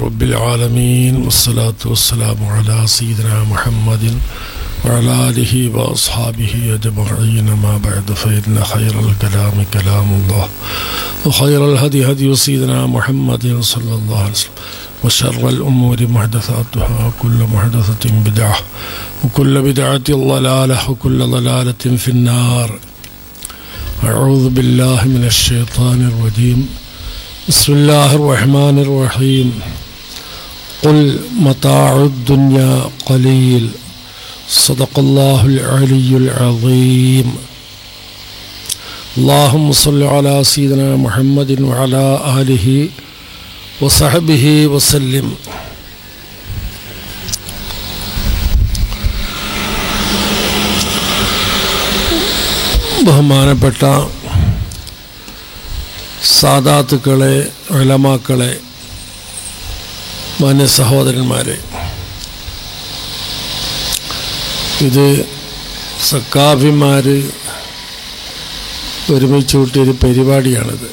رب العالمين والصلاة والسلام على سيدنا محمد وعلى آله وأصحابه أجمعين ما بعد فإن خير الكلام كلام الله وخير الهدي هدي سيدنا محمد صلى الله عليه وسلم وشر الأمور محدثاتها وكل محدثة بدعة وكل بدعة ضلالة وكل ضلالة في النار. أعوذ بالله من الشيطان الرجيم. بسم الله الرحمن الرحيم. قل متاع الدنيا قليل صدق الله العلي العظيم. اللهم صل على سيدنا محمد وعلى آله وصحبه وسلم. ബഹുമാനപ്പെട്ട സാദാത്തുക്കളെ, ഉലമാക്കളെ, മാന്യ സഹോദരന്മാരെ, ഇത് സക്കാഫിമാർ ഒരുമിച്ച് കൂട്ടിയൊരു പരിപാടിയാണിത്.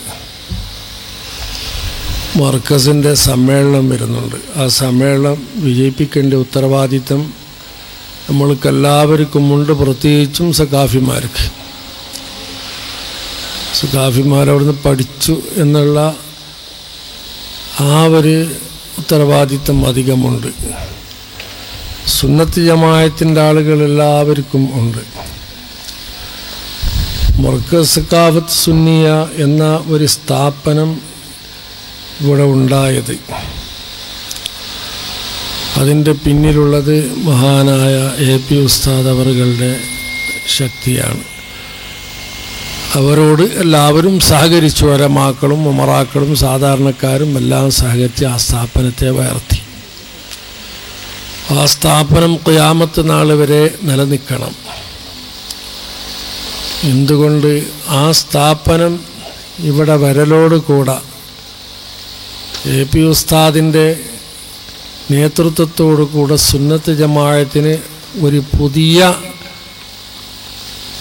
മർക്കസിൻ്റെ സമ്മേളനം വരുന്നുണ്ട്. ആ സമ്മേളനം വിജയിപ്പിക്കേണ്ട ഉത്തരവാദിത്തം നമ്മൾക്കെല്ലാവർക്കുമുണ്ട്, പ്രത്യേകിച്ചും സക്കാഫിമാർക്ക്. സക്കാഫിമാരവിടുന്ന് പഠിച്ചു എന്നുള്ള ആ ഒരു ഉത്തരവാദിത്തം അധികമുണ്ട്. സുന്നത്ത് ജമാഅത്തിൻ്റെ ആളുകൾ എല്ലാവർക്കും ഉണ്ട്. മർക്കസ് സഖാഫത്ത് സുന്നിയ എന്ന ഒരു സ്ഥാപനം ഇവിടെ ഉണ്ടായത്, അതിൻ്റെ പിന്നിലുള്ളത് മഹാനായ AP ഉസ്താദ് അവറുകളുടെ ശക്തിയാണ്. അവരോട് എല്ലാവരും സഹകരിച്ചു. ഉലമാക്കളും ഉമറാക്കളും സാധാരണക്കാരും എല്ലാം സഹകരിച്ച് ആ സ്ഥാപനത്തെ വളർത്തി. ആ സ്ഥാപനം ഖിയാമത്ത് നാൾ വരെ നിലനിൽക്കണം. എന്തുകൊണ്ട്? ആ സ്ഥാപനം ഇവിടെ വരലോട് കൂടെ AP ഉസ്താദിൻ്റെ നേതൃത്വത്തോടു കൂടെ സുന്നത്ത് ജമാഅത്തിന് ഒരു പുതിയ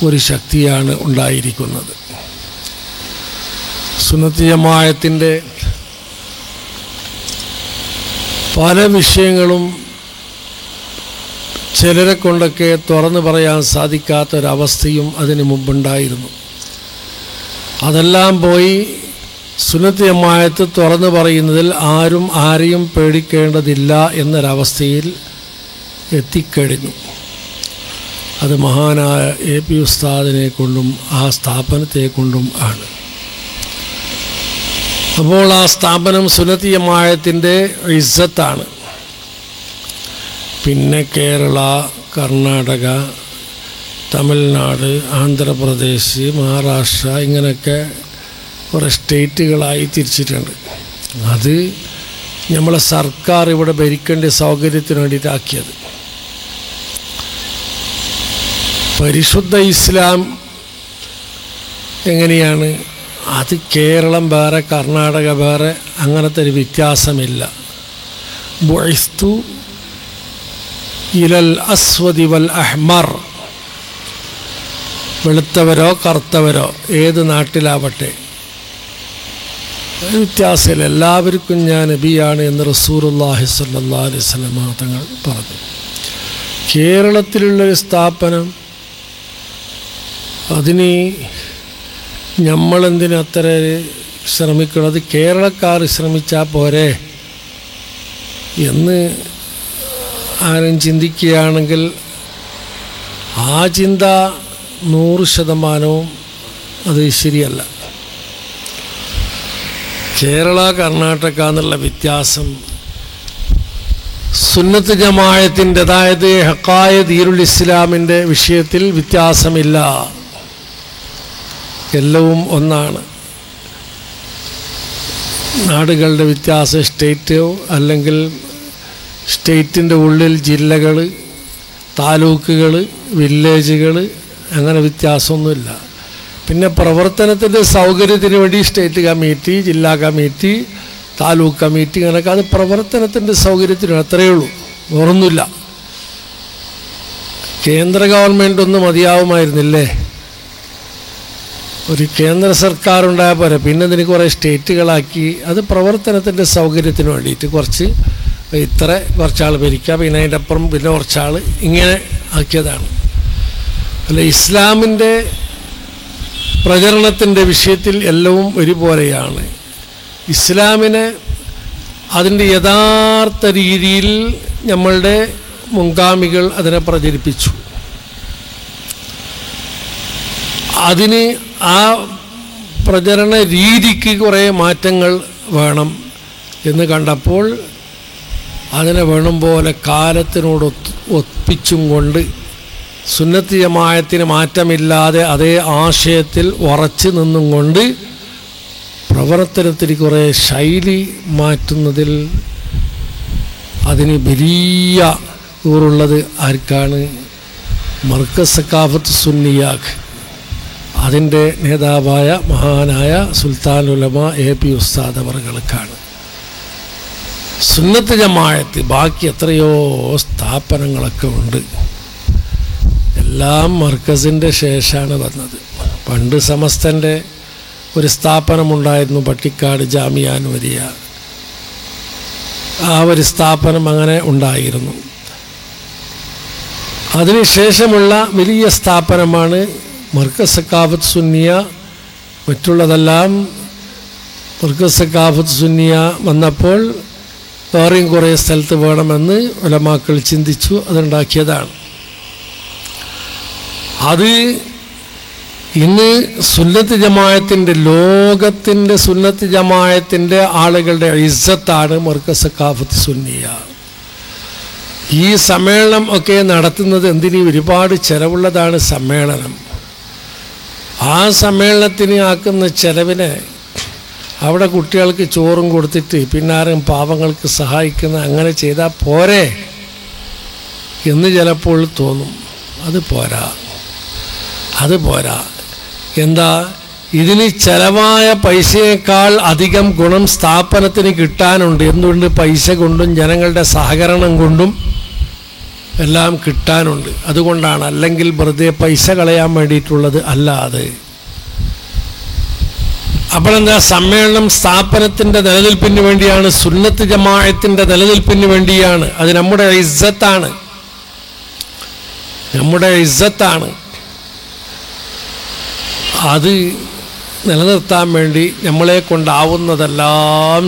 ഒരു ശക്തിയാണ് ഉണ്ടായിരിക്കുന്നത്. സുന്നത്ത് ജമാഅത്തിൻ്റെ പല വിഷയങ്ങളും ചിലരെ കൊണ്ടൊക്കെ തുറന്നു പറയാൻ സാധിക്കാത്തൊരവസ്ഥയും അതിന് മുമ്പുണ്ടായിരുന്നു. അതെല്ലാം പോയി സുന്നത്ത് ജമാഅത്ത് തുറന്നു പറയുന്നതിൽ ആരും ആരെയും പേടിക്കേണ്ടതില്ല എന്നൊരവസ്ഥയിൽ എത്തിക്കഴിഞ്ഞു. അത് മഹാനായ AP ഉസ്താദിനെ കൊണ്ടും ആ സ്ഥാപനത്തെ കൊണ്ടും ആണ്. അപ്പോൾ ആ സ്ഥാപനം സുന്നത്ത് ജമാഅത്തിൻ്റെ ഇസ്സത്താണ്. പിന്നെ കേരള, കർണാടക, തമിഴ്നാട്, ആന്ധ്രാപ്രദേശ്, മഹാരാഷ്ട്ര ഇങ്ങനെയൊക്കെ കുറേ സ്റ്റേറ്റുകളായി തിരിച്ചിട്ടുണ്ട്. അത് നമ്മളെ സർക്കാർ ഇവിടെ ഭരിക്കേണ്ട സൗകര്യത്തിന് വേണ്ടിയിട്ടാക്കിയത്. പരിശുദ്ധ ഇസ്ലാം എങ്ങനെയാണ്? അത് കേരളം വേറെ, കർണാടക വേറെ, അങ്ങനത്തെ ഒരു വ്യത്യാസമില്ല. ബുഇസ്തു ഇലൽ അസ്വദി വൽ അഹ്മർ, വെളുത്തവരോ കറുത്തവരോ ഏത് നാട്ടിലാവട്ടെ വ്യത്യാസമില്ല, എല്ലാവർക്കും ഞാൻ നബിയാണ് എന്ന് റസൂലുള്ളാഹി സ്വല്ലല്ലാഹു അലൈഹി വസല്ലം തങ്ങൾ പറഞ്ഞു. കേരളത്തിലുള്ളൊരു സ്ഥാപനം, അതിന് നമ്മളെന്തിനത്ര ശ്രമിക്കുന്നത്? കേരളക്കാർ ശ്രമിച്ചാൽ പോരെ എന്ന് ആരും ചിന്തിക്കുകയാണെങ്കിൽ ആ ചിന്ത 100% അത് ശരിയല്ല. കേരള, കർണാടക എന്നുള്ള വ്യത്യാസം സുന്നത്ത് ജമാഅത്തിൻ്റെ, അതായത് ഹഖായ ദീനുൽ ഇസ്ലാമിൻ്റെ വിഷയത്തിൽ വ്യത്യാസമില്ല. എല്ലാവും ഒന്നാണ്. നാടുകളുടെ വ്യത്യാസം, സ്റ്റേറ്റോ അല്ലെങ്കിൽ സ്റ്റേറ്റിൻ്റെ ഉള്ളിൽ ജില്ലകൾ, താലൂക്കുകൾ, വില്ലേജുകൾ, അങ്ങനെ വ്യത്യാസമൊന്നുമില്ല. പിന്നെ പ്രവർത്തനത്തിൻ്റെ സൗകര്യത്തിന് വേണ്ടി സ്റ്റേറ്റ് കമ്മിറ്റി, ജില്ലാ കമ്മിറ്റി, താലൂക്ക് കമ്മിറ്റി, അങ്ങനെയൊക്കെ അത് പ്രവർത്തനത്തിൻ്റെ സൗകര്യത്തിന് അത്രയേ ഉള്ളൂ, വേറൊന്നുമില്ല. കേന്ദ്ര ഗവൺമെൻറ് ഒന്ന് മതിയാവുമായിരുന്നില്ലേ? ഒരു കേന്ദ്ര സർക്കാരുണ്ടായ പോലെ പിന്നെ ഇതിന് കുറേ സ്റ്റേറ്റുകളാക്കി. അത് പ്രവർത്തനത്തിൻ്റെ സൗകര്യത്തിന് വേണ്ടിയിട്ട് കുറച്ചാൾ ഭരിക്കുക, പിന്നെ അതിൻ്റെ അപ്പുറം പിന്നെ കുറച്ചാൾ, ഇങ്ങനെ ആക്കിയതാണ്. അല്ല, ഇസ്ലാമിൻ്റെ പ്രചരണത്തിൻ്റെ വിഷയത്തിൽ എല്ലാവും ഒരുപോലെയാണ്. ഇസ്ലാമിനെ അതിൻ്റെ യഥാർത്ഥ രീതിയിൽ നമ്മളുടെ മുൻഗാമികൾ അതിനെ പ്രചരിപ്പിച്ചു. അതിന് ആ പ്രചരണ രീതിക്ക് കുറേ മാറ്റങ്ങൾ വേണം എന്ന് കണ്ടപ്പോൾ അതിനെ വേണം പോലെ കാലത്തിനോട് ഒപ്പിച്ചും കൊണ്ട് സുന്നത്ത് ജമാഅത്തിന് മാറ്റമില്ലാതെ അതേ ആശയത്തിൽ ഉറച്ചു നിന്നും കൊണ്ട് പ്രവർത്തനത്തിന് കുറേ ശൈലി മാറ്റുന്നതിൽ അതിന് വലിയ ഊറുള്ളത് ആർക്കാണ്? മർക്കസ് സഖാഫത്ത് സുന്നിയാഖ്, അതിൻ്റെ നേതാവായ മഹാനായ സുൽത്താൻ ഉലമ AP ഉസ്താദ് അവർകൾക്കാണ്. സുന്നത്ത് ജമാഅത്ത് ബാക്കി എത്രയോ സ്ഥാപനങ്ങളൊക്കെ ഉണ്ട്, എല്ലാം മർക്കസിൻ്റെ ശേഷമാണ് വന്നത്. പണ്ട് സമസ്തൻ്റെ ഒരു സ്ഥാപനമുണ്ടായിരുന്നു, പട്ടിക്കാട് ജാമിയ അൻവരിയ. ആ ഒരു സ്ഥാപനം അങ്ങനെ ഉണ്ടായിരുന്നു. അതിനുശേഷമുള്ള വലിയ സ്ഥാപനമാണ് മർക്കസ് സഖാഫത്ത് സുന്നിയ. മറ്റുള്ളതെല്ലാം മർക്കസ് സഖാഫത്ത് സുന്നിയ വന്നപ്പോൾ വേറെയും കുറേ സ്ഥലത്ത് വേണമെന്ന് ഉലമാക്കൾ ചിന്തിച്ചു, അതുണ്ടാക്കിയതാണ്. അത് ഇന്ന് സുന്നത്ത് ജമാഅത്തിൻ്റെ, ലോകത്തിൻ്റെ സുന്നത്ത് ജമാഅത്തിൻ്റെ ആളുകളുടെ ഇസ്സത്താണ് മർക്കസ് സഖാഫത്ത് സുന്നിയ. ഈ സമ്മേളനം ഒക്കെ നടത്തുന്നത് എന്തിന്? ഒരുപാട് ചിലവുള്ളതാണ് സമ്മേളനം. ആ സമ്മേളനത്തിന് ആക്കുന്ന ചിലവിനെ അവിടെ കുട്ടികൾക്ക് ചോറും കൊടുത്തിട്ട് പിന്നാരും പാവങ്ങൾക്ക് സഹായിക്കുന്ന അങ്ങനെ ചെയ്താൽ പോരെ എന്ന് ചിലപ്പോൾ തോന്നും. അത് പോരാ. എന്താ, ഇതിന് ചിലവായ പൈസയേക്കാൾ അധികം ഗുണം സ്ഥാപനത്തിന് കിട്ടാനുണ്ട്. എന്തുകൊണ്ട്? പൈസ കൊണ്ടും ജനങ്ങളുടെ സഹകരണം കൊണ്ടും എല്ലാം കിട്ടാനുണ്ട്. അതുകൊണ്ടാണ്. അല്ലെങ്കിൽ വെറുതെ പൈസ കളയാൻ വേണ്ടിയിട്ടുള്ളത് അല്ലാതെ. അപ്പോഴെന്താ, സമ്മേളനം സ്ഥാപനത്തിൻ്റെ നിലനിൽപ്പിന് വേണ്ടിയാണ്, സുന്നത്ത് ജമാഅത്തിൻ്റെ നിലനിൽപ്പിന് വേണ്ടിയാണ്. അത് നമ്മുടെ ഇസ്സത്താണ്. അത് നിലനിർത്താൻ വേണ്ടി നമ്മളെ കൊണ്ടാവുന്നതെല്ലാം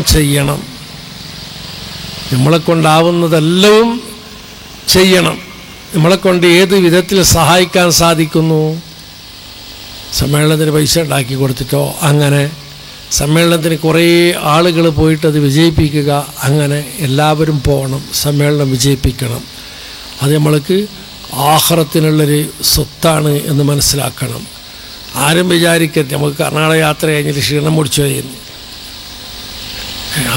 ചെയ്യണം. നമ്മളെക്കൊണ്ട് ഏത് വിധത്തിൽ സഹായിക്കാൻ സാധിക്കുന്നു? സമ്മേളനത്തിന് പൈസ ഉണ്ടാക്കി കൊടുത്തിട്ടോ, അങ്ങനെ സമ്മേളനത്തിന് കുറേ ആളുകൾ പോയിട്ട് അത് വിജയിപ്പിക്കുക, അങ്ങനെ എല്ലാവരും പോകണം, സമ്മേളനം വിജയിപ്പിക്കണം. അത് നമ്മൾക്ക് ആഖിറത്തിനുള്ളൊരു സ്വത്താണ് എന്ന് മനസ്സിലാക്കണം. ആരും വിചാരിക്കരുത് നമുക്ക് കർണാടക യാത്ര കഴിഞ്ഞിട്ട് ക്ഷീണം പിടിച്ചു കഴിയുന്നു.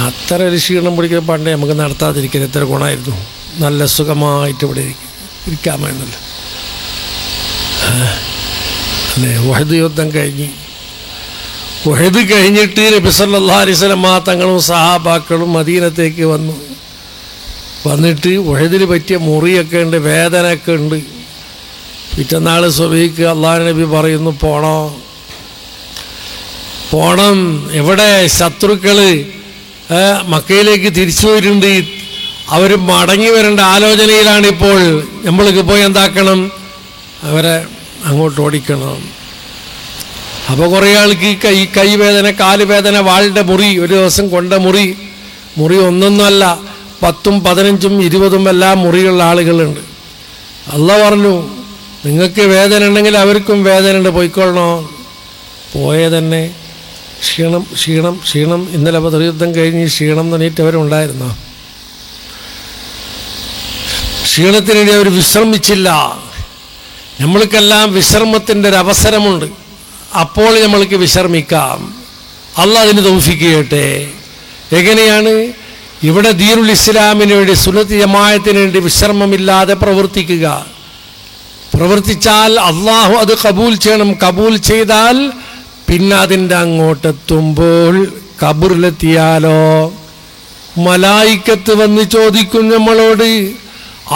അത്ര ഒരു ക്ഷീണം പിടിക്കുന്ന പണ്ടേ നമുക്ക് നടത്താതിരിക്കാൻ എത്ര ഗുണമായിരുന്നു. നല്ല സുഖമായിട്ട് ഇവിടെ ഇരിക്കാൻ വേണ്ടല്ലോ അല്ലേ. ഉഹദ് യുദ്ധം കഴിഞ്ഞിട്ട് നബി സല്ലല്ലാഹു അലൈഹി വസല്ലം തങ്ങളും സഹാബാക്കളും മദീനത്തേക്ക് വന്നിട്ട് ഉഹദിൽ പറ്റിയ മുറിയൊക്കെ ഉണ്ട്, വേദനയൊക്കെ ഉണ്ട്. പിറ്റന്നാൾ സുബഹിക്ക് അള്ളാഹു നബി പറയുന്നു, പോണം. എവിടെ? ശത്രുക്കൾ മക്കയിലേക്ക് തിരിച്ചു പോയിട്ടുണ്ട്, അവർ മടങ്ങി വരേണ്ട ആലോചനയിലാണിപ്പോൾ. നമ്മൾക്ക് പോയി എന്താക്കണം? അവരെ അങ്ങോട്ട് ഓടിക്കണം. അപ്പോൾ കുറേ ആൾക്ക് കൈവേദന, കാലുവേദന, വാളിൻ്റെ മുറി, ഒരു ദിവസം കൊണ്ട മുറി ഒന്നൊന്നുമല്ല, 10, 15, 20 എല്ലാം മുറിയുള്ള ആളുകളുണ്ട്. അള്ളാഹു പറഞ്ഞു, നിങ്ങൾക്ക് വേദന ഉണ്ടെങ്കിൽ അവർക്കും വേദന ഉണ്ട്, പോയിക്കൊള്ളണോ? പോയതന്നെ ക്ഷീണം. ഇന്നലെ ബദർ യുദ്ധം കഴിഞ്ഞ് ക്ഷീണം തന്നിട്ടവരുണ്ടായിരുന്നോ? ക്ഷീണത്തിനിടെ അവർ വിശ്രമിച്ചില്ല. നമ്മൾക്കെല്ലാം വിശ്രമത്തിൻ്റെ ഒരു അവസരമുണ്ട്, അപ്പോൾ നമ്മൾക്ക് വിശ്രമിക്കാം. അള്ളാഹ് അതിന് തൗഫീഖ് ചെയ്യട്ടെ. എങ്ങനെയാണ്? ഇവിടെ ദീനുൽ ഇസ്ലാമിന് വേണ്ടി, സുന്നത്ത് ജമാഅത്തിന് വേണ്ടി വിശ്രമമില്ലാതെ പ്രവർത്തിച്ചാൽ അള്ളാഹു അത് കബൂൽ ചെയ്യണം. കബൂൽ ചെയ്താൽ പിന്നെ അതിൻ്റെ അങ്ങോട്ടെത്തുമ്പോൾ ഖബറിലെത്തിയാലോ മലായിക്കത്ത് വന്ന് ചോദിക്കും നമ്മളോട്,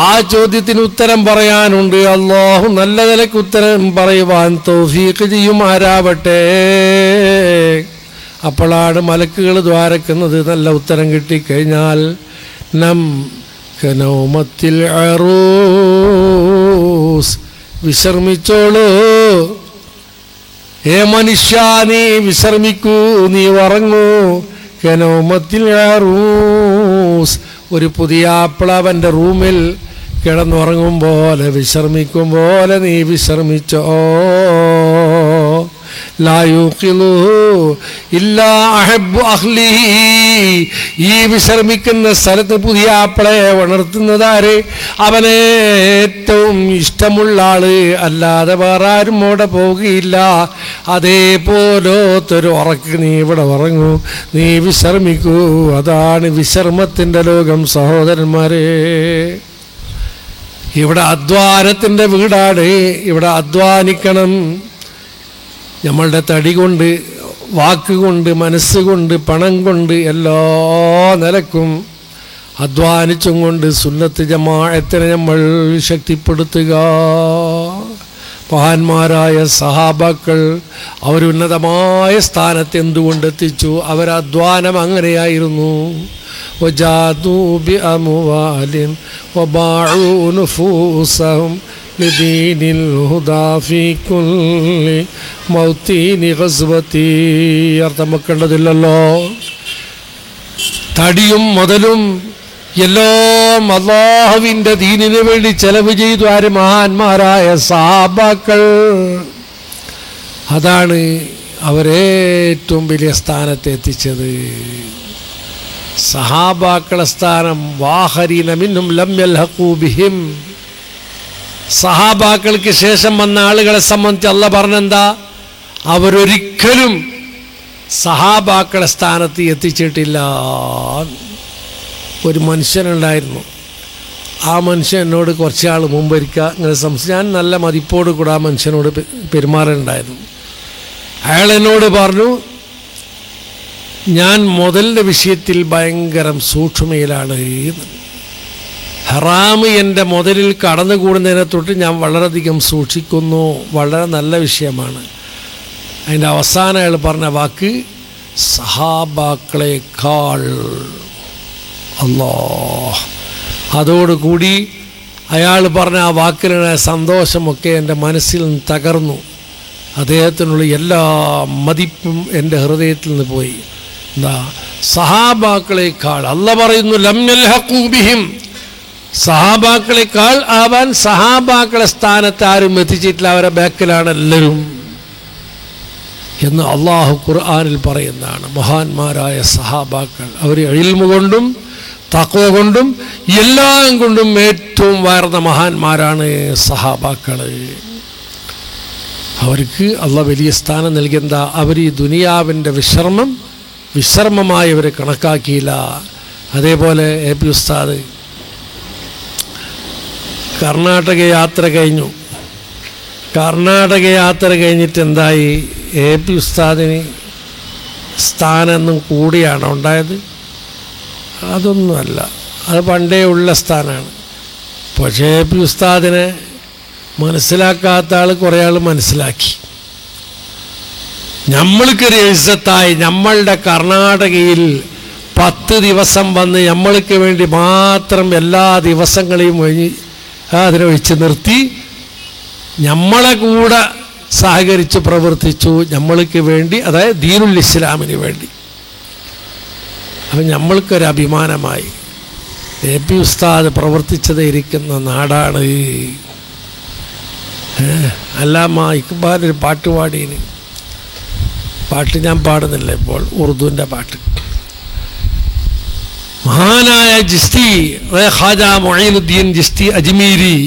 ആ ചോദ്യത്തിന് ഉത്തരം പറയാനുണ്ട്. അല്ലാഹു നല്ല നിലയ്ക്ക് ഉത്തരം പറയുവാൻ തൗഫീഖ് ചെയ്യുമാരാവട്ടെ. അപ്പോഴാണ് മലക്കുകൾ ദ്വാരക്കുന്നത്. നല്ല ഉത്തരം കിട്ടിക്കഴിഞ്ഞാൽ നം കനൗമത്തിൽ അറൂസ്, വിശ്രമിച്ചോളൂ ഏ മനുഷ്യ, നീ വിശ്രമിക്കൂ, നീ ഉറങ്ങൂ. കനൗമത്തിൽ അറൂസ്, ഒരു പുതിയ ആപ്പിളവൻ്റെ റൂമിൽ കിടന്നുറങ്ങും പോലെ വിശ്രമിക്കും പോലെ നീ വിശ്രമിച്ചോ. ലാ യൂഖിലുഹു ഇല്ലാ അഹബ്ബു അഹ്ലിഹി, ഈ വിശ്രമിക്കുന്ന സ്ഥലത്ത് പുതിയ ആപ്പിളെ ഉണർത്തുന്നതാര്? അവനെ ഏറ്റവും ഇഷ്ടമുള്ള ആള്, അല്ലാതെ വേറെ ആരും അവിടെ പോവുകയില്ല. അതേപോലത്തൊരു ഉറക്ക് നീ ഇവിടെ ഉറങ്ങൂ, നീ വിശ്രമിക്കൂ. അതാണ് വിശ്രമത്തിൻ്റെ ലോകം സഹോദരന്മാരെ. ഇവിടെ അധ്വാനത്തിൻ്റെ വീടാണ്. ഇവിടെ അധ്വാനിക്കണം. നമ്മളുടെ തടി കൊണ്ട്, വാക്കുകൊണ്ട്, മനസ്സുകൊണ്ട്, പണം കൊണ്ട്, എല്ലാ നിലക്കും അധ്വാനിച്ചും കൊണ്ട് സുന്നത്ത് ജമാഅത്തിനെ നമ്മൾ ശക്തിപ്പെടുത്തുക. മഹാന്മാരായ സഹാബാക്കൾ അവരുന്നതമായ സ്ഥാനത്ത് എന്തുകൊണ്ടെത്തിച്ചു? അവരധ്വാനം അങ്ങനെയായിരുന്നു. وجادوا بأموالهم وباعوا نفوسهم لدين الهدى في كل موطن غزوتي. അർത്ഥം വെക്കേണ്ടതില്ലല്ലോ. തടിയും മുതലും എല്ലാം അല്ലാഹുവിൻ്റെ ദീനിനു വേണ്ടി ചെലവ് ചെയ്തു ആര്? മഹാന്മാരായ സഹാബാക്കൾ. അതാണ് അവരേറ്റവും വലിയ സ്ഥാനത്ത് എത്തിച്ചത്. സഹാബാക്കളെ സ്ഥാനം വാഹരീന മിൻഹും ലം യൽഹഖൂ ബിഹിം. സഹാബാക്കൾക്ക് ശേഷം വന്ന ആളുകളെ സംബന്ധിച്ച് അല്ലാഹ് പറഞ്ഞെന്താ? അവരൊരിക്കലും സഹാബാക്കളെ സ്ഥാനത്ത് എത്തിച്ചിട്ടില്ല. ഒരു മനുഷ്യനുണ്ടായിരുന്നു. ആ മനുഷ്യൻ എന്നോട് കുറച്ചാൾ മുമ്പൊരിക്കുക ഇങ്ങനെ ഞാൻ നല്ല മതിപ്പോട് കൂടെ ആ മനുഷ്യനോട് പെരുമാറുന്നുണ്ടായിരുന്നു. അയാൾ എന്നോട് പറഞ്ഞു, ഞാൻ മുതലിൻ്റെ വിഷയത്തിൽ ഭയങ്കര സൂക്ഷ്മയിലാണ്. ഹറാമ് എൻ്റെ മുതലിൽ കടന്നുകൂടുന്നതിനെ തൊട്ട് ഞാൻ വളരെയധികം സൂക്ഷിക്കുന്നു. വളരെ നല്ല വിഷയമാണ്. അതിൻ്റെ അവസാനം അയാൾ പറഞ്ഞ വാക്ക് സഹാബാക്കളെക്കാൾ. അല്ലാഹ്, അതോടുകൂടി അയാൾ പറഞ്ഞ ആ വാക്കിലുള്ള സന്തോഷമൊക്കെ എൻ്റെ മനസ്സിൽ നിന്ന് തകർന്നു. അദ്ദേഹത്തിനുള്ള എല്ലാ മതിപ്പും എൻ്റെ ഹൃദയത്തിൽ നിന്ന് പോയി. എന്താ? സഹാബാക്കളെക്കാൾ. അല്ലാഹ് പറയുന്നു ലം യൽഹഖൂ ബിഹിം, സഹാബാക്കളെക്കാൾ ആവാൻ സഹാബാക്കളെ സ്ഥാനത്ത് ആരും എത്തിച്ചിട്ടില്ല, അവരെ ബാക്കിലാണ് എല്ലാവരും എന്ന് അള്ളാഹു ഖുർആനിൽ പറയുന്നതാണ്. മഹാന്മാരായ സഹാബാക്കൾ അവർ ഇൽമു കൊണ്ടും തഖ്വ കൊണ്ടും എല്ലാം കൊണ്ടും ഏറ്റവും വാർന്ന മഹാന്മാരാണ് സഹാബാക്കൾ. അവർക്ക് അള്ളാഹ് വലിയ സ്ഥാനം നൽകിയെന്താ? അവർ ഈ ദുനിയാവിൻ്റെ വിശ്രമമായി അവർ കണക്കാക്കിയില്ല. അതേപോലെ എ പി ഉസ്താദ് കർണാടക യാത്ര കഴിഞ്ഞു. കർണാടക യാത്ര കഴിഞ്ഞിട്ട് എന്തായി? എ പി ഉസ്താദിന് സ്ഥാനമൊന്നും കൂടിയാണോ ഉണ്ടായത്? അതൊന്നുമല്ല, അത് പണ്ടേ ഉള്ള സ്ഥാനമാണ്. പക്ഷേ എ പി ഉസ്താദിനെ മനസ്സിലാക്കാത്ത ആൾ കുറേ ആൾ മനസ്സിലാക്കി. നമ്മൾക്കൊരു ഇസ്സത്തായി നമ്മളുടെ കർണാടകയിൽ 10 ദിവസം വന്ന് നമ്മൾക്ക് വേണ്ടി മാത്രം എല്ലാ ദിവസങ്ങളെയും അതിനെ ഒഴിച്ച് നിർത്തി നമ്മളെ കൂടെ സഹകരിച്ച് പ്രവർത്തിച്ചു നമ്മൾക്ക് വേണ്ടി, അതായത് ദീനുൽ ഇസ്ലാമിന് വേണ്ടി. അപ്പം നമ്മൾക്കൊരു അഭിമാനമായി. എ പി ഉസ്താദ് പ്രവർത്തിച്ചത് ഇരിക്കുന്ന നാടാണ്. അല്ലാമ ഇക്ബാൽ ഒരു പാട്ട് പാടീന്. പാട്ട് ഞാൻ പാടുന്നില്ല ഇപ്പോൾ, ഉറുദുവിൻ്റെ പാട്ട്. മഹാനായ ജിസ്തി ഖാജ മുഈനുദ്ദീൻ ജിസ്തി അജ്മീരി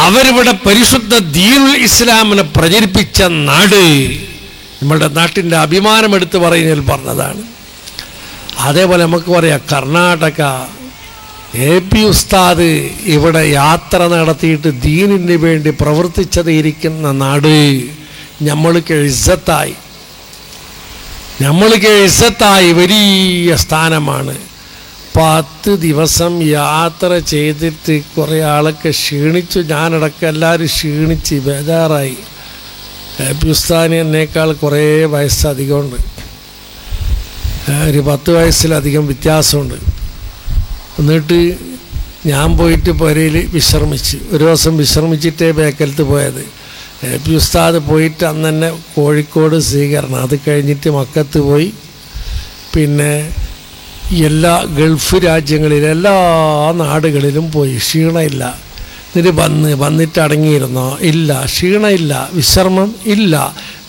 അവരിവിടെ പരിശുദ്ധ ദീനുൽ ഇസ്ലാമിനെ പ്രചരിപ്പിച്ച നാട്. നമ്മളുടെ നാട്ടിൻ്റെ അഭിമാനം എടുത്ത് പറയുന്നതിൽ പറഞ്ഞതാണ്. അതേപോലെ നമുക്ക് പറയാം കർണാടക. എ പി ഉസ്താദ് ഇവിടെ യാത്ര നടത്തിയിട്ട് ദീനിന് വേണ്ടി പ്രവർത്തിച്ചത് ഇരിക്കുന്ന നാട്. നമ്മൾക്ക് ഇസ്സത്തായി വലിയ സ്ഥാനമാണ്. 10 ദിവസം യാത്ര ചെയ്തിട്ട് കുറേ ആളൊക്കെ ക്ഷീണിച്ചു, ഞാനടക്കം എല്ലാവരും ക്ഷീണിച്ച് ബേജാറായി. എ.പി. ഉസ്താദിന് എന്നേക്കാൾ കുറേ വയസ്സ് അധികമുണ്ട്, ഒരു 10 വയസ്സിലധികം വ്യത്യാസമുണ്ട്. എന്നിട്ട് ഞാൻ പോയിട്ട് പുരയിൽ വിശ്രമിച്ച്, ഒരു ദിവസം വിശ്രമിച്ചിട്ടേ ബേക്കലത്ത് പോയത്. എ.പി. ഉസ്താദ് പോയിട്ട് അന്ന് തന്നെ കോഴിക്കോട് സ്വീകരണം, അത് കഴിഞ്ഞിട്ട് മക്കത്ത് പോയി, പിന്നെ എല്ലാ ഗൾഫ് രാജ്യങ്ങളിലും എല്ലാ നാടുകളിലും പോയി. ക്ഷീണമില്ല. എന്നിട്ട് വന്നിട്ട് അടങ്ങിയിരുന്നോ? ഇല്ല. ക്ഷീണമില്ല. വിശ്രമം ഇല്ല.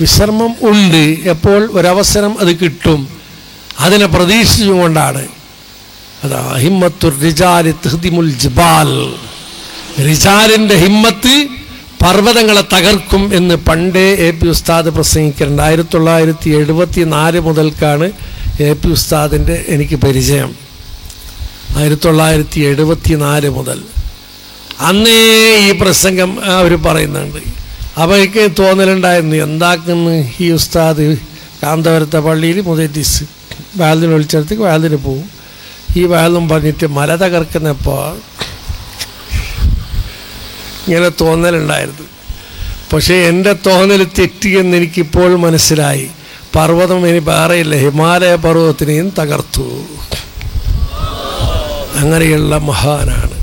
വിശ്രമം ഉണ്ട്. എപ്പോൾ ഒരവസരം അത് കിട്ടും, അതിനെ പ്രതീക്ഷിച്ചുകൊണ്ടാണ്. അതാ ഹിമ്മത്തുർ റിജാലി തഹ്ദിമുൽ ജിബാൽ, റിജാലിൻ്റെ ഹിമ്മത്ത് പർവ്വതങ്ങളെ തകർക്കും എന്ന് പണ്ടേ എ.പി. ഉസ്താദ് പ്രസംഗിക്കുന്നുണ്ട്. 1974 മുതൽക്കാണ് എ.പി. ഉസ്താദിൻ്റെ എനിക്ക് പരിചയം. 1974 മുതൽ അന്നേ ഈ പ്രസംഗം അവർ പറയുന്നുണ്ട്. അപ്പോൾ എനിക്ക് തോന്നലുണ്ടായിരുന്നു, എന്താക്കുന്നു ഈ ഉസ്താദ് കാന്തപുരത്തെ പള്ളിയിൽ മുദരിസ് വാലിന് വിളിച്ചെടുത്തേക്ക് വാലിന് പോവും, ഈ വാലും പറഞ്ഞിട്ട് മല തകർക്കുന്നപ്പോൾ ഇങ്ങനെ തോന്നലുണ്ടായിരുന്നു. പക്ഷേ എൻ്റെ തോന്നൽ തെറ്റിയെന്ന് എനിക്കിപ്പോൾ മനസ്സിലായി. പർവ്വതം ഇനി വേറെയില്ല, ഹിമാലയ പർവ്വതത്തിനെയും തകർത്തു. അങ്ങനെയുള്ള മഹാനാണ്.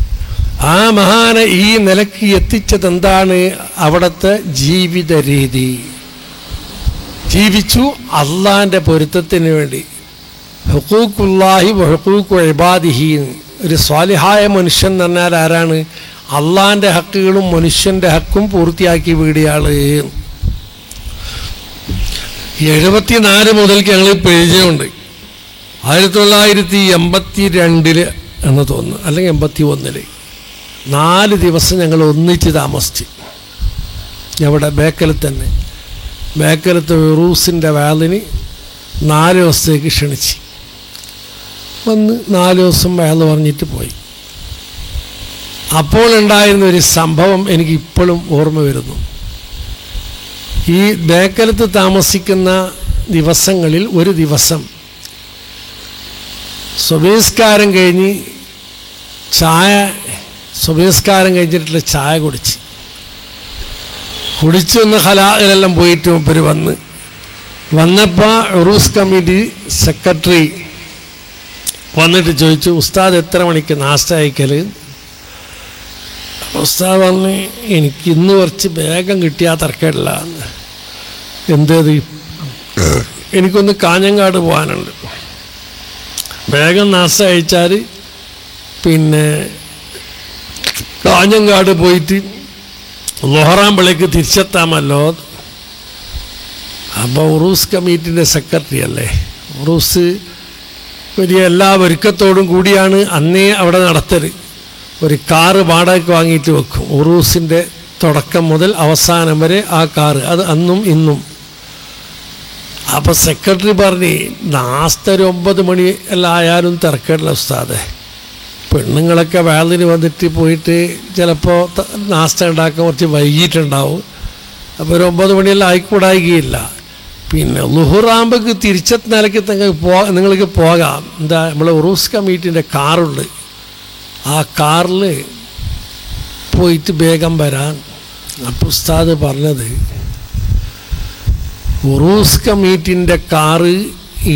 ആ മഹാനെ ഈ നിലയ്ക്ക് എത്തിച്ചതെന്താണ്? അവിടുത്തെ ജീവിത രീതി. ജീവിച്ചു അള്ളാഹിൻ്റെ പൊരുത്തത്തിന് വേണ്ടി. ഹുഖൂഖുല്ലാഹി വഹുഖൂഖു ഇബാദിഹി. ഒരു സ്വാലിഹായ മനുഷ്യൻ എന്ന് പറഞ്ഞാൽ ആരാണ്? അള്ളാഹിൻ്റെ ഹക്കുകളും മനുഷ്യൻ്റെ ഹക്കും പൂർത്തിയാക്കി വീടിയാള്. 74 മുതൽക്ക് ഞങ്ങൾ പരിചയമുണ്ട്. 1982 എന്ന് തോന്നുന്നു, അല്ലെങ്കിൽ 81. 4 ദിവസം ഞങ്ങൾ ഒന്നിച്ച് താമസിച്ച് ഇവിടെ ബേക്കലിൽ തന്നെ. ബേക്കലത്ത് ഉറൂസിൻ്റെ വാലിന് 4 ദിവസത്തേക്ക് ക്ഷണിച്ച് വന്ന് 4 ദിവസം വാല് പറഞ്ഞിട്ട് പോയി. അപ്പോൾ ഉണ്ടായിരുന്ന ഒരു സംഭവം എനിക്ക് ഇപ്പോഴും ഓർമ്മ വരുന്നു. ഈ ബേക്കലത്ത് താമസിക്കുന്ന ദിവസങ്ങളിൽ ഒരു ദിവസം സുബഹിസ്കാരം കഴിഞ്ഞ് സുബഹിസ്കാരം കഴിഞ്ഞിട്ടുള്ള ചായ കുടിച്ചൊന്ന് ഹലാലെല്ലാം പോയിട്ട് മുമ്പ് വന്നപ്പോൾ ഉറൂസ് കമ്മിറ്റി സെക്രട്ടറി വന്നിട്ട് ചോദിച്ചു, ഉസ്താദ് എത്ര മണിക്ക് നാസ്ത അയക്കൽ? ഉസ്താദ് പറഞ്ഞു, എനിക്ക് ഇന്ന് കുറച്ച് വേഗം കിട്ടിയാൽ തർക്കമില്ല. എന്തേത്? എനിക്കൊന്ന് കാഞ്ഞങ്ങാട് പോകാനുണ്ട്. വേഗം നാസ്ത അയച്ചാൽ പിന്നെ കാഞ്ഞങ്ങാട് പോയിട്ട് ലൊഹറാമ്പളേക്ക് തിരിച്ചെത്താമല്ലോ. അപ്പോൾ ഉറൂസ് കമ്മിറ്റിൻ്റെ സെക്രട്ടറി അല്ലേ, ഉറൂസ് വലിയ എല്ലാ ഒരുക്കത്തോടും കൂടിയാണ് അന്നേ അവിടെ നടത്തൽ. ഒരു കാറ് വാടകയ്ക്ക് വാങ്ങിയിട്ട് വെക്കും. ഉറൂസിൻ്റെ തുടക്കം മുതൽ അവസാനം വരെ ആ കാറ്, അത് അന്നും ഇന്നും. അപ്പോൾ സെക്രട്ടറി പറഞ്ഞ്, നാസ്ത ഒരു 9 മണി എല്ലാം ആയാലും തിരക്കേടില്ല ഉസ്താദെ. പെണ്ണുങ്ങളൊക്കെ വാലിന് വന്നിട്ട് പോയിട്ട് ചിലപ്പോൾ നാസ്ത ഉണ്ടാക്കാൻ കുറച്ച് വൈകിട്ടുണ്ടാവും. അപ്പോൾ ഒരു 9 മണിയെല്ലാം ആയിക്കൂടായികയില്ല. പിന്നെ ളുഹുറാമ്പക്ക് തിരിച്ചെത്തുന്ന നിലയ്ക്ക് നിങ്ങൾക്ക് പോകാം. എന്താ, നമ്മളെ ഉറൂസ് കമ്മിറ്റീൻ്റെ കാറുണ്ട്, ആ കാറിൽ പോയിട്ട് വേഗം വരാൻ. അപ്പോൾ ഉസ്താദ് പറഞ്ഞത്, ഉറൂസ് കമ്മിറ്റീൻ്റെ കാറ്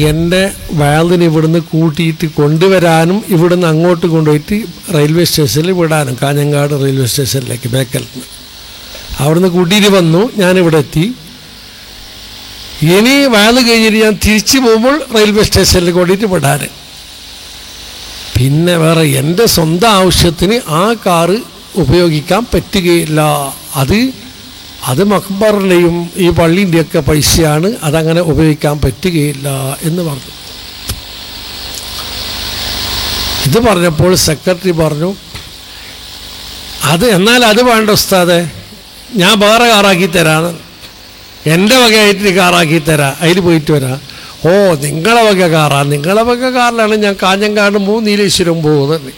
എൻ്റെ വാലിന് ഇവിടുന്ന് കൂട്ടിയിട്ട് കൊണ്ടുവരാനും ഇവിടുന്ന് അങ്ങോട്ട് കൊണ്ടുപോയിട്ട് റെയിൽവേ സ്റ്റേഷനിൽ വിടാനും, കാഞ്ഞങ്ങാട് റെയിൽവേ സ്റ്റേഷനിലേക്ക് ബേക്കലിന് അവിടുന്ന് കൂട്ടിയിട്ട് വന്നു. ഞാനിവിടെ എത്തി. ഇനി വാല് കഴിഞ്ഞിട്ട് ഞാൻ തിരിച്ചു പോകുമ്പോൾ റെയിൽവേ സ്റ്റേഷനിൽ കൊണ്ടിട്ട് വിടാൻ. പിന്നെ വേറെ എൻ്റെ സ്വന്തം ആവശ്യത്തിന് ആ കാറ് ഉപയോഗിക്കാൻ പറ്റുകയില്ല. അത് മക്ബറിൻ്റെയും ഈ പള്ളീൻ്റെയൊക്കെ പൈസയാണ്, അതങ്ങനെ ഉപയോഗിക്കാൻ പറ്റുകയില്ല എന്ന് പറഞ്ഞു. ഇത് പറഞ്ഞപ്പോൾ സെക്രട്ടറി പറഞ്ഞു, എന്നാൽ അത് വേണ്ട ഉസ്താദെ, ഞാൻ വേറെ കാറാക്കി തരാം, എൻ്റെ വകയായിട്ട് കാറാക്കി തരാം, അതിൽ പോയിട്ട് വരാം. ഓ, നിങ്ങളെ വക കാറാണ്, നിങ്ങളെ വക കാറിലാണ് ഞാൻ കാഞ്ഞങ്ങാടും പോവും നീലേശ്വരം പോകുന്നത്.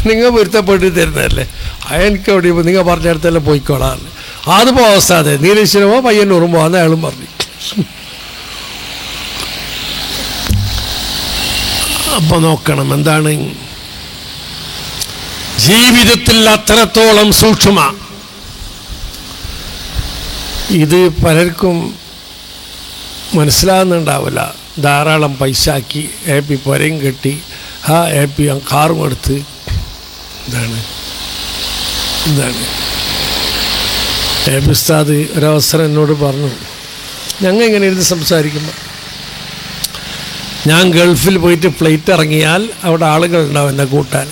നിങ്ങൾ പൊരുത്തപ്പെട്ട് തരുന്നതല്ലേ, എനിക്ക് എവിടെ നിങ്ങൾ പറഞ്ഞിടത്തെല്ലാം പോയിക്കോളാം. അത് പോ അവസ്ഥാതെ, നീലേശ്വരമോ പയ്യന്നൂറും പോകാമെന്ന് അയാളും പറഞ്ഞു. അപ്പോൾ നോക്കണം എന്താണ് ജീവിതത്തിൽ അത്രത്തോളം സൂക്ഷ്മ. ഇത് പലർക്കും മനസ്സിലാകുന്നുണ്ടാവില്ല. ധാരാളം പൈസ ആക്കി പുരയും കെട്ടി ആപ്പി കാറും എടുത്ത് എന്താണ് ഉസ്താദ് ഒരവസരം എന്നോട് പറഞ്ഞു, ഞങ്ങൾ ഇങ്ങനെ ഇരുന്ന് സംസാരിക്കുമ്പോൾ ഞാൻ ഗൾഫിൽ പോയിട്ട് ഫ്ലൈറ്റ് ഇറങ്ങിയാൽ അവിടെ ആളുകളുണ്ടാവും എന്നെ കൂട്ടാൻ.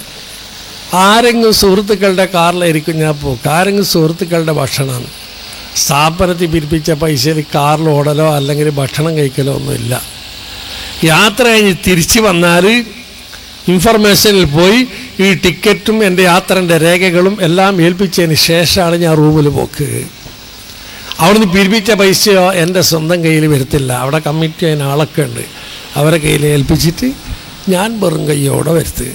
ആരെങ്കിലും സുഹൃത്തുക്കളുടെ കാറിലായിരിക്കും ഞാൻ പോകും. ആരെങ്കിലും സുഹൃത്തുക്കളുടെ ഭക്ഷണമാണ്. സ്ഥാപനത്തിൽ പിരിപ്പിച്ച പൈസയിൽ കാറിൽ ഓടലോ അല്ലെങ്കിൽ ഭക്ഷണം കഴിക്കലോ ഒന്നുമില്ല. യാത്ര കഴിഞ്ഞ് തിരിച്ച് വന്നാൽ ഇൻഫർമേഷനിൽ പോയി ഈ ടിക്കറ്റും എൻ്റെ യാത്രൻ്റെ രേഖകളും എല്ലാം ഏൽപ്പിച്ചതിന് ശേഷമാണ് ഞാൻ റൂമിൽ പോക്ക്. അവിടുന്ന് പിരിപ്പിച്ച പൈസയോ എൻ്റെ സ്വന്തം കയ്യിൽ വരത്തില്ല. അവിടെ കമ്മിറ്റി അതിന് ആളൊക്കെ ഉണ്ട്. അവരെ കയ്യിൽ ഏൽപ്പിച്ചിട്ട് ഞാൻ വെറും കയ്യോടെ വരുത്ത്.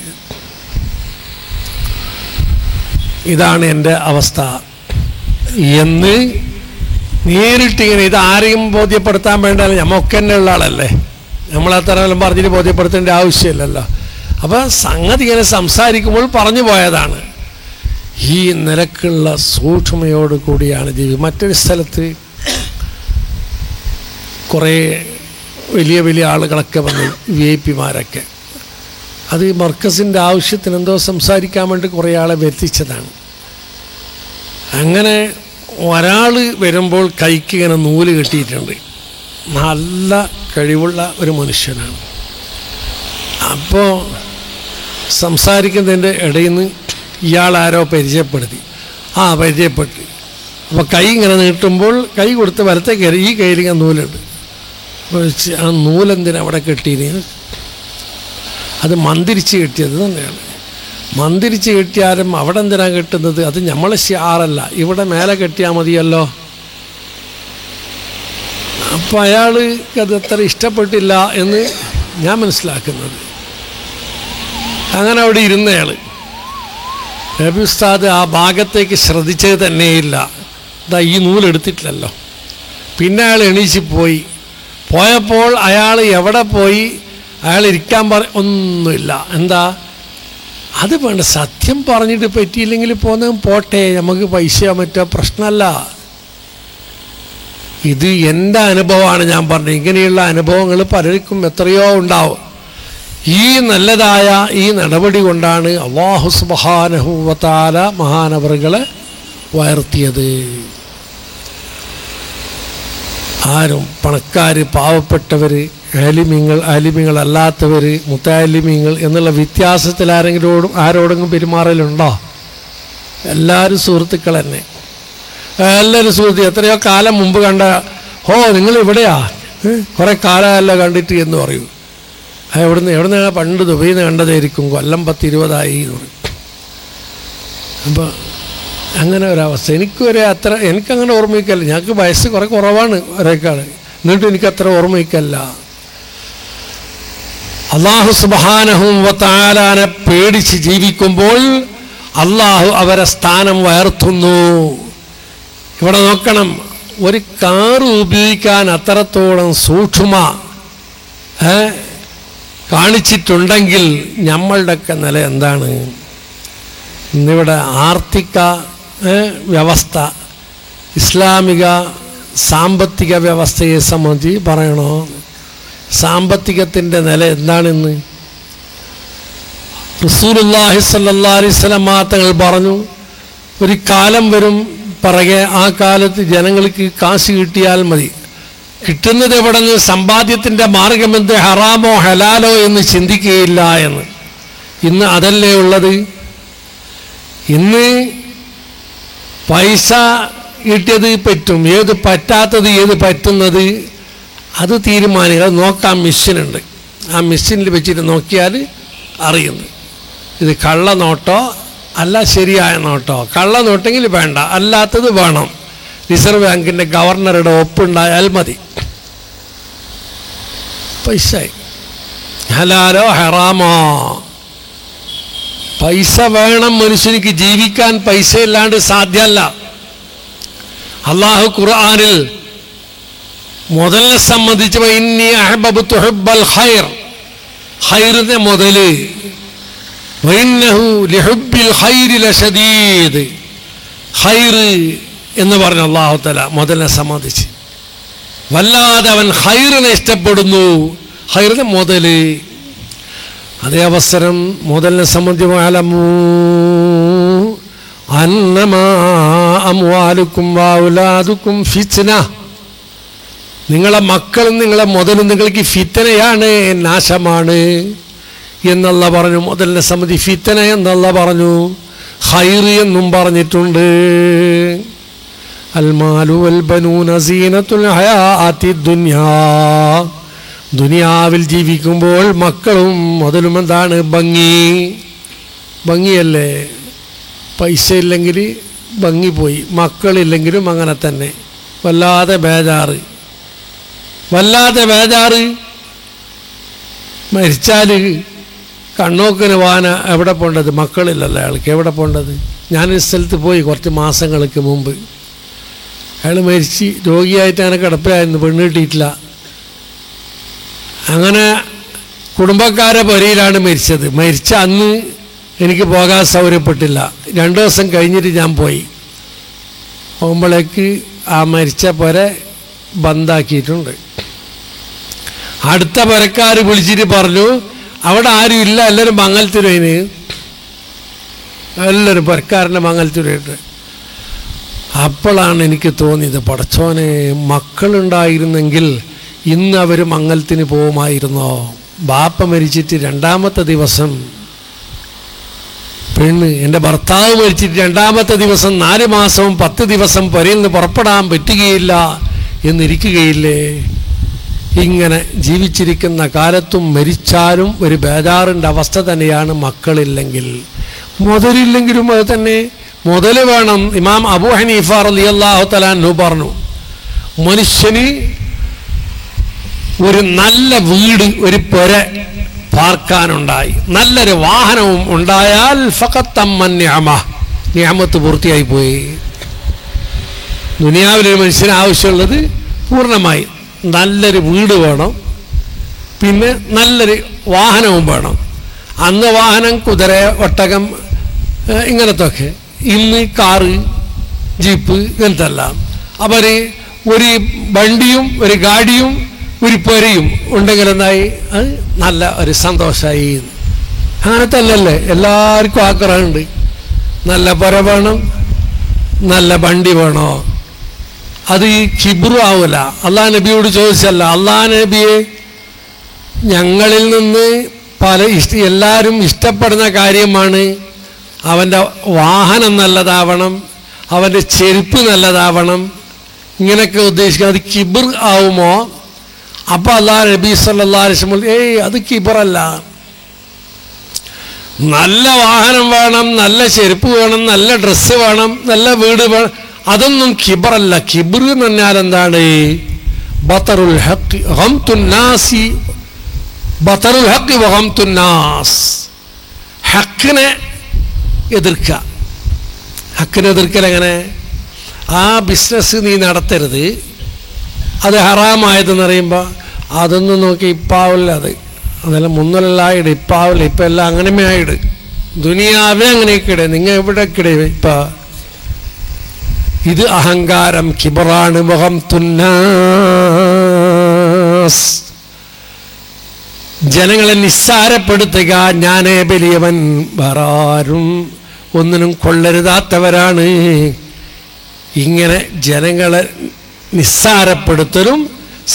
ഇതാണ് എൻ്റെ അവസ്ഥ എന്ന് നേരിട്ടിങ്ങനെ. ഇത് ആരെയും ബോധ്യപ്പെടുത്താൻ വേണ്ടല്ലോ, നമുക്ക് തന്നെ ഉള്ള ആളല്ലേ, നമ്മളത്രയെല്ലാം പറഞ്ഞിട്ട് ബോധ്യപ്പെടുത്തേണ്ട ആവശ്യമില്ലല്ലോ. അപ്പോൾ സംഗതി ഇങ്ങനെ സംസാരിക്കുമ്പോൾ പറഞ്ഞു പോയതാണ്. ഈ നിലക്കുള്ള സൂക്ഷ്മയോട് കൂടിയാണ് ജീവിതം. മറ്റൊരു സ്ഥലത്ത് കുറേ വലിയ വലിയ ആളുകളൊക്കെ വന്ന് VIP-മാരൊക്കെ, അത് മർക്കസിൻ്റെ ആവശ്യത്തിന് എന്തോ സംസാരിക്കാൻ വേണ്ടി കുറേ ആളെ വരുത്തിച്ചതാണ്. അങ്ങനെ ഒരാൾ വരുമ്പോൾ കൈക്ക് ഇങ്ങനെ നൂല് കെട്ടിയിട്ടുണ്ട്. നല്ല കഴിവുള്ള ഒരു മനുഷ്യനാണ്. അപ്പോൾ സംസാരിക്കുന്നതിൻ്റെ ഇടയിൽ നിന്ന് ഇയാളാരോ പരിചയപ്പെടുത്തി. പരിചയപ്പെട്ടു. അപ്പോൾ കൈ ഇങ്ങനെ നീട്ടുമ്പോൾ കൈ കൊടുത്ത് വലത്തെ കയറി ഈ കയ്യിൽ ഇങ്ങനെ നൂലുണ്ട്. ആ നൂലെന്തിനാ അവിടെ കെട്ടിയത്? അത് മന്ദിരിച്ച് കെട്ടിയത് തന്നെയാണ്. മന്ദിരിച്ച് കെട്ടിയാലും അവിടെ എന്തിനാണ് കെട്ടുന്നത്? അത് നമ്മളെ ഷിആറല്ല, ഇവിടെ മേലെ കെട്ടിയാൽ മതിയല്ലോ. അപ്പം അയാൾക്ക് അത് അത്ര ഇഷ്ടപ്പെട്ടില്ല എന്ന് ഞാൻ മനസ്സിലാക്കുന്നത്. അങ്ങനെ അവിടെ ഇരുന്നയാൾ നബി ഉസ്താദ് ആ ഭാഗത്തേക്ക് ശ്രദ്ധിച്ചത് തന്നെയില്ല. ഈ നൂലെടുത്തിട്ടില്ലല്ലോ. പിന്നെ അയാൾ എണീച്ച് പോയപ്പോൾ അയാൾ എവിടെ പോയി? അയാൾ ഇരിക്കാൻ ഒന്നുമില്ല. എന്താ അത് വേണ്ട, സത്യം പറഞ്ഞിട്ട് പറ്റിയില്ലെങ്കിൽ പോട്ടെ, നമുക്ക് പൈസയോ മറ്റോ പ്രശ്നമല്ല. ഇത് എൻ്റെ അനുഭവമാണ് ഞാൻ പറഞ്ഞത്. ഇങ്ങനെയുള്ള അനുഭവങ്ങൾ പലർക്കും എത്രയോ ഉണ്ടാവും. ഈ നല്ലതായ ഈ നടപടി കൊണ്ടാണ് അല്ലാഹു സുബ്ഹാനഹു വ തആല മഹാനവറുകളെ ഉയർത്തിയത്. ആരും പണക്കാർ, പാവപ്പെട്ടവർ, ആലിമീങ്ങളല്ലാത്തവർ, മുത്താലിമീങ്ങൾ എന്നുള്ള വ്യത്യാസത്തിൽ ആരോടെങ്കിലും പെരുമാറലുണ്ടോ? എല്ലാവരും സുഹൃത്തുക്കൾ തന്നെ. എല്ലാവരും സുഹൃത്ത്. എത്രയോ കാലം മുമ്പ് കണ്ട നിങ്ങൾ ഇവിടെയാ, കുറേ കാലമല്ല കണ്ടിട്ട് എന്ന് പറയൂ. എവിടുന്ന് പണ്ട് ദുബൈയിൽ നിന്ന് കണ്ടതായിരിക്കും, കൊല്ലം 10-20 എന്ന് പറയും. അപ്പോൾ അങ്ങനെ ഒരവസ്ഥ എനിക്കങ്ങനെ ഓർമ്മിക്കല്ല. ഞങ്ങൾക്ക് വയസ്സ് കുറേ കുറവാണ് ഒരേക്കാണ്, എന്നിട്ടും എനിക്കത്ര ഓർമ്മിക്കല്ല. അല്ലാഹു സുബ്ഹാനഹു വ തആലയെ പേടിച്ച് ജീവിക്കുമ്പോൾ അള്ളാഹു അവരെ സ്ഥാനം ഉയർത്തുന്നു. ഇവിടെ നോക്കണം, ഒരു കാറ് ഉപയോഗിക്കാൻ അത്രത്തോളം സൂക്ഷ്മ കാണിച്ചിട്ടുണ്ടെങ്കിൽ നമ്മളുടെയൊക്കെ നില എന്താണ്? ഇന്നിവിടെ ആർത്തിക വ്യവസ്ഥ, ഇസ്ലാമിക സാമ്പത്തിക വ്യവസ്ഥയെ സംബന്ധിച്ച് പറയണോ? സാമ്പത്തികത്തിൻ്റെ നില എന്താണെന്ന് റസൂലുള്ളാഹി സ്വല്ലല്ലാഹു അലൈഹി വസല്ലം തങ്ങൾ പറഞ്ഞു, ഒരു കാലം വരും പറകെ ആ കാലത്ത് ജനങ്ങൾക്ക് കാശ് കിട്ടിയാൽ മതി. കിട്ടുന്നത് എവിടെ നിന്ന്? സമ്പാദ്യത്തിൻ്റെ മാർഗമെന്ത്, ഹറാമോ ഹലാലോ എന്ന് ചിന്തിക്കുകയില്ല എന്ന്. ഇന്ന് അതല്ലേ ഉള്ളത്? ഇന്ന് പൈസ കിട്ടിയത് പറ്റും, ഏത് പറ്റാത്തത്, ഏത് പറ്റുന്നത് അത് തീരുമാനിക്കുക. അത് നോക്കാൻ മെഷീനുണ്ട്. ആ മെഷീനിൽ വെച്ചിട്ട് നോക്കിയാൽ അറിയുന്നു ഇത് കള്ളനോട്ടോ അല്ല ശരിയായ നോട്ടോ. കള്ളനോട്ടെങ്കിൽ വേണ്ട, അല്ലാത്തത് വേണം. റിസർവ് ബാങ്കിൻ്റെ ഗവർണറുടെ ഒപ്പുണ്ടായാൽ മതി. പൈസ ഹലാലോ ഹറാമോ? പൈസ വേണം മനുഷ്യനിക്ക് ജീവിക്കാൻ. പൈസ ഇല്ലാണ്ട് സാധ്യമല്ല. അള്ളാഹു ഖുർആനിൽ മുതലിനെ സംബന്ധിച്ച് ഇന്നി അഹ്ബബ്തു ഹുബ്ബൽ ഖൈർ, ഖൈറിന്റെ മുതല്. വഇന്നഹു ലിഹുബ്ബിൽ ഖൈരി ലശദീദ്. ഖൈർ എന്ന് പറഞ്ഞ അല്ലാഹു തആല മുതലിനെ സംബന്ധിച്ച് വല്ലാതെ അവൻ ഖൈറിനെ ഇഷ്ടപ്പെടുന്നു. ഖൈറിന്റെ മുതല്. അതേ അവസരം മുതലിനെ സംബന്ധിച്ച് അലമൂ അന്നമാ അംവാലുക്കും വഔലാദുക്കും ഫിത്ന. നിങ്ങളെ മക്കളും നിങ്ങളെ മുതലും നിങ്ങൾക്ക് ഫിത്തനയാണ്, നാശമാണ് എന്നല്ല പറഞ്ഞു. മുതലിനെ സംബന്ധിച്ച് ഫിത്തന എന്നല്ല പറഞ്ഞു, ഖൈർ എന്നും പറഞ്ഞിട്ടുണ്ട്. അൽമാലു വൽ ബനൂന സീനത്തുൽ ഹയാത്തി ദുനിയാ. ദുനിയാവിൽ ജീവിക്കുമ്പോൾ മക്കളും മുതലും എന്താണ്? ഭംഗിയല്ലേ. പൈസ ഇല്ലെങ്കിൽ ഭംഗി പോയി, മക്കളില്ലെങ്കിലും അങ്ങനെ തന്നെ. വല്ലാതെ ബേജാറ്. മരിച്ചാൽ കണ്ണോക്കിന് വാന എവിടെ പോണ്ടത്? മക്കളില്ലല്ലോ അയാൾക്ക്, എവിടെ പോണ്ടത്? ഞാനൊരു സ്ഥലത്ത് പോയി കുറച്ച് മാസങ്ങൾക്ക് മുമ്പ്. അയാൾ മരിച്ച് രോഗിയായിട്ട് അങ്ങനെ കിടപ്പിലായിരുന്നു, പെണ്ണ് കിട്ടിയിട്ടില്ല. അങ്ങനെ കുടുംബക്കാരെ പുരയിലാണ് മരിച്ചത്. മരിച്ച അന്ന് എനിക്ക് പോകാൻ സൗകര്യപ്പെട്ടില്ല. 2 ദിവസം കഴിഞ്ഞിട്ട് ഞാൻ പോയി. പോകുമ്പോഴേക്ക് ആ മരിച്ച പുര ബന്ധാക്കിയിട്ടുണ്ട്. അടുത്ത പുരക്കാർ വിളിച്ചിട്ട് പറഞ്ഞു അവിടെ ആരും ഇല്ല, എല്ലാവരും മംഗലത്തിരയിന്, എല്ലാവരും പുരക്കാരൻ്റെ മംഗലത്തിരയിട്ട്. അപ്പോഴാണ് എനിക്ക് തോന്നിയത്, പടച്ചോനെ, മക്കളുണ്ടായിരുന്നെങ്കിൽ ഇന്ന് അവർ മംഗലത്തിന് പോകുമായിരുന്നോ? ബാപ്പ മരിച്ചിട്ട് 2ാമത്തെ ദിവസം പെണ്ണ്, എൻ്റെ ഭർത്താവ് മരിച്ചിട്ട് 2ാമത്തെ ദിവസം 4 മാസവും 10 ദിവസം പുരയിൽ നിന്ന് പുറപ്പെടാൻ പറ്റുകയില്ല എന്നിരിക്കുകയില്ലേ? ഇങ്ങനെ ജീവിച്ചിരിക്കുന്ന കാലത്തും മരിച്ചാലും ഒരു ബേജാറിൻ്റെ അവസ്ഥ തന്നെയാണ് മക്കളില്ലെങ്കിൽ. മുതലില്ലെങ്കിലും അത് തന്നെ. മുതൽ വേണം. ഇമാം അബൂ ഹനീഫ റളിയല്ലാഹു തആല അൻഹു പറഞ്ഞു, മനുഷ്യന് ഒരു നല്ല വീട്, ഒരു പുര പാർക്കാനുണ്ടായി, നല്ലൊരു വാഹനവും ഉണ്ടായാൽ ഫഖത്തമ്മൻ നിഅമ, നിഅമത്ത് പൂർത്തിയായി പോയി. ദുനിയാവിലൊരു മനുഷ്യന് ആവശ്യമുള്ളത് പൂർണ്ണമായി. നല്ലൊരു വീട് വേണം, പിന്നെ നല്ലൊരു വാഹനവും വേണം. അന്ന് വാഹനം കുതിര, ഒട്ടകം, ഇങ്ങനത്തെ ഒക്കെ. ഇന്ന് കാറ്, ജീപ്പ്, ഇങ്ങനത്തെ എല്ലാം. അപ്പം ഒരു വണ്ടിയും ഒരു ഗാഡിയും ഒരു പുരയും ഉണ്ടെങ്കിൽ എന്തായി? അത് നല്ല ഒരു സന്തോഷമായി. അങ്ങനത്തെ അല്ലല്ലേ, എല്ലാവർക്കും ആഗ്രഹമുണ്ട്. നല്ല പുര വേണം, നല്ല വണ്ടി വേണോ? അത് ഈ കിബ്റു ആവൂല. അള്ളാഹ് നബിയോട് ചോദിച്ചല്ല, അള്ളാഹ് നബിയെ, ഞങ്ങളിൽ നിന്ന് എല്ലാവരും ഇഷ്ടപ്പെടുന്ന കാര്യമാണ് അവൻ്റെ വാഹനം നല്ലതാവണം, അവൻ്റെ ചെരുപ്പ് നല്ലതാവണം, ഇങ്ങനെയൊക്കെ ഉദ്ദേശിക്കുന്നത്. അത് കിബ്ർ ആവുമോ? അപ്പോൾ അള്ളാഹ് നബി സല്ലല്ലാഹു അലൈഹി വസല്ലം, അത് കിബ്റല്ല. നല്ല വാഹനം വേണം, നല്ല ചെരുപ്പ് വേണം, നല്ല ഡ്രസ്സ് വേണം, നല്ല വീട് വേണം, അതൊന്നും കിബ്റല്ല. കിബ്ർ എന്ന് പറഞ്ഞാൽ എന്താണ്? ബതറുൽ ഹഖ് ഗംതുൻ നാസി, ബതറുൽ ഹഖ് വഗംതുൻ നാസ്. ഹക്കിനെ എതിർക്കുക. ഹക്കിനെ എതിർക്കൽ എങ്ങനെ? ആ ബിസിനസ് നീ നടത്തരുത്, അത് ഹറാമായതെന്ന് പറയുമ്പോൾ അതൊന്നും നോക്കി ഇപ്പാവില്ല, അതെല്ലാം മുന്നലായിട്, ഇപ്പാവില്ല, ഇപ്പം എല്ലാം അങ്ങനെ ആയിട്. ദുനിയാവേ അങ്ങനെയൊക്കെ ഇടേ, നിങ്ങൾ എവിടെയൊക്കെ ഇടേ ഇപ്പം. ഇത് അഹങ്കാരം, കിബറാണ്. വഗംതുന്നാസ്, ജനങ്ങളെ നിസ്സാരപ്പെടുത്തുക. ഞാനേ വലിയവൻ, വേറാരും ഒന്നിനും കൊള്ളരുതാത്തവരാണ്. ഇങ്ങനെ ജനങ്ങളെ നിസ്സാരപ്പെടുത്തലും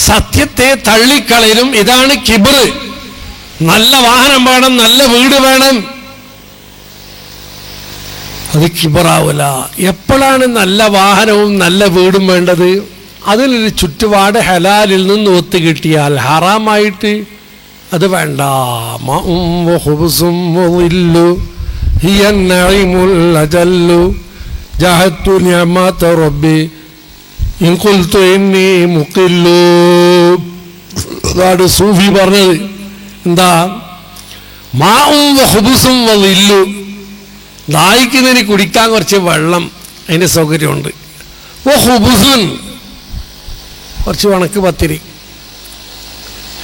സത്യത്തെ തള്ളിക്കളയലും, ഇതാണ് കിബ്ർ. നല്ല വാഹനം വേണം, നല്ല വീട് വേണം, അത് കിബ്റാവൂല. എപ്പോഴാണ് നല്ല വാഹനവും നല്ല വീടും വേണ്ടത്? അതിലൊരു ചുറ്റുപാട് ഹലാലിൽ നിന്ന് ഒത്തു കിട്ടിയാൽ. ഹറാമായിട്ട് അത് വേണ്ട. സൂഫി പറഞ്ഞത് എന്താ? മാഉം ഹുബുസും വളില്ലു, ദാഹിക്കുന്നതിന് കുടിക്കാൻ കുറച്ച് വെള്ളം, അതിൻ്റെ സൗകര്യമുണ്ട്. ഓ ഹുബുസുൻ, കുറച്ച് ഉണക്ക് പത്തിരി,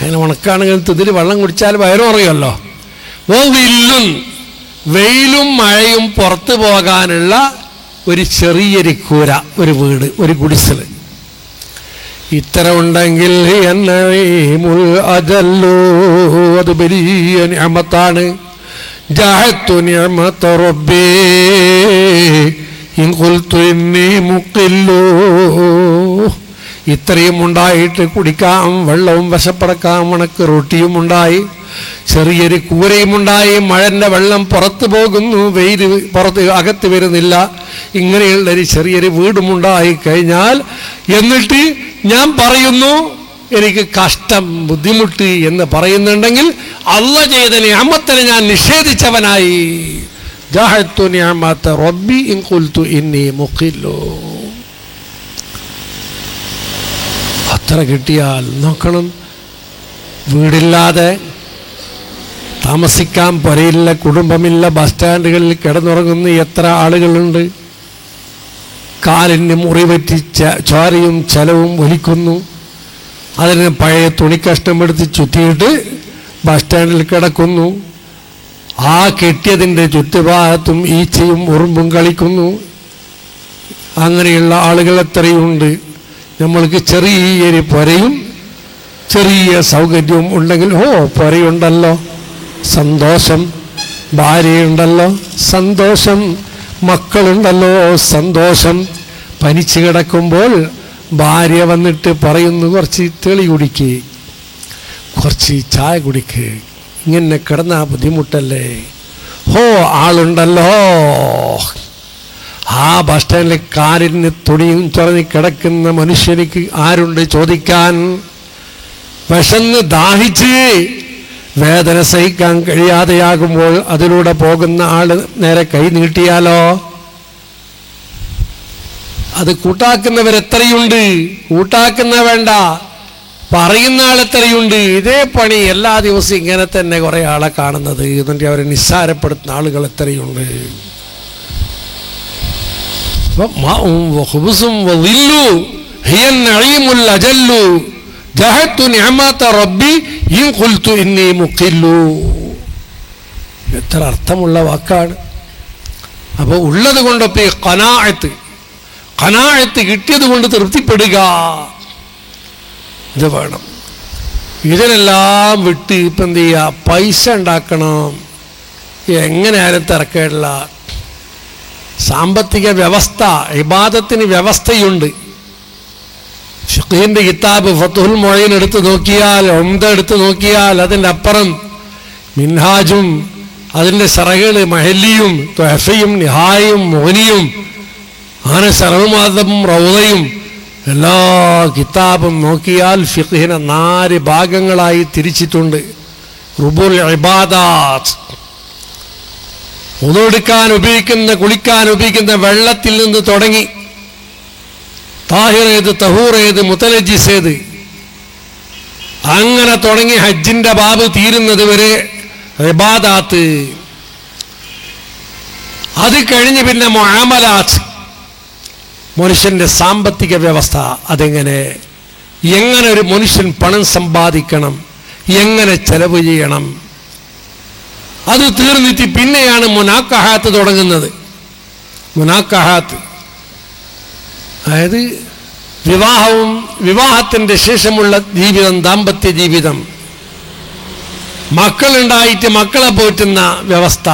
അങ്ങനെ ഉണക്കാണെങ്കിൽ ഇതിൽ വെള്ളം കുടിച്ചാൽ വയറും അറിയുമല്ലോ. വില്ലും വെയിലും മഴയും പുറത്തു പോകാനുള്ള ഒരു ചെറിയൊരു കൂര, ഒരു വീട്, ഒരു ഗുഡിസൽ. ഇത്ര ഉണ്ടെങ്കിൽ അത് വലിയ നിഅമത്താണ്. ജഅഅ്തു നിഅമത റബ്ബി ഇൻ ഖുൽതു ഇന്നി മുഖില്ലു. ഇത്രയും ഉണ്ടായിട്ട് കുടിക്കാം വെള്ളവും വിശപ്പടക്കാം ഉണക്ക് റൊട്ടിയും ഉണ്ടായി, ചെറിയൊരു കൂരയും ഉണ്ടായി, മഴൻ്റെ വെള്ളം പുറത്തു പോകുന്നു, വെയിൽ പുറത്ത് അകത്ത് വരുന്നില്ല, ഇങ്ങനെയുള്ളൊരു ചെറിയൊരു വീടുമുണ്ടായി കഴിഞ്ഞാൽ എന്നിട്ട് ഞാൻ പറയുന്നു എനിക്ക് കഷ്ടം ബുദ്ധിമുട്ട് എന്ന് പറയുന്നുണ്ടെങ്കിൽ അല്ലാഹ് ചെയ്ത നിഅമത്തിനെ ഞാൻ നിഷേധിച്ചവനായി. ജഅഅ്തു നിഅമത റബ്ബി ഇൻ ഖുൽതു ഇന്നി മുഖില്ലു. അത്ര കിട്ടിയാൽ നോക്കണം. വീടില്ലാതെ താമസിക്കാൻ പുരയില്ല, കുടുംബമില്ല, ബസ് സ്റ്റാൻഡുകളിൽ കിടന്നുറങ്ങുന്ന എത്ര ആളുകളുണ്ട്. കാലിന് മുറിവറ്റി ചോരയും ചലവും ഒലിക്കുന്നു. അതിന് പഴയ തുണിക്കഷ്ണമെടുത്ത് ചുറ്റിയിട്ട് ബസ് സ്റ്റാൻഡിൽ കിടക്കുന്നു. ആ കെട്ടിയതിൻ്റെ ചുറ്റുഭാഗത്തും ഈച്ചയും ഉറുമ്പും കളിക്കുന്നു. അങ്ങനെയുള്ള ആളുകൾ എത്രയുണ്ട്. നമ്മൾക്ക് ചെറിയൊരു പുരയും ചെറിയ സൗകര്യവും ഉണ്ടെങ്കിൽ പുരയുണ്ടല്ലോ സന്തോഷം, ഭാര്യയുണ്ടല്ലോ സന്തോഷം, മക്കളുണ്ടല്ലോ സന്തോഷം. പനിച്ച് കിടക്കുമ്പോൾ ഭാര്യ വന്നിട്ട് പറയുന്നു കുറച്ച് തെളി കുടിക്ക്, കുറച്ച് ചായ കുടിക്ക്, ഇങ്ങനെ കിടന്നാ ബുദ്ധിമുട്ടല്ലേ. ആളുണ്ടല്ലോ. ആ ബസ് സ്റ്റാൻഡിലെ കാലിന് തുണിയും ചൊറഞ്ഞ് കിടക്കുന്ന മനുഷ്യനിക്ക് ആരുണ്ട് ചോദിക്കാൻ? വിശന്ന് ദാഹിച്ച് വേദന സഹിക്കാൻ കഴിയാതെയാകുമ്പോൾ അതിലൂടെ പോകുന്ന ആള് നേരെ കൈ നീട്ടിയാലോ? അത് കൂട്ടാക്കുന്നവരെത്രയുണ്ട്? കൂട്ടാക്കുന്ന വേണ്ട, പറയുന്ന ആളെത്രയുണ്ട്? ഇതേ പണി എല്ലാ ദിവസവും ഇങ്ങനെ തന്നെ കുറെ ആളെ കാണുന്നത്, എന്നിട്ട് അവരെ നിസ്സാരപ്പെടുത്തുന്ന ആളുകൾ എത്രയുണ്ട്? എത്ര അർത്ഥമുള്ള വാക്കാണ്. അപ്പൊ ഉള്ളത് കൊണ്ടൊക്കെ ഖനാഅത്ത് കിട്ടിയത് കൊണ്ട് തൃപ്തിപ്പെടുക, ഇത് വേണം. ഇതിനെല്ലാം വിട്ട് ഇപ്പം എന്ത് ചെയ്യുക? പൈസ ഉണ്ടാക്കണം. എങ്ങനെ ആരും തിരക്കേടില്ല. സാമ്പത്തിക വ്യവസ്ഥ, ഇബാദത്തിന് വ്യവസ്ഥയുണ്ട്. ഫിഖ്ഹിന്റെ കിതാബ് ഫത്ഹുൽ മുഈൻ എടുത്ത് നോക്കിയാൽ, ഉംദ എടുത്ത് നോക്കിയാൽ അതിൻ്റെ അപ്പുറം മിൻഹാജും അതിൻ്റെ ശറഹുകൾ മഹല്ലിയും തുഹഫയും നിഹായും മുഗ്നിയും അങ്ങനെ ശറഹുമാദും റൗദയും എല്ലാ കിതാബും നോക്കിയാൽ ഫിഖ്ഹിനെ 4 ഭാഗങ്ങളായി തിരിച്ചിട്ടുണ്ട്. റുബുൽ ഇബാദാത്ത്, ഉദുവെടുക്കാൻ ഉപയോഗിക്കുന്ന, കുളിക്കാൻ ഉപയോഗിക്കുന്ന വെള്ളത്തിൽ നിന്ന് തുടങ്ങി താഹിറേത്, തഹൂറേത്, മുതനജിസേത്, അങ്ങനെ തുടങ്ങി ഹജ്ജിന്റെ ബാബ് തീരുന്നത് വരെ ഇബാദാത്ത്. അത് കഴിഞ്ഞ് പിന്നെ മുആമലാത്ത്, മനുഷ്യന്റെ സാമ്പത്തിക വ്യവസ്ഥ. അതെങ്ങനെ, എങ്ങനെ ഒരു മനുഷ്യൻ പണം സമ്പാദിക്കണം, എങ്ങനെ ചെലവ് ചെയ്യണം, അത് തീർന്നിട്ട് പിന്നെയാണ് മുനാക്കഹാത്ത് തുടങ്ങുന്നത്. മുനാക്കഹാത്ത് അതായത് വിവാഹവും വിവാഹത്തിൻ്റെ ശേഷമുള്ള ജീവിതം, ദാമ്പത്യ ജീവിതം, മക്കളുണ്ടായിട്ട് മക്കളെ പോറ്റുന്ന വ്യവസ്ഥ,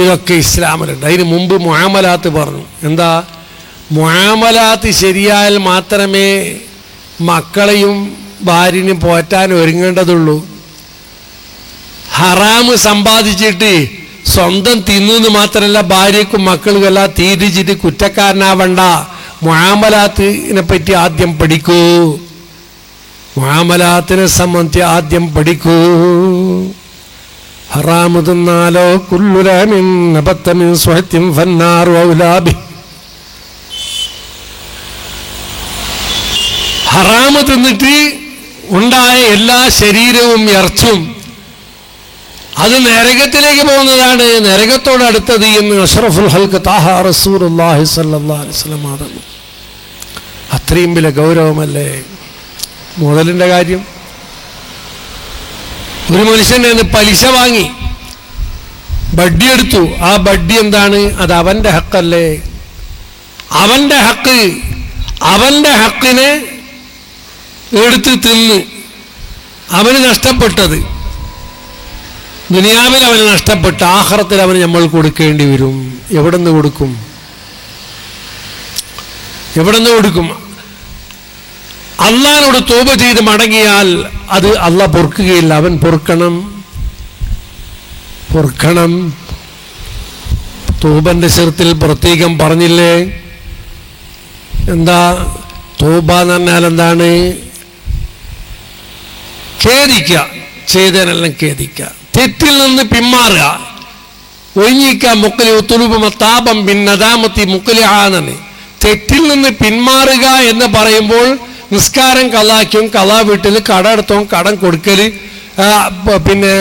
ഇതൊക്കെ ഇസ്ലാമിലുണ്ട്. അതിന് മുമ്പ് മുആമലാത്ത് പറഞ്ഞു. എന്താ? മുആമലാത്ത് ശരിയായാൽ മാത്രമേ മക്കളെയും ഭാര്യനെയും പോറ്റാൻ ഒരുങ്ങേണ്ടതുള്ളൂ. ഹറാമ് സമ്പാദിച്ചിട്ട് സ്വന്തം തിന്നു മാത്രമല്ല, ഭാര്യക്കും മക്കൾക്കും എല്ലാം തീരിച്ചിട്ട് കുറ്റക്കാരനാവണ്ട. മുആമലാത്തിനെ പറ്റി ആദ്യം പഠിക്കൂ, മുആമലാത്തിനെ സംബന്ധിച്ച് ആദ്യം പഠിക്കൂ. ഹറാമ് തിന്നാലോ കുല്ലുലമിൻ നബത്തമിൻ സ്വഹത്തിൻ ഫന്നാറു ഔലാബി. ഹറാമ് തിന്നിട്ട് ഉണ്ടായ എല്ലാ ശരീരവും ഇറച്ചും അത് നരകത്തിലേക്ക് പോകുന്നതാണ്, നരകത്തോട് അടുത്തത് എന്ന് അഷ്റഫുൽ ഹൽഖ് താഹ റസൂലുള്ളാഹി സ്വല്ലല്ലാഹു അലൈഹി വസല്ലം പറഞ്ഞു. അത്രയും വലിയ ഗൗരവമല്ലേ മുതലിൻ്റെ കാര്യം? ഒരു മനുഷ്യൻ്റെ നിന്ന് പലിശ വാങ്ങി, ബഡ്ഡി എടുത്തു. ആ ബഡ്ഡി എന്താണ്? അത് അവൻ്റെ ഹക്കല്ലേ? അവൻ്റെ ഹക്കിനെ എടുത്ത് തിന്ന് അവന് നഷ്ടപ്പെട്ടത് ദുനിയാവിൽ അവന് നഷ്ടപ്പെട്ട ആഖിറത്തിൽ അവന് നമ്മൾ കൊടുക്കേണ്ടി വരും. എവിടെന്ന് കൊടുക്കും? അള്ളാഹിനോട് തൗബ ചെയ്ത് മടങ്ങിയാൽ അത് അള്ളാഹ് പൊറുക്കുകയില്ല. അവൻ പൊറുക്കണം. തൗബന്റെ ശർത്തിൽ പ്രത്യേകം പറഞ്ഞില്ലേ? എന്താ തൗബ എന്ന് പറഞ്ഞാൽ എന്താണ്? ഖേദിക്കുക, ചെയ്തതിനെല്ലാം ഖേദിക്കുക, തെറ്റിൽ നിന്ന് പിന്മാറുക, ഒഴിഞ്ഞിക്കുക. മുക്കലിതാപം ഭിന്നതാമത്തി മുക്കലിഹാന്നാണ്. തെറ്റിൽ നിന്ന് പിന്മാറുക എന്ന് പറയുമ്പോൾ നിസ്കാരം കലാക്കും, കലാ വീട്ടിൽ കട എടുത്തോ, കടം കൊടുക്കൽ, പിന്നെ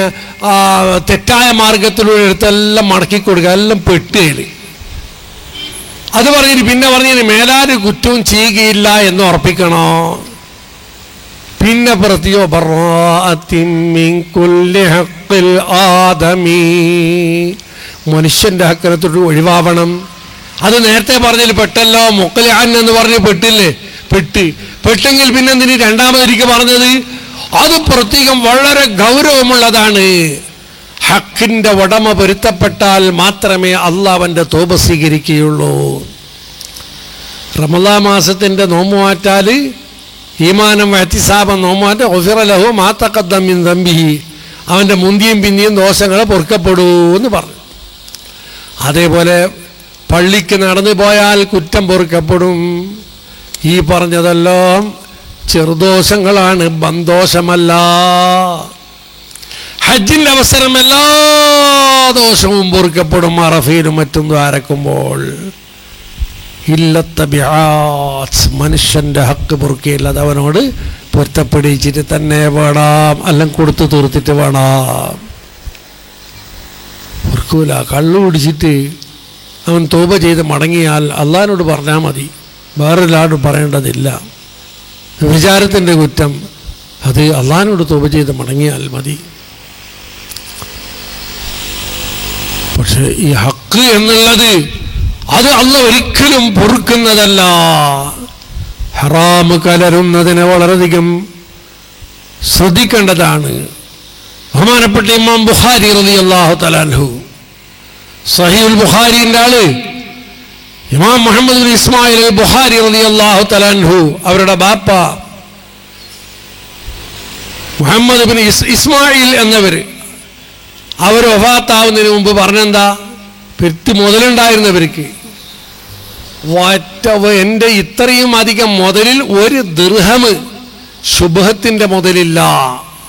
തെറ്റായ മാർഗത്തിലൂടെ എടുത്തെല്ലാം മടക്കി കൊടുക്കുക, എല്ലാം പെട്ടുകയില്ല. അത് പറഞ്ഞിട്ട് പിന്നെ പറഞ്ഞതിന് മേലാര് കുറ്റവും ചെയ്യുകയില്ല എന്ന് ഉറപ്പിക്കണോ? പിന്നെ പ്രതിയോ മനുഷ്യന്റെ ഹക്കിനെ തൊട്ട് ഒഴിവാവണം. അത് നേരത്തെ പറഞ്ഞതിൽ പെട്ടല്ലോ. മുക്കലിഹാൻ എന്ന് പറഞ്ഞ് പെട്ടെങ്കിൽ പിന്നെ എന്തിന് രണ്ടാമതൊരിക്കൽ പറഞ്ഞത്? അത് പ്രത്യേകം വളരെ ഗൗരവമുള്ളതാണ്. ഹക്കിന്റെ ഉടമ പൊരുത്തപ്പെട്ടാൽ മാത്രമേ അള്ളാഹുവിന്റെ തൗബ സ്വീകരിക്കുകയുള്ളൂ. റമളാൻ മാസത്തിന്റെ നോമ്പ് മാറ്റാല് ഈമാനം വഅ്തിസാബൻ നോമ്പ് മാറ്റ ഗുഫിറ ലഹു മാ തഖദ്ദമ മിൻ ദംബിഹി, അവന്റെ മുന്തിയും പിന്നിയും ദോഷങ്ങൾ പൊറുക്കപ്പെടൂ എന്ന് പറഞ്ഞു. അതേപോലെ പള്ളിക്ക് നടന്നു പോയാൽ കുറ്റം പൊറുക്കപ്പെടും. ഈ പറഞ്ഞതെല്ലാം ചെറുദോഷങ്ങളാണ്, ബന്ധോഷമല്ല. ഹജ്ജിന്റെ അവസരം എല്ലാ ദോഷവും പൊറുക്കപ്പെടും. അറഫയിലും മറ്റും ദ്വാരക്കുമ്പോൾ മനുഷ്യന്റെ ഹക്ക് പൊറുക്കുകയില്ല. അത് അവനോട് പൊരുത്തപ്പെടിച്ചിട്ട് തന്നെ വേണം, അല്ലെങ്കിൽ കൊടുത്തു തീർത്തിട്ട് വേണം. പൊറുക്കൂല. കള്ളു കുടിച്ചിട്ട് അവൻ തൗബ ചെയ്ത് മടങ്ങിയാൽ അള്ളാഹിനോട് പറഞ്ഞാൽ മതി, വേറൊരാളോട് പറയേണ്ടതില്ല. വിചാരത്തിൻ്റെ കുറ്റം അത് അള്ളാഹിനോട് തൗബ ചെയ്ത് മടങ്ങിയാൽ മതി. പക്ഷെ ഈ ഹക്ക് എന്നുള്ളത് അത് അള്ളാഹ് ഒരിക്കലും പൊറുക്കുന്നതല്ല. ഹറാമ് കലരുന്നതിനെ വളരെയധികം ശ്രദ്ധിക്കേണ്ടതാണ്. ബഹുമാനപ്പെട്ട ഇമാം ബുഖാരി റളിയല്ലാഹു തആല അൻഹു, സഹീഹുൽ ബുഖാരിന്റെ ആള് ഇമാം മുഹമ്മദ് ബിൻ ഇസ്മായിൽ ബുഖാരി റളിയല്ലാഹു തആല അൻഹു, അവരുടെ ബാപ്പ മുഹമ്മദ് ബിൻ ഇസ്മായിൽ എന്നവര്, അവർ വഫാത്താവുന്നതിന് മുമ്പ് പറഞ്ഞെന്താ? പെരുത്തി മുതലുണ്ടായിരുന്നവർക്ക് എൻ്റെ ഇത്രയും അധികം മുതലിൽ ഒരു ദിർഹം ശുബഹത്തിന്റെ മുതലില്ല,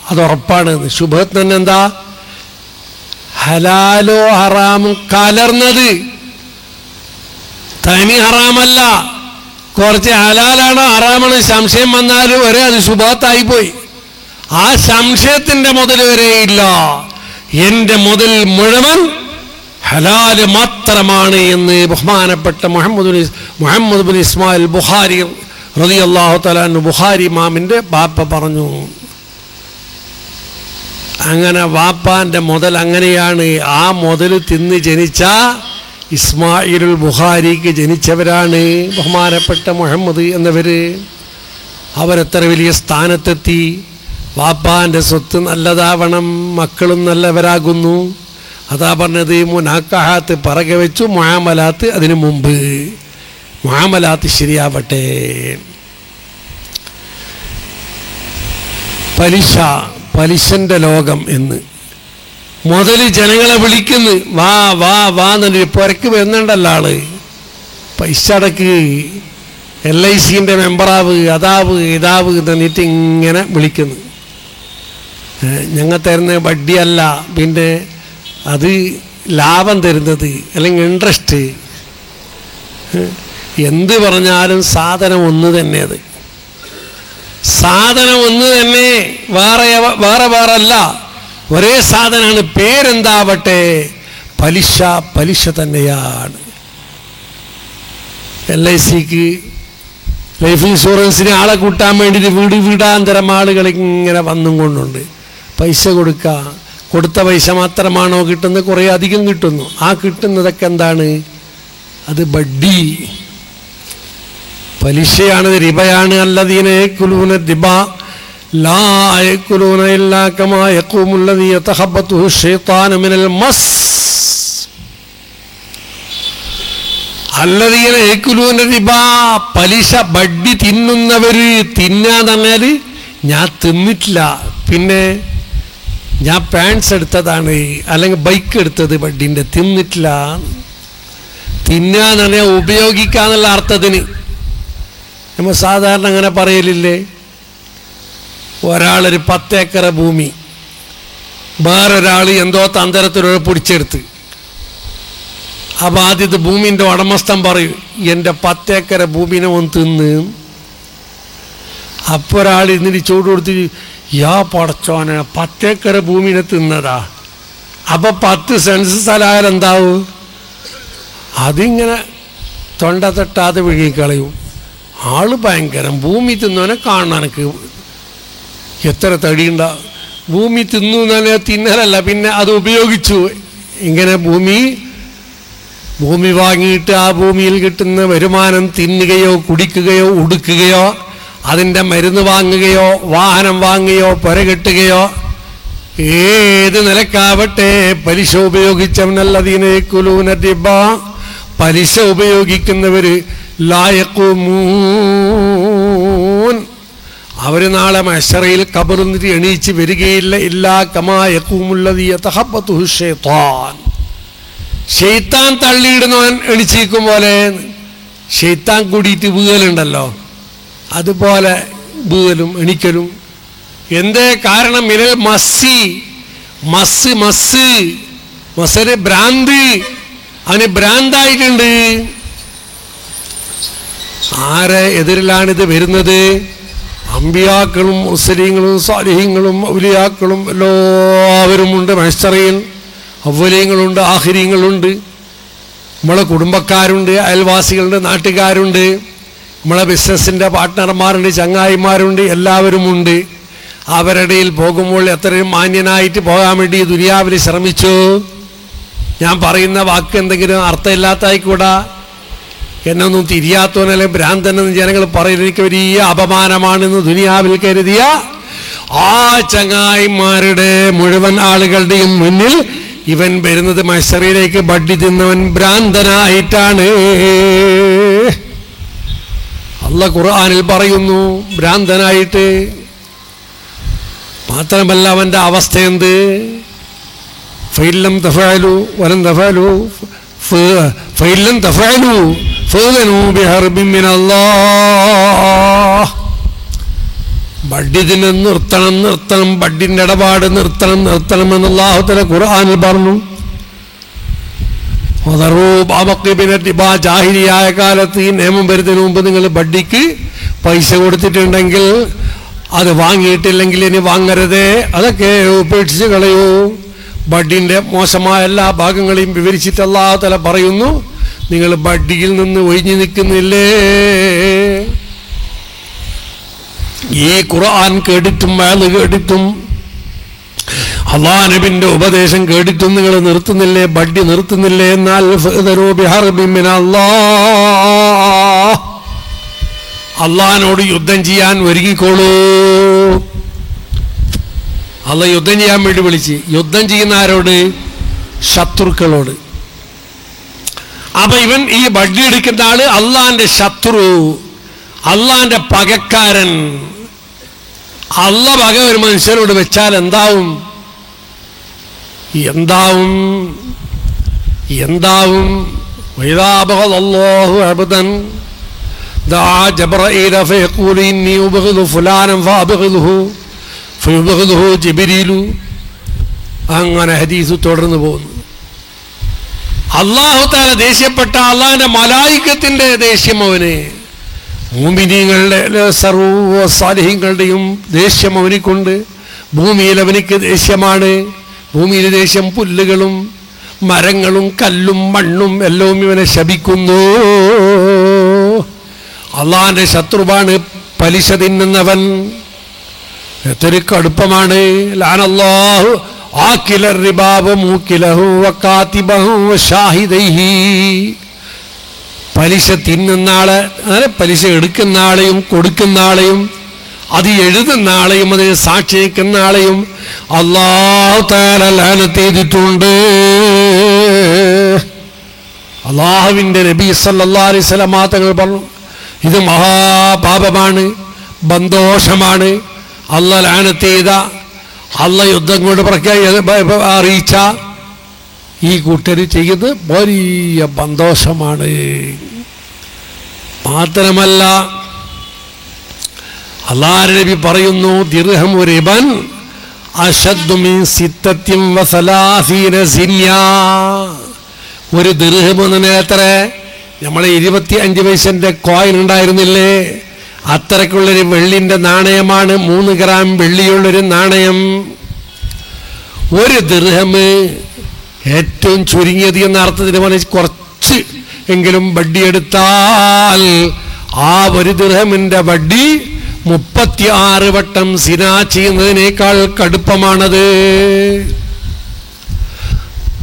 അത് ഉറപ്പാണ്. ശുബഹത്ത് തന്നെ എന്താ? ഹലാലോ ഹറാമും കലർന്നത്. തനി ഹറാമല്ല, കുറച്ച് ഹലാലാണോ ഹറാമാണോ സംശയം വന്നാലും വരെ അത് ശുബഹത്തായിപ്പോയി. ആ സംശയത്തിന്റെ മുതൽ വരെ ഇല്ല. എൻ്റെ മുതൽ മുഴുവൻ ഹലാല് മാത്രമാണ് എന്ന് ബഹുമാനപ്പെട്ട മുഹമ്മദ് ബിൻ ഇസ്മായിൽ ബുഖാരി റളിയല്ലാഹു തആല അൻഹു, ബുഖാരി ഇമാമിന്റെ ബാപ്പ പറഞ്ഞു. അങ്ങനെ വാപ്പാന്റെ മുതൽ അങ്ങനെയാണ്. ആ മുതൽ തിന്ന് ജനിച്ച ഇസ്മായിലുൽ ബുഖാരിക്ക് ജനിച്ചവരാണ് ബഹുമാനപ്പെട്ട മുഹമ്മദ് എന്നവര്. അവരെത്ര വലിയ സ്ഥാനത്തെത്തി. വാപ്പാന്റെ സ്വത്ത് നല്ലതാവണം, മക്കളും നല്ലവരാകുന്നു. അതാ പറഞ്ഞത് മുനാക്കഹാത്ത് പറകെ വെച്ചു, മുആമലാത്ത് അതിനു മുമ്പ്. മുആമലാത്ത് ശരിയാവട്ടെ. പലിശന്റെ ലോകം എന്ന് മുതൽ ജനങ്ങളെ വിളിക്കുന്നു, വാ വാ വാ എന്നൊരു പുരക്ക് വരുന്നുണ്ടല്ലോ ആള്. പൈസ അടക്ക്, LICന്റെ മെമ്പറാവ്, അതാവ് ഇതാവ് എന്നിട്ട് ഇങ്ങനെ വിളിക്കുന്നു. ഞങ്ങൾ തരുന്ന വട്ടിയല്ല, പിന്നെ അത് ലാഭം തരുന്നത്, അല്ലെങ്കിൽ ഇൻട്രസ്റ്റ്. എന്ത് പറഞ്ഞാലും സാധനം ഒന്ന് തന്നെ. അത് സാധനം ഒന്ന് തന്നെ, വേറെ വേറെ അല്ല, ഒരേ സാധനമാണ്. പേരെന്താവട്ടെ, പലിശ തന്നെയാണ്. LICക്ക് ലൈഫ് ഇൻഷുറൻസിന് ആളെ കൂട്ടാൻ വേണ്ടിയിട്ട് വീടാന്തരം ആളുകൾ ഇങ്ങനെ വന്നും കൊണ്ടുണ്ട്. പൈസ കൊടുക്കുക. കൊടുത്ത പൈസ മാത്രമാണോ കിട്ടുന്നത്? കുറേ അധികം കിട്ടുന്നു. ആ കിട്ടുന്നതൊക്കെ എന്താണ്? അത് ബഡ്ഡി, പലിശയാണ്, റിബയാണ്. അല്ലദീന യഅ്കുലൂന റിബ ലാ യഅ്കുലൂന ഇല്ലാ കമാ യഖൂമുൽ ലദീ യതഖബ്ബതുഹു ശൈത്താനു മിനൽ മസ്. അല്ലദീന യഅ്കുലൂന റിബ, പലിശ ബഡ്ഡി തിന്നുന്നവര്. തിന്നാന്ന് പറഞ്ഞാൽ ഞാൻ തിന്നിട്ടില്ല, പിന്നെ ഞാൻ പാൻസ് എടുത്തതാണ് അല്ലെങ്കിൽ ബൈക്ക് എടുത്തത് ബഡ്ഡിൻ്റെ, തിന്നിട്ടില്ല. തിന്നാന്ന് പറഞ്ഞാൽ ഉപയോഗിക്കാന്നുള്ള അർത്ഥത്തിന്. നമ്മൾ സാധാരണ അങ്ങനെ പറയലില്ലേ? ഒരാളൊരു 10 ഏക്കർ ഭൂമി വേറൊരാൾ എന്തോ തന്ത്രത്തിലൊരു പിടിച്ചെടുത്ത്. അപ്പം ആദ്യത്തെ ഭൂമിൻ്റെ ഉടമസ്ഥൻ പറയും, എൻ്റെ 10 ഏക്കർ ഭൂമിനെ ഒന്ന് തിന്ന്. അപ്പോൾ ഒരാൾ ഇതിന് ചൂട് കൊടുത്ത്, യാ പടച്ചോനെ 10 ഏക്കർ ഭൂമിനെ തിന്നതാ, അപ്പം 10 സെൻസ് സ്ഥലമായാലും എന്താവും? അതിങ്ങനെ തൊണ്ട തട്ടാതെ വിഴുങ്ങിക്കളയും. ആള് ഭയങ്കരം. ഭൂമി തിന്നവനെ കാണാൻ എനിക്ക് എത്ര തടിയുണ്ട. ഭൂമി തിന്നു എന്നല്ല, തിന്നലല്ല, പിന്നെ അത് ഉപയോഗിച്ചു. ഇങ്ങനെ ഭൂമി വാങ്ങിയിട്ട് ആ ഭൂമിയിൽ കിട്ടുന്ന വരുമാനം തിന്നുകയോ കുടിക്കുകയോ ഉടുക്കുകയോ അതിൻ്റെ മരുന്ന് വാങ്ങുകയോ വാഹനം വാങ്ങുകയോ പുര കെട്ടുകയോ ഏത് നിലക്കാവട്ടെ പലിശ ഉപയോഗിച്ചവനല്ലദീന യഅ്കുലൂന റിബ, പലിശ ഉപയോഗിക്കുന്നവര് ലാ യഖൂമൂൻ, അവർ നാളെ മഹ്ശറയിൽ ഖബറിൽ നിന്ന് എണീച്ച് വരികയില്ല. ഇല്ലാ കമാ യഖൂമുൽ ലദീ യതഖബ്ബതുഹു ശൈത്താൻ, ശൈത്താൻ തള്ളിയിടുന്നവൻ എണിച്ചിരിക്കും പോലെ. ശൈത്താൻ കൂടിയിട്ട് വീകലുണ്ടല്ലോ, അതുപോലെ വീകലും എണിക്കലും. എന്തേ കാരണം? മിനൽ മസ്സി, മസ്സര് ഭ്രാന്ത്, അവന് ഭ്രാന്തായിട്ടുണ്ട്. ആരെ എതിരിലാണിത് വരുന്നത്? അമ്പിയാക്കളും മുർസലീങ്ങളും സാലിഹീങ്ങളും ഔലിയാക്കളും എല്ലാവരുമുണ്ട് മഹ്ശറയിൽ. അവ്വലീങ്ങളുണ്ട്, ആഖിരീങ്ങളുണ്ട്, നമ്മളെ കുടുംബക്കാരുണ്ട്, അയൽവാസികളുണ്ട്, നാട്ടുകാരുണ്ട്, നമ്മളെ ബിസിനസ്സിൻ്റെ പാർട്ട്ണർമാരുണ്ട്, ചങ്ങായിമാരുണ്ട്, എല്ലാവരുമുണ്ട്. അവരുടെ ഇടയിൽ പോകുമ്പോൾ എത്രയും മാന്യനായിട്ട് പോകാൻ വേണ്ടി ദുനിയാവിൽ ശ്രമിച്ചു. ഞാൻ പറയുന്ന വാക്ക് എന്തെങ്കിലും അർത്ഥമില്ലാത്തായിക്കൂടാ. എന്നൊന്നും തിരിയാത്തവനല്ലേ ഭ്രാന്തനെന്ന് ജനങ്ങൾ പറയുന്നത് എനിക്ക് വലിയ അപമാനമാണെന്ന് ദുനിയാവിൽ കരുതിയ ആ ചങ്ങായിമാരുടെ മുഴുവൻ ആളുകളുടെയും മുന്നിൽ ഇവൻ വരുന്നത് മഹ്ശറിലേക്ക് ബഡ്ഡി തിന്നവൻ ഭ്രാന്തനായിട്ടാണ്. അല്ലാഹു ഖുർആനിൽ പറയുന്നു ഭ്രാന്തനായിട്ട്. മാത്രമല്ല അവൻ്റെ അവസ്ഥ എന്ത്? ഫഇല്ലം തഫഅലു വലൻ തഫഅലു ഫഇല്ലം തഫഅലു ഫഅദനു ബിഹർബിൻ മിനല്ലാഹ്. ബഡ്ഡി തിന്ന് നിർത്തണം, ബഡ്ഡിൻ്റെ ഇടപാട് നിർത്തണം എന്ന് അല്ലാഹു തആല ഖുർആനിൽ പറഞ്ഞു. ജാഹിലിയായ കാലത്ത് ഈ നിയമം വരുന്നതിന് മുമ്പ് നിങ്ങൾ ബഡ്ഡിക്ക് പൈസ കൊടുത്തിട്ടുണ്ടെങ്കിൽ അത് വാങ്ങിയിട്ടില്ലെങ്കിൽ ഇനി വാങ്ങരുതേ, അതൊക്കെ ഉപേക്ഷിച്ച് കളയൂ. ബഡ്ഡിൻ്റെ മോശമായ എല്ലാ ഭാഗങ്ങളെയും വിവരിച്ചിട്ട് അല്ലാഹു തആല പറയുന്നു, നിങ്ങൾ ബഡ്ഡിയിൽ നിന്ന് ഒഴിഞ്ഞു നിൽക്കുന്നില്ലേ? ഈ ഖുർആൻ കേട്ടിട്ടും വഅദ് കേട്ടിട്ടും അല്ലാഹു നബിന്റെ ഉപദേശം കേട്ടിട്ടും നിങ്ങൾ നിർത്തുന്നില്ലേ? ബഡ്ഡി നിർത്തുന്നില്ലേ? എന്നാൽ ഫഅദറു ബിഹർബിൻ മിനല്ലാഹ്, അള്ളാഹിനോട് യുദ്ധം ചെയ്യാൻ ഒരുങ്ങിക്കോളൂ. അള്ളാഹ് യുദ്ധം ചെയ്യാൻ വേണ്ടി വിളിച്ച്. യുദ്ധം ചെയ്യുന്ന ആരോട്? ശത്രുക്കളോട്. അപ്പൊ ഇവൻ ഈ ബഡ്ഡി എടുക്കുന്ന ആള് അള്ളാന്റെ ശത്രു, അള്ളാന്റെ പകക്കാരൻ. അള്ള പക ഒരു മനുഷ്യരോട് വെച്ചാൽ എന്താവും? വഇദാ ബഗദല്ലാഹു അബ്ദൻ ദഅ ജബ്രീല ഫയഖൂലു ഇന്നി ഉബ്ഗിദു ഫുലാനൻ ഫഅബ്ഗിദുഹു ഫയുബ്ഗിദുഹു ജിബ്രീലു. അങ്ങനെ ഹദീസ് തുടർന്നു പോകുന്നു. അല്ലാഹു തആല ദേഷ്യപ്പെട്ട അള്ളാഹിന്റെ മലായികത്തിന്റെ ദേഷ്യം അവന്, മുഅ്മിനീങ്ങളുടെ സർവ്വ സാലിഹീങ്ങളുടെയും ദേഷ്യം അവനിക്കുണ്ട്. ഭൂമിയിൽ അവനിക്ക് ദേഷ്യമാണ്. ഭൂമിയിൽ ദേഷ്യം പുല്ലുകളും മരങ്ങളും കല്ലും മണ്ണും എല്ലാം ഇവനെ ശപിക്കുന്നു. അള്ളാഹിന്റെ ശത്രുവാണ് പലിശ തിന്നുന്നവൻ. എത്ര കടുപ്പമാണ്. ലഅനല്ലാഹു ആകില റിബാ വമൂകിലഹു വകാതിബഹു വശാഹിദൈഹി. പലിശ തിന്നുന്ന ആള്, അങ്ങനെ പലിശ എടുക്കുന്ന ആളെയും കൊടുക്കുന്ന ആളെയും അത് എഴുതുന്ന ആളെയും അതിന് സാക്ഷി നിൽക്കുന്ന ആളെയും അല്ലാഹു തആല ലഅനത്ത് ചെയ്തിട്ടുണ്ട്. അല്ലാഹുവിൻ്റെ നബി സല്ലല്ലാഹു അലൈഹി വസല്ലം തങ്ങൾ പറഞ്ഞു, ഇത് മഹാപാപമാണ്, ബന്ധോഷമാണ്. അല്ലാഹു ലഅനത്ത് ചെയ്ത, അല്ലാഹു യുദ്ധം കൊണ്ട് അറിയിച്ച ഈ കൂട്ടർ ചെയ്യുന്നത് വലിയ ബന്ധോഷമാണ്. മാത്രമല്ല അല്ലാഹു നബി പറയുന്നു, ദിർഹം റിബൻ അശദ്ദു മിൻ 36 സിന്യ. ഒരു ദിർഹം എന്ന് എത്ര? നമ്മളെ 25 പൈസന്റെ കോയിൻ ഉണ്ടായിരുന്നില്ലേ, അത്രയ്ക്കുള്ളൊരു വെള്ളിൻ്റെ നാണയമാണ്. 3 ഗ്രാം വെള്ളിയുള്ളൊരു നാണയം. ഒരു ദിർഹം ഏറ്റവും ചുരുങ്ങിയത് എന്ന അർത്ഥത്തിന് പോലെ കുറച്ച് എങ്കിലും വഡ്ഡി എടുത്താൽ ആ ഒരു ദിർഹമിൻ്റെ വഡ്ഡി 36 വട്ടം സിന ചെയ്യുന്നതിനേക്കാൾ കടുപ്പമാണത്.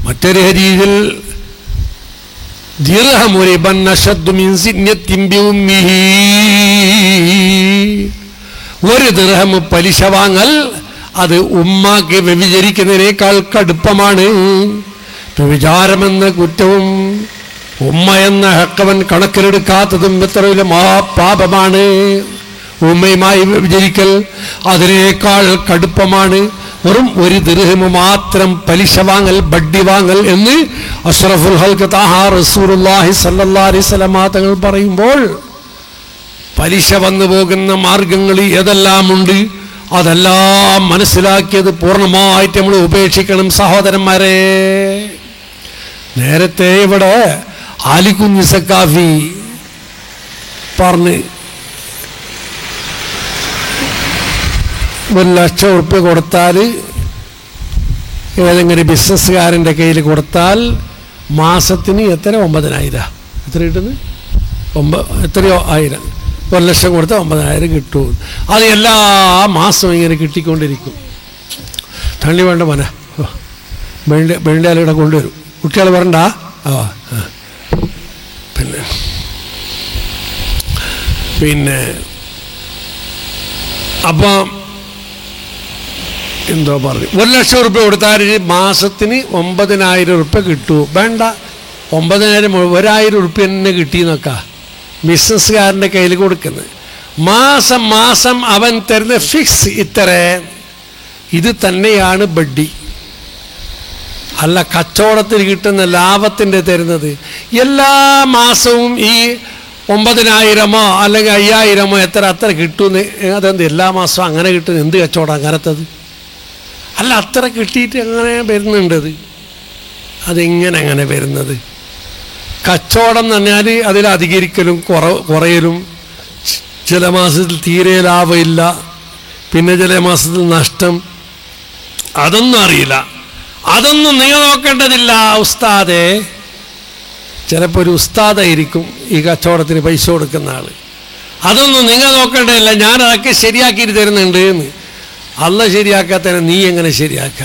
മറ്റൊരു ഹദീസിൽ ദിർഹമു റിബൻ അശദ്ദു മിൻ സിന്യത്തിൻ ബിഉമ്മിഹി. ഒരു ദിർഹം പലിശ വാങ്ങൽ അത് ഉമ്മാക്ക് വ്യഭിചരിക്കുന്നതിനേക്കാൾ കടുപ്പമാണ്. വ്യഭിചാരമെന്ന കുറ്റവും ഉമ്മ എന്ന ഹക്കവൻ കണക്കിലെടുക്കാത്തതും എത്ര വലിയ മഹാപാപമാണ്. ഉമ്മയുമായി വ്യഭിചരിക്കൽ അതിനേക്കാൾ കടുപ്പമാണ്. വെറും ഒരു ദിർഹം മാത്രം പലിശ വാങ്ങൽ, ബഡ്ഡി വാങ്ങൽ എന്ന് അഷ്റഫുൽ ഖൽഖ് തആഹ റസൂലുള്ളാഹി സ്വല്ലല്ലാഹു അലൈഹി വസല്ലം തങ്ങൾ പറയുമ്പോൾ പലിശ വന്നു പോകുന്ന മാർഗങ്ങൾ ഏതെല്ലാമുണ്ട് അതെല്ലാം മനസ്സിലാക്കിയത് പൂർണ്ണമായിട്ട് നമ്മൾ ഉപേക്ഷിക്കണം സഹോദരന്മാരെ. നേരത്തെ ഇവിടെ ആലിക്കുഞ്ഞി സക്കാഫി പറഞ്ഞ് 1,00,000 ഉറുപ്പ്യ കൊടുത്താൽ, ഏതെങ്കിലും ബിസിനസ്സുകാരൻ്റെ കയ്യിൽ കൊടുത്താൽ മാസത്തിന് എത്ര? 9,000. എത്ര കിട്ടുന്നു? എത്രയോ 1000. 1,00,000 കൊടുത്താൽ 9,000 കിട്ടും. അത് എല്ലാ മാസവും ഇങ്ങനെ കിട്ടിക്കൊണ്ടിരിക്കും. തള്ളി വേണ്ട മോനെ, വെള്ളിയാലിവിടെ കൊണ്ടുവരും. കുട്ടികൾ പറയണ്ട. പിന്നെ അപ്പം എന്തോ പറഞ്ഞു, 1,00,000 ഉറുപ്പ്യ കൊടുത്താൽ മാസത്തിന് 9,000 ഉറുപ്പ്യ കിട്ടുമോ? വേണ്ട, 9,000 1,000 ഉറുപ്പ്യ തന്നെ കിട്ടിയെന്നൊക്കെ ബിസിനസ്സുകാരൻ്റെ കയ്യിൽ കൊടുക്കുന്നത്. മാസം മാസം അവൻ തരുന്ന ഫിക്സ് ഇത്ര. ഇത് തന്നെയാണ് ബഡ്ഡി. അല്ല കച്ചവടത്തിന് കിട്ടുന്ന ലാഭത്തിൻ്റെ തരുന്നത്. എല്ലാ മാസവും ഈ 9,000 അല്ലെങ്കിൽ 5,000 അത്ര കിട്ടുമെന്ന്. അതെന്ത് എല്ലാ മാസവും അങ്ങനെ കിട്ടുന്നത്? എന്ത് കച്ചവടം അങ്ങനത്തത്? അല്ല, അത്ര കിട്ടിയിട്ട് അങ്ങനെ വരുന്നുണ്ടത്. അതെങ്ങനെ അങ്ങനെ വരുന്നത്? കച്ചവടം എന്ന് പറഞ്ഞാൽ അതിൽ അധികരിക്കലും കുറയലും, ചില മാസത്തിൽ തീരെ ലാഭമില്ല, പിന്നെ ചില മാസത്തിൽ നഷ്ടം. അതൊന്നും അറിയില്ല. അതൊന്നും നിങ്ങൾ നോക്കേണ്ടതില്ല ഉസ്താദേ. ചിലപ്പോൾ ഒരു ഉസ്താദായിരിക്കും ഈ കച്ചവടത്തിന് പൈസ കൊടുക്കുന്ന ആൾ. അതൊന്നും നിങ്ങൾ നോക്കേണ്ടതില്ല, ഞാൻ അതൊക്കെ ശരിയാക്കിയിട്ട് തരുന്നുണ്ട് എന്ന്. അല്ല ശരിയാക്കാത്തന്നെ നീ എങ്ങനെ ശരിയാക്ക?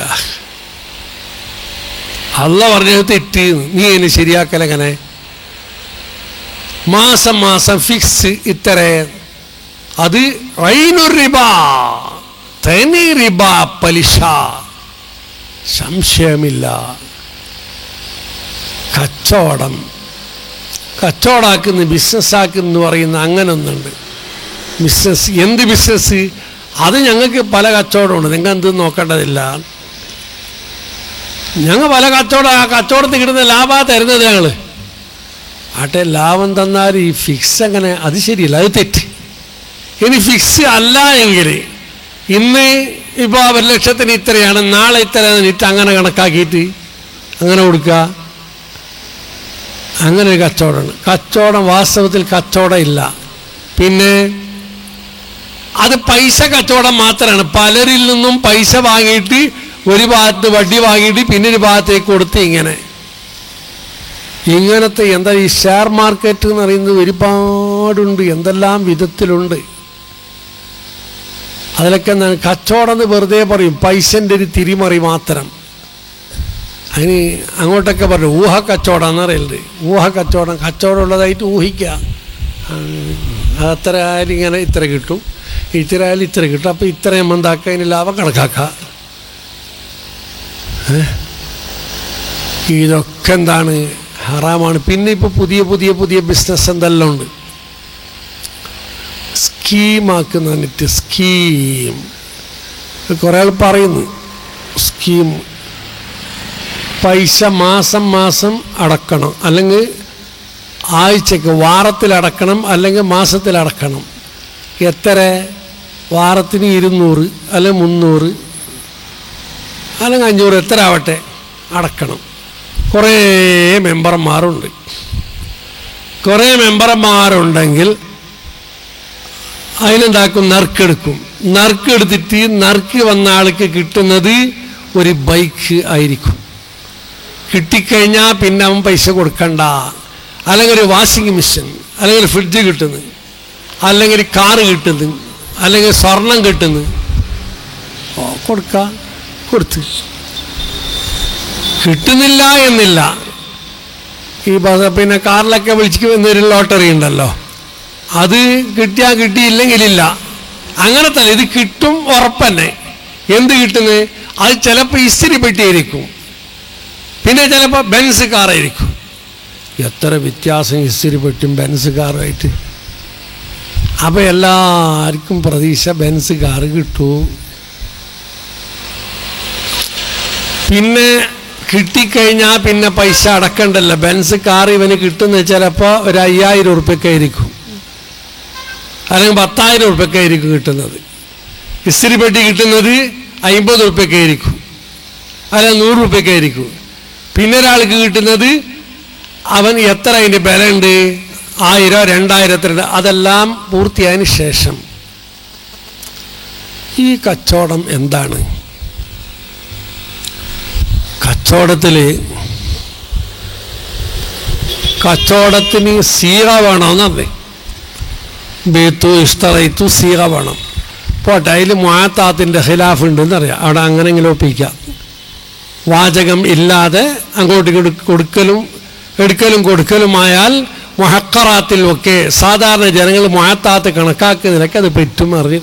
അല്ല പറഞ്ഞത് തെറ്റ്, നീ എങ്ങനെ ശരിയാക്കലെങ്ങനെ? മാസം മാസം ഫിക്സ് ഇത്ര. അത് റിബ, തനി റിബ, പലിശ, സംശയമില്ല. കച്ചവടാക്കുന്ന ബിസിനസ്സാക്കുന്നു പറയുന്ന അങ്ങനെ ഒന്നുണ്ട്. ബിസിനസ് എന്ത് ബിസിനസ്? അത് ഞങ്ങൾക്ക് പല കച്ചവടമുണ്ട്, നിങ്ങൾ എന്തെന്ന് നോക്കേണ്ടതില്ല. ഞങ്ങൾ പല കച്ചവടത്തിൽ കിട്ടുന്ന ലാഭം തരുന്നത് ഞങ്ങൾ. ആട്ടെ, ലാഭം തന്നാൽ ഈ ഫിക്സ് അങ്ങനെ, അത് ശരിയല്ല, അത് തെറ്റ്. ഇനി ഫിക്സ് അല്ല എങ്കിൽ ഇന്ന് ഇപ്പോൾ 1,00,000 ഇത്രയാണ്, നാളെ ഇത്ര അങ്ങനെ കണക്കാക്കിയിട്ട് അങ്ങനെ കൊടുക്കുക. അങ്ങനെ ഒരു കച്ചവടമാണ്. കച്ചവടം വാസ്തവത്തിൽ കച്ചവടം ഇല്ല. പിന്നെ അത് പൈസ കച്ചവടം മാത്രമാണ്. പലരിൽ നിന്നും പൈസ വാങ്ങിയിട്ട് ഒരു ഭാഗത്ത് വട്ടി വാങ്ങിയിട്ട് പിന്നെ ഒരു ഭാഗത്തേക്ക് കൊടുത്ത് ഇങ്ങനത്തെ എന്താ ഈ ഷെയർ മാർക്കറ്റ് എന്ന് പറയുന്നത് ഒരുപാടുണ്ട്, എന്തെല്ലാം വിധത്തിലുണ്ട്. അതിലൊക്കെ എന്താണ് കച്ചവടം എന്ന് വെറുതെ പറയും, പൈസൻ്റെ ഒരു തിരിമറി മാത്രം. അതിന് അങ്ങോട്ടൊക്കെ പറഞ്ഞു ഊഹ കച്ചവടം എന്നറിയലുണ്ട്. ഊഹ കച്ചവടം, കച്ചവടം ഉള്ളതായിട്ട് ഊഹിക്കുക. അത്ര ആയാലും ഇങ്ങനെ ഇത്ര കിട്ടും, ഇത്ര ആയാലും ഇത്ര കിട്ടും, അപ്പോൾ ഇത്രയും എന്താക്കുക, അതിന് ലാഭം കണക്കാക്കുക. ഇതൊക്കെ എന്താണ് ഹറാമാണ്. പിന്നെ ഇപ്പോൾ പുതിയ പുതിയ പുതിയ ബിസിനസ് എന്തെല്ലാം ഉണ്ട്, സ്കീമാക്കുന്ന പറഞ്ഞിട്ട് സ്കീം. കുറേ ആൾ പറയുന്നു സ്കീം, പൈസ മാസം മാസം അടക്കണം, അല്ലെങ്കിൽ ആഴ്ചക്ക് വാരത്തിലടക്കണം, അല്ലെങ്കിൽ മാസത്തിലടക്കണം. എത്ര? വാരത്തിന് 200 അല്ലെങ്കിൽ 300 അല്ലെങ്കിൽ 500, എത്ര ആവട്ടെ അടക്കണം. കുറേ മെമ്പർമാരുണ്ട്. കുറേ മെമ്പർമാരുണ്ടെങ്കിൽ അതിനെന്താക്കും, നറുക്കെടുക്കും. നറുക്കെടുത്തിട്ട് നറുക്ക് വന്ന ആൾക്ക് കിട്ടുന്നത് ഒരു ബൈക്ക് ആയിരിക്കും. കിട്ടിക്കഴിഞ്ഞാൽ പിന്നെ അവൻ പൈസ കൊടുക്കണ്ട. അല്ലെങ്കിൽ ഒരു വാഷിംഗ് മെഷീൻ, അല്ലെങ്കിൽ ഒരു ഫ്രിഡ്ജ് കിട്ടുന്നു, അല്ലെങ്കിൽ ഒരു കാറ് കിട്ടുന്നു, അല്ലെങ്കിൽ സ്വർണം കിട്ടുന്നു, കൊടുക്കുക. കൊടുത്ത് കിട്ടുന്നില്ല എന്നില്ല. ഈ പിന്നെ കാറിലൊക്കെ വിളിച്ച് വന്നൊരു ലോട്ടറി ഉണ്ടല്ലോ, അത് കിട്ടിയാൽ കിട്ടിയില്ലെങ്കിലില്ല. അങ്ങനെ തന്നെ ഇത് കിട്ടും ഉറപ്പന്നെ. എന്ത് കിട്ടുന്നത്? അത് ചിലപ്പോൾ ഇസ്തിരി പെട്ടിയായിരിക്കും, പിന്നെ ചിലപ്പോൾ ബെൻസ് കാറായിരിക്കും. എത്ര വ്യത്യാസം ഇസ്തിരി പെട്ടും ബെൻസ് കാറുമായിട്ട്. അപ്പോൾ എല്ലാവർക്കും പ്രതീക്ഷ ബെൻസ് കാറ് കിട്ടൂ. പിന്നെ കിട്ടിക്കഴിഞ്ഞാൽ പിന്നെ പൈസ അടക്കണ്ടല്ലോ. ബെൻസ് കാർ ഇവന് കിട്ടുന്നത് ചിലപ്പോൾ ഒരു 5000 ഉറുപ്പ്യക്കായിരിക്കും, അല്ലെങ്കിൽ 10,000 ഉറുപ്പ്യക്കായിരിക്കും കിട്ടുന്നത്. ഇസ്തിരി പെട്ടി കിട്ടുന്നത് 50 ഉറുപ്പ്യക്കായിരിക്കും, അല്ലെങ്കിൽ 100 ഉറുപ്പ്യക്കായിരിക്കും. പിന്നെ ഒരാൾക്ക് കിട്ടുന്നത് അവൻ എത്ര അതിൻ്റെ വിലയുണ്ട്, 1000 2000 അതെല്ലാം പൂർത്തിയായതിന് ശേഷം. ഈ കച്ചവടം എന്താണ്? കച്ചവടത്തിന് സീറ വേണമെന്നേ. ബേത്തു ഇഷ്ടറയിത്തു സീറ വേണം. പോട്ടെ, അതിൽ മുഅത്താത്തിൻ്റെ ഖിലാഫ് ഉണ്ടെന്നറിയാം. അവിടെ അങ്ങനെങ്കിലും ഒപ്പിക്കാം. വാചകം ഇല്ലാതെ അങ്ങോട്ട് എടുക്കലും കൊടുക്കലുമായാൽ മുഹക്കറാത്തിൽ ഒക്കെ സാധാരണ ജനങ്ങൾ മുഅത്താത്ത് കണക്കാക്കുന്നതിനൊക്കെ അത് പറ്റും അറിഞ്ഞ്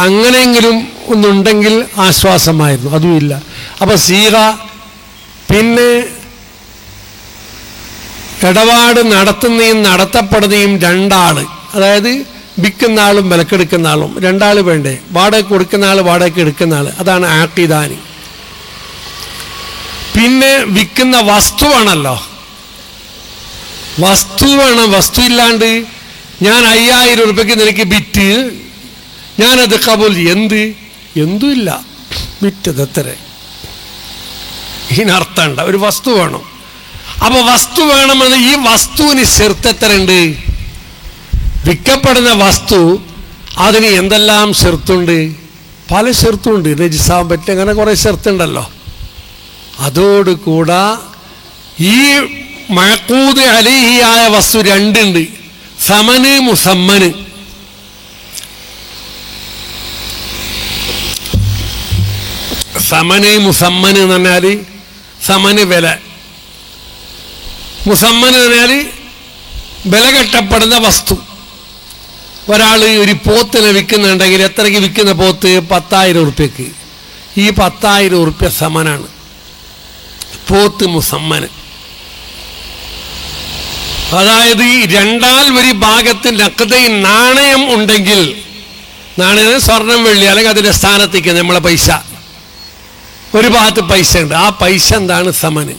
അങ്ങനെയെങ്കിലും ഒന്നുണ്ടെങ്കിൽ ആശ്വാസമായിരുന്നു. അതുമില്ല. അപ്പോൾ സീറ. പിന്നെ ഇടപാട് നടത്തുന്നതും നടത്തപ്പെടുന്നതും 2 ആൾ, അതായത് വിൽക്കുന്ന ആളും വിലക്കെടുക്കുന്ന ആളും 2 ആൾ വേണ്ടേ? വാടക കൊടുക്കുന്ന ആൾ, വാടക എടുക്കുന്ന ആൾ, അതാണ് ആട്ടിദാനി. പിന്നെ വിൽക്കുന്ന വസ്തുവാണല്ലോ, വസ്തു വേണം. വസ്തു ഇല്ലാണ്ട് ഞാൻ 5000 ഉറുപ്പ്യക്ക് നിനക്ക് വിറ്റ് ഞാനത് കബൂൽ, എന്തുമില്ല, വിറ്റത് എത്ര, ഇതിനർത്ഥമുണ്ട്. ഒരു വസ്തു വേണം. അപ്പോൾ വസ്തു വേണമെന്ന് ഈ വസ്തുവിന് ഷർത്ത് എത്ര ഉണ്ട്? വിൽക്കപ്പെടുന്ന വസ്തു അതിന് എന്തെല്ലാം ഷർത്തുണ്ട്? പല ഷർത്തുണ്ട്. രജിസാൻ പറ്റും, അങ്ങനെ കുറേ ഷർത്തുണ്ടല്ലോ. അതോടുകൂടെ ഈ മഅഖൂദ് അലൈഹിയായ വസ്തു 2 ഉണ്ട്, സമന് മുസമ്മന്. സമന് മുസമ്മന് എന്ന് പറഞ്ഞാൽ സമന് വില, മുസമ്മന് എന്ന് പറഞ്ഞാൽ വില കെട്ടപ്പെടുന്ന വസ്തു. ഒരാൾ ഒരു പോത്തിനെ വിൽക്കുന്നുണ്ടെങ്കിൽ എത്രയ്ക്ക് വിൽക്കുന്ന പോത്ത്? 10,000 ഉറുപ്പ്യക്ക്. ഈ 10,000 ഉറുപ്പ്യ സമനാണ് പോത്ത് മുസമ്മന്. അതായത് 2 ഒരു ഭാഗത്ത് നഖദൈൻ നാണയം ഉണ്ടെങ്കിൽ, നാണയം സ്വർണം വെള്ളി അല്ലെങ്കിൽ അതിൻ്റെ സ്ഥാനത്തേക്ക് നമ്മളെ പൈസ, ഒരു ഭാഗത്ത് പൈസ ഉണ്ട്, ആ പൈസ എന്താണ്? സമന്,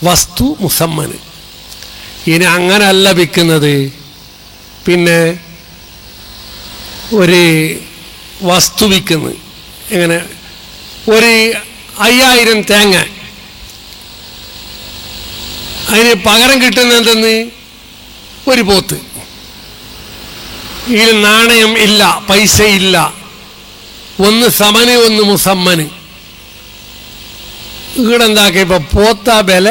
വസ്തു മുസമ്മന്. ഇനി അങ്ങനല്ല വിൽക്കുന്നത്. പിന്നെ ഒരു വസ്തു വിൽക്കുന്നത് എങ്ങനെ? ഒരു 5000 തേങ്ങ, അതിന് പകരം കിട്ടുന്ന എന്തെന്ന്? ഒരു പോത്ത്. ഇതിൽ നാണയം ഇല്ല, പൈസ ഇല്ല, ഒന്ന് സമന് ഒന്ന് മുസമ്മന്. ഇവിടെ എന്താക്കുക? ഇപ്പം പോത്ത വില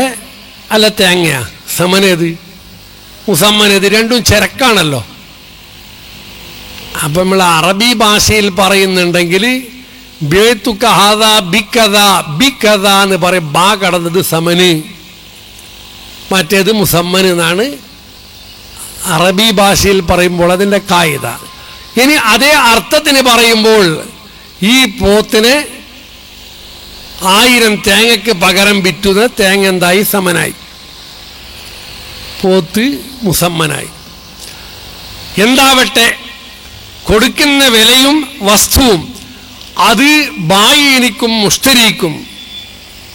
അല്ല തേങ്ങയാ? സമനേത് മുസമ്മനേത്? രണ്ടും ചരക്കാണല്ലോ. അപ്പം നമ്മൾ അറബി ഭാഷയിൽ പറയുന്നുണ്ടെങ്കിൽ ബിക്കഥ എന്ന് പറയും. ബാ കടന്നത് സമന്, മറ്റേത് മുസമ്മന് എന്നാണ് അറബി ഭാഷയിൽ പറയുമ്പോൾ അതിൻ്റെ കായിക. ഇനി അതേ അർത്ഥത്തിന് പറയുമ്പോൾ ഈ പോത്തിനെ 1000 തേങ്ങയ്ക്ക് പകരം വിറ്റുന്ന തേങ്ങ എന്തായി? സമനായി, പോത്ത് മുസമ്മനായി. എന്താവട്ടെ, കൊടുക്കുന്ന വിലയും വസ്തുവും അത് ബായിനിക്കും മുഷ്തരിക്കും,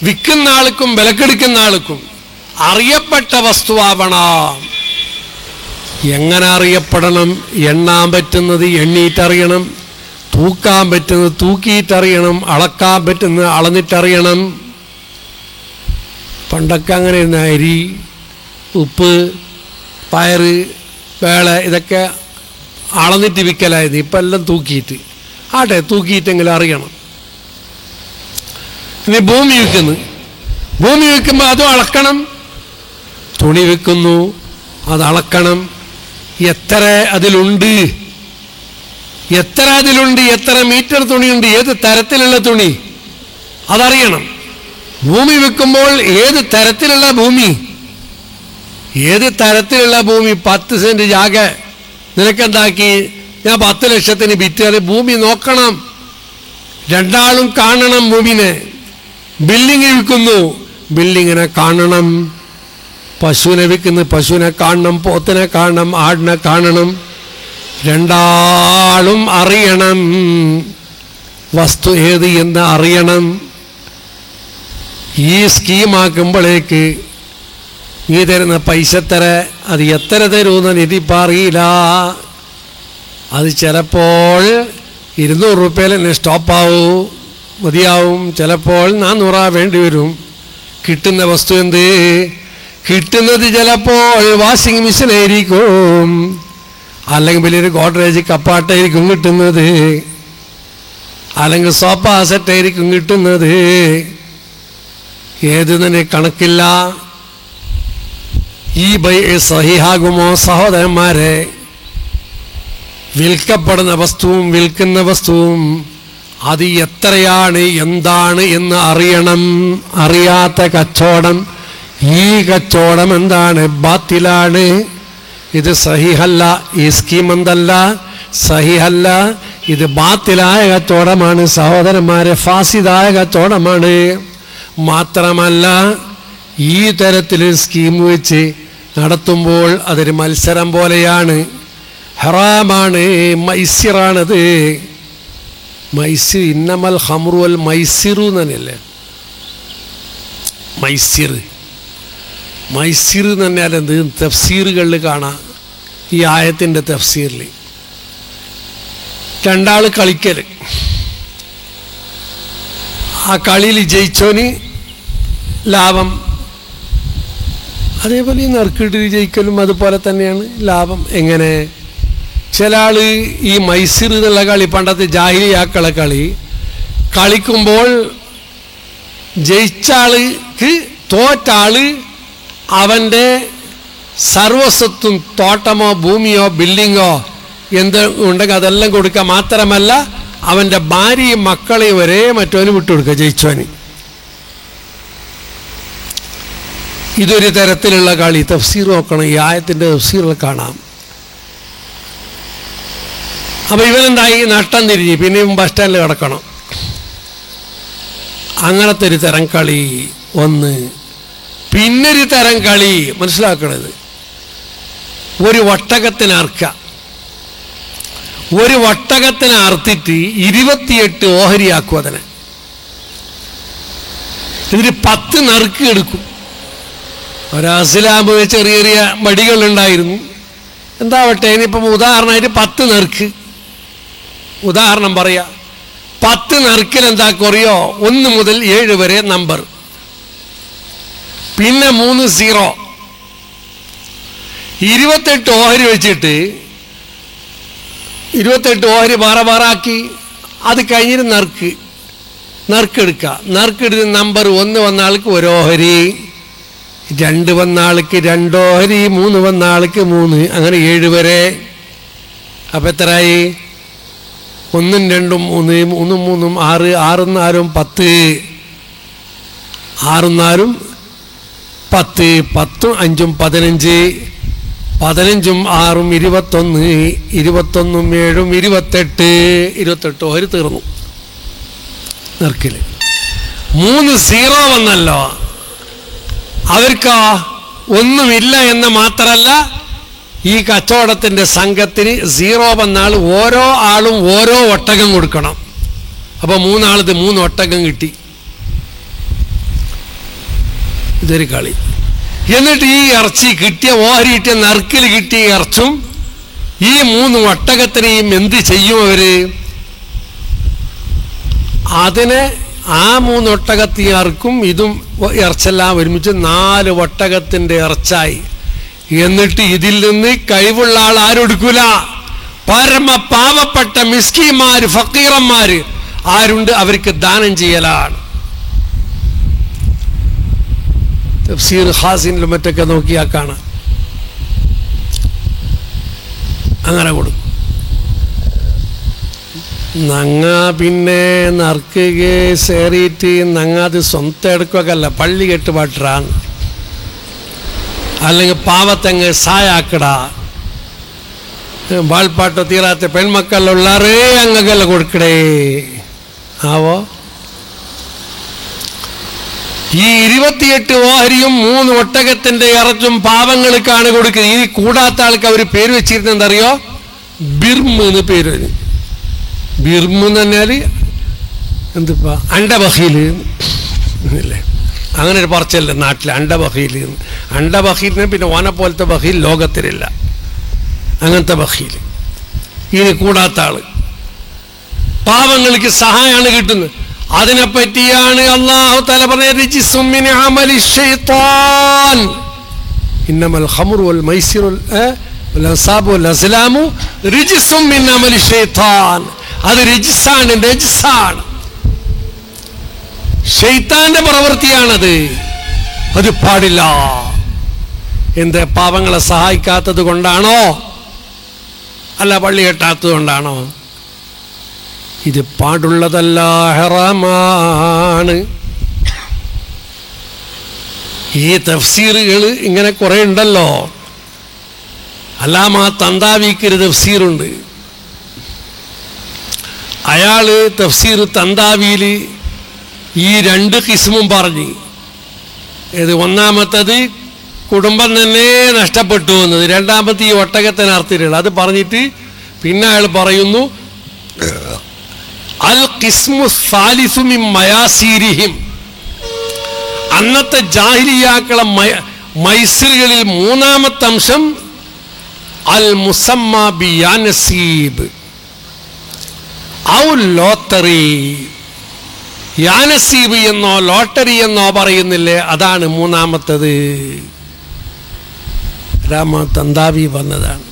വിൽക്കുന്ന ആൾക്കും വിലക്കെടുക്കുന്ന ആൾക്കും അറിയപ്പെട്ട വസ്തുവാവണം. എങ്ങനെ അറിയപ്പെടണം? എണ്ണാൻ പറ്റുന്നത് എണ്ണീറ്ററിയണം, തൂക്കാൻ പറ്റുന്നത് തൂക്കിയിട്ടറിയണം, അളക്കാൻ പറ്റുന്നത് അളന്നിട്ടറിയണം. പണ്ടൊക്കെ അങ്ങനെ അരി, ഉപ്പ്, പയറ്, വേള ഇതൊക്കെ അളന്നിട്ട് വിൽക്കലായിരുന്നു. ഇപ്പം എല്ലാം തൂക്കിയിട്ട്. ആട്ടെ, തൂക്കിയിട്ടെങ്കിലും അറിയണം. ഇനി ഭൂമി വിൽക്കുന്നു, ഭൂമി വിൽക്കുമ്പോൾ അതും അളക്കണം. തുണി വിൽക്കുന്നു, അത് അളക്കണം. എത്ര അതിലുണ്ട്, എത്ര അതിലുണ്ട്, എത്ര മീറ്റർ തുണിയുണ്ട്, ഏത് തരത്തിലുള്ള തുണി അതറിയണം. ഭൂമി വിൽക്കുമ്പോൾ ഏത് തരത്തിലുള്ള ഭൂമി, ഏത് തരത്തിലുള്ള ഭൂമി. 10 സെന്റ് ജാഗ നിനക്കെന്താക്കി, ഞാൻ 10 ലക്ഷത്തിന് വിറ്റ്. ഭൂമി നോക്കണം, രണ്ടാളും കാണണം ഭൂമിനെ. ബിൽഡിങ് വിൽക്കുന്നു, ബിൽഡിങ്ങിനെ കാണണം. പശുവിനെ വിൽക്കുന്നു, പശുവിനെ കാണണം, പോത്തിനെ കാണണം, ആടിനെ കാണണം. രണ്ടാളും അറിയണം വസ്തു ഏത് എന്ന് അറിയണം. ഈ സ്കീമാക്കുമ്പോഴേക്ക് നീ തരുന്ന പൈസ എത്ര, അത് എത്ര തരുമെന്ന് എനിക്കിപ്പോൾ അറിയില്ല. അത് ചിലപ്പോൾ 200 രൂപയിൽ തന്നെ സ്റ്റോപ്പാവൂ, മതിയാവും. ചിലപ്പോൾ 400 വേണ്ടി വരും. കിട്ടുന്ന വസ്തു എന്ത്? കിട്ടുന്നത് ചിലപ്പോൾ വാഷിംഗ് മെഷീനായിരിക്കും, അല്ലെങ്കിൽ വലിയൊരു ഗോഡ്രേജ് കപ്പാട്ടായിരിക്കും കിട്ടുന്നത്, അല്ലെങ്കിൽ സോഫ സെറ്റായിരിക്കും കിട്ടുന്നത്. ഏത് തന്നെ കണക്കില്ല. ഈ സഹിഹാകുമോ സഹോദരന്മാരെ? വിൽക്കപ്പെടുന്ന വസ്തുവും വിൽക്കുന്ന വസ്തുവും അത് എത്രയാണ്, എന്താണ് എന്ന് അറിയണം. അറിയാത്ത കച്ചവടം, ഈ കച്ചവടം എന്താണ്? ബാത്തിലാണ്. ഇത് സഹിഹല്ല. ഈ സ്കീം എന്തല്ല? സഹിഹല്ല. ഇത് ബാത്തിലായ കച്ചവടമാണ് സഹോദരന്മാരെ, ഫാസിദായ കച്ചവടമാണ്. മാത്രമല്ല, ഈ തരത്തിൽ സ്കീം വെച്ച് നടത്തുമ്പോൾ അതൊരു മത്സരം പോലെയാണ്, ഹറാമാണ്, മൈസിറാണത്. മൈസിർ, ഇന്നമൽ ഹംറു വൽ മൈസിറു എന്നല്ലേ. മൈസിർ, മൈസിർ എന്ന് പറഞ്ഞാൽ എന്ത്? തഫ്സീറുകളിൽ കാണാം. ഈ ആയത്തിൻ്റെ തഫ്സീറിൽ രണ്ടാൾ കളിക്കൽ, ആ കളിയിൽ ജയിച്ചോന് ലാഭം. അതേപോലെ ഈ നറുക്കിട്ട് ജയിക്കലും അതുപോലെ തന്നെയാണ് ലാഭം. എങ്ങനെ? ചില ആൾ ഈ മൈസിർ എന്നുള്ള കളി, പണ്ടത്തെ ജാഹിലിയാക്കള കളി കളിക്കുമ്പോൾ ജയിച്ച ആൾക്ക് തോറ്റാള് അവൻ്റെ സർവസ്വത്തും, തോട്ടമോ ഭൂമിയോ ബിൽഡിങ്ങോ എന്ത് ഉണ്ടെങ്കിൽ അതെല്ലാം കൊടുക്കുക. മാത്രമല്ല അവൻ്റെ ഭാര്യയും മക്കളെയും വരെ മറ്റവന് വിട്ടുകൊടുക്കുക ജയിച്ചവന്. ഇതൊരു തരത്തിലുള്ള കളി. തഫ്സീർ നോക്കണം, ഈ ആയത്തിൻ്റെ തഫ്സീറിൽ കാണാം. അപ്പം ഇവനെന്തായി? നഷ്ടം തിരിഞ്ഞ് പിന്നെയും ബസ് സ്റ്റാൻഡിൽ കിടക്കണം. അങ്ങനത്തെ ഒരു തരം കളി ഒന്ന്. പിന്നൊരു തരം കളി മനസ്സിലാക്കണത്, ഒരു ഒട്ടകത്തിന് അർക്ക. ഒരു ഒട്ടകത്തിനെ അർത്തിട്ട് 28 ഓഹരിയാക്കും അതിനെ. ഇതിന് 10 നറുക്ക് എടുക്കും. ഒരസിലാമ്പ് ചെറിയ ചെറിയ വടികളുണ്ടായിരുന്നു. എന്താവട്ടെ, ഇനിയിപ്പം ഉദാഹരണമായിട്ട് 10 നറുക്ക് ഉദാഹരണം പറയാം. 10 നറുക്കിൽ എന്താ കുറയോ? 1 മുതൽ 7 വരെ നമ്പർ, പിന്നെ 3 0. 28 ഓഹരി വെച്ചിട്ട് 28 ഓഹരി ബാറാക്കി. അത് കഴിഞ്ഞിട്ട് നറുക്കെടുക്കുക. നറുക്കെടുത്ത് നമ്പർ 1 വന്ന ആൾക്ക് 1 ഓഹരി, 2 വന്ന ആൾക്ക് 2 ഓഹരി, 3 വന്ന ആൾക്ക് 3, അങ്ങനെ 7 വരെ. അപ്പം എത്രയായി? 1 2 3 3 3 6 6 4 10 6 4 10 10 5 15 15 6 21 21 7 28 28 ഒരു തീർന്നു നറുക്കിൽ 3 0 വന്നല്ലോ അവർക്ക് ഒന്നുമില്ല എന്ന് മാത്രമല്ല ഈ കച്ചവടത്തിൻ്റെ സംഘത്തിന് 0 വന്നാൽ ഓരോ ആളും ഓരോ ഒട്ടകം കൊടുക്കണം. അപ്പോൾ 3 ആളത് 3 ഒട്ടകം കിട്ടി. ഇതൊരു കളി. എന്നിട്ട് ഈ ഇറച്ചി കിട്ടിയ ഓഹരി കിട്ടിയ നറുക്കിൽ കിട്ടിയ ഇറച്ചും ഈ 3 ഒട്ടകത്തിനെയും എന്ത് ചെയ്യും അവര്? അതിനെ ആ 3 ഒട്ടകത്തിയർക്കും ഇതും ഇറച്ചെല്ലാം ഒരുമിച്ച് 4 ഒട്ടകത്തിൻ്റെ ഇറച്ചായി. എന്നിട്ട് ഇതിൽ നിന്ന് കഴിവുള്ള ആൾ ആരെടുക്കൂല? പരമ പാവപ്പെട്ട മിസ്കിന്മാര് ഫക്കീറന്മാര് ആരുണ്ട് അവർക്ക് ദാനം ചെയ്യലാണ്. തഫ്സീർ ഖാസിനിലും മറ്റൊക്കെ നോക്കിയാൽ കാണാം. അങ്ങനെ കൊടുക്കും. നങ്ങ പിന്നെ നറുക്ക് സേറിയിട്ട് നങ്ങ അത് സ്വന്തം എടുക്കുകയൊക്കെ അല്ല, പള്ളി കെട്ടുപാട്ടാണ്. അല്ലെങ്കിൽ പാവത്തങ്ങ് സായാക്കട വാൾപ്പാട്ട തീരാത്ത പെൺമക്കളുള്ളറേ അങ്ങകല്ല കൊടുക്കടേ ആവോ. ഈ 28 ഓഹരിയും 3 ഒട്ടകത്തിന്റെ ഇറച്ചും പാവങ്ങൾക്കാണ് കൊടുക്കുന്നത്. ഇനി കൂടാത്ത ആൾക്ക് അവർ പേര് വെച്ചിരുന്നത് എന്തറിയോ? ബിർമ് എന്ന് പേര്. ബിർമ് എന്ന് പറഞ്ഞാൽ എന്തിപ്പാ അണ്ടബഹീല് അല്ലേ, അങ്ങനെ ഒരു പറച്ചല്ല നാട്ടിൽ അണ്ടബഹീൽ. അണ്ടബഹീലിന് പിന്നെ ഓനെ പോലത്തെ ബഹീൽ ലോകത്തിലില്ല, അങ്ങനത്തെ ബഹീൽ. ഇനി കൂടാത്ത ആള് പാവങ്ങൾക്ക് സഹായമാണ് കിട്ടുന്നത്. അതിനെപ്പറ്റിയാണ് അല്ലാഹു തആല പറഞ്ഞത് റിജ്സും മിൻ അമലി ശൈത്താൻ ഇന്നമൽ ഖംറു വൽ മൈസിറു വൽ അൻസാബു വൽ അസ്ലാമു റിജ്സും മിൻ അമലി ശൈത്താൻ. അത് റിജ്സാണ്, നജ്സാണ്, ശൈത്താന്റെ പ്രവൃത്തിയാണത്. അത് പാടില്ല. എന്ത്? പാവങ്ങളെ സഹായിക്കാത്തത് കൊണ്ടാണോ? അല്ല പള്ളി കെട്ടാത്തത് കൊണ്ടാണോ? ഇത് പാടുള്ളതല്ല, ഹറാമാണ്. ഈ തഫ്സീറുകൾ ഇങ്ങനെ കുറെ ഉണ്ടല്ലോ. അല്ലാമ തന്താവിക്കൊരു തഫ്സീറുണ്ട്. അയാള് തഫ്സീർ തന്താവിയിൽ ഈ 2 കിസ്മും പറഞ്ഞു. ഇത് ഒന്നാമത്തത് കുടുംബം തന്നെ നഷ്ടപ്പെട്ടു എന്നത്, രണ്ടാമത്തെ ഈ ഒട്ടകത്തിന് അർത്ഥത്തിലുള്ള അത് പറഞ്ഞിട്ട് പിന്നെ അയാൾ പറയുന്നു അൽ ഖിസ്മു സാലിസു മിൻ മയാസീരിഹിം. അന്നത്തെ ജാഹിലിയാക്കളെ മൈസറുകളിൽ 3-ാമത്തെ അംശം അൽ മുസമ്മ ബി യാനസീബ് ഔ ലോട്ടറി. യാനസീബ് എന്നോ ലോട്ടറി എന്നോ പറയുന്നില്ലേ, അതാണ് 3-ാമത്തത്. രാമ തന്താവി പറഞ്ഞതാണ്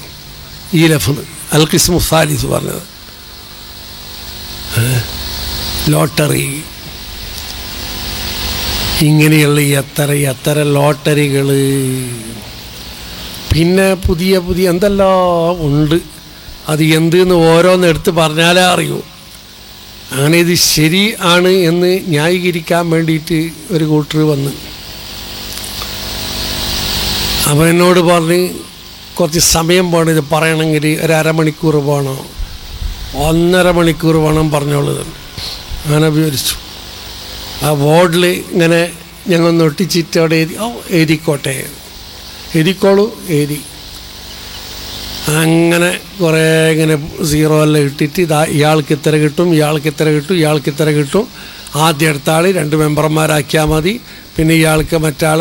ഈ ലഫ്ദ് അൽ ഖിസ്മു സാലിസ് പറഞ്ഞത്. ലോട്ടറി ഇങ്ങനെയുള്ള എത്ര ലോട്ടറികൾ, പിന്നെ പുതിയ പുതിയ എന്തെല്ലാം ഉണ്ട്. അത് എന്തെന്ന് ഓരോന്ന് എടുത്ത് പറഞ്ഞാലേ അറിയൂ. അങ്ങനെ ഇത് ശരി ആണ് എന്ന് ന്യായീകരിക്കാൻ വേണ്ടിയിട്ട് ഒരു കൂട്ടർ വന്ന് അവൻ എന്നോട് പറഞ്ഞ് കുറച്ച് സമയം പോകണം, ഇത് പറയണമെങ്കിൽ ഒരു അരമണിക്കൂർ പോകണം, 1.5 മണിക്കൂർ വേണം പറഞ്ഞോളൂ. അങ്ങനെ വിവരിച്ചു. ആ ബോർഡിൽ ഇങ്ങനെ ഞങ്ങൾ ഒട്ടിച്ചിട്ട് അവിടെ എഴുതിക്കോട്ടെ, എഴുതിക്കോളൂ, എഴുതി. അങ്ങനെ കുറേ ഇങ്ങനെ 0 എല്ലാം ഇട്ടിട്ട് ഇയാൾക്ക് ഇത്ര കിട്ടും, ഇയാൾക്ക് ഇത്ര കിട്ടും, ഇയാൾക്ക് ഇത്ര കിട്ടും. ആദ്യം എടുത്ത ആൾ 2 മെമ്പർമാരാക്കിയാൽ മതി, പിന്നെ ഇയാൾക്ക് മറ്റാൾ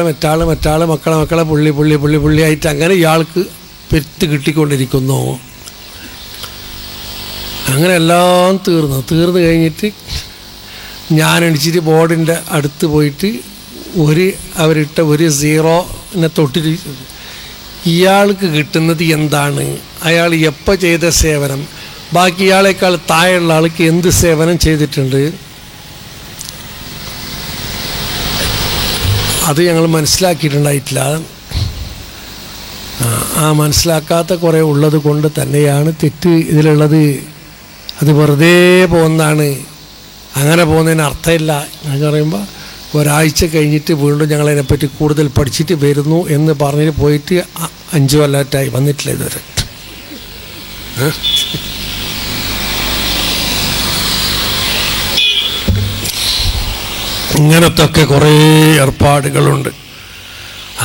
മക്കളെ പുള്ളിയായിട്ട് അങ്ങനെ ഇയാൾക്ക് പെറ്റ് കിട്ടിക്കൊണ്ടിരിക്കുന്നു. അങ്ങനെ എല്ലാം തീർന്നു കഴിഞ്ഞിട്ട് ഞാൻ എണിച്ചിട്ട് ബോർഡിൻ്റെ അടുത്ത് പോയിട്ട് അവരിട്ട ഒരു 0 തൊട്ടിട്ട് ഇയാൾക്ക് കിട്ടുന്നത് എന്താണ്, അയാൾ എപ്പോൾ ചെയ്ത സേവനം, ബാക്കി ഇയാളേക്കാൾ താഴെയുള്ള ആൾക്ക് എന്ത് സേവനം ചെയ്തിട്ടുണ്ട്, അത് ഞങ്ങൾ മനസ്സിലാക്കിയിട്ടുണ്ടായിട്ടില്ല. ആ മനസ്സിലാക്കാത്ത കുറേ ഉള്ളത് കൊണ്ട് തന്നെയാണ് തെറ്റ് ഇതിലുള്ളത്. അത് വെറുതെ പോകുന്നതാണ്. അങ്ങനെ പോകുന്നതിന് അർത്ഥമില്ല എന്ന് പറയുമ്പോൾ ഒരാഴ്ച കഴിഞ്ഞിട്ട് വീണ്ടും ഞങ്ങളതിനെപ്പറ്റി കൂടുതൽ പഠിച്ചിട്ട് വരുന്നു എന്ന് പറഞ്ഞിട്ട് പോയിട്ട് 5 കൊല്ലമായിട്ടായി വന്നിട്ടില്ല ഇതുവരെ. ഇങ്ങനത്തൊക്കെ കുറേ ഏർപ്പാടുകളുണ്ട്.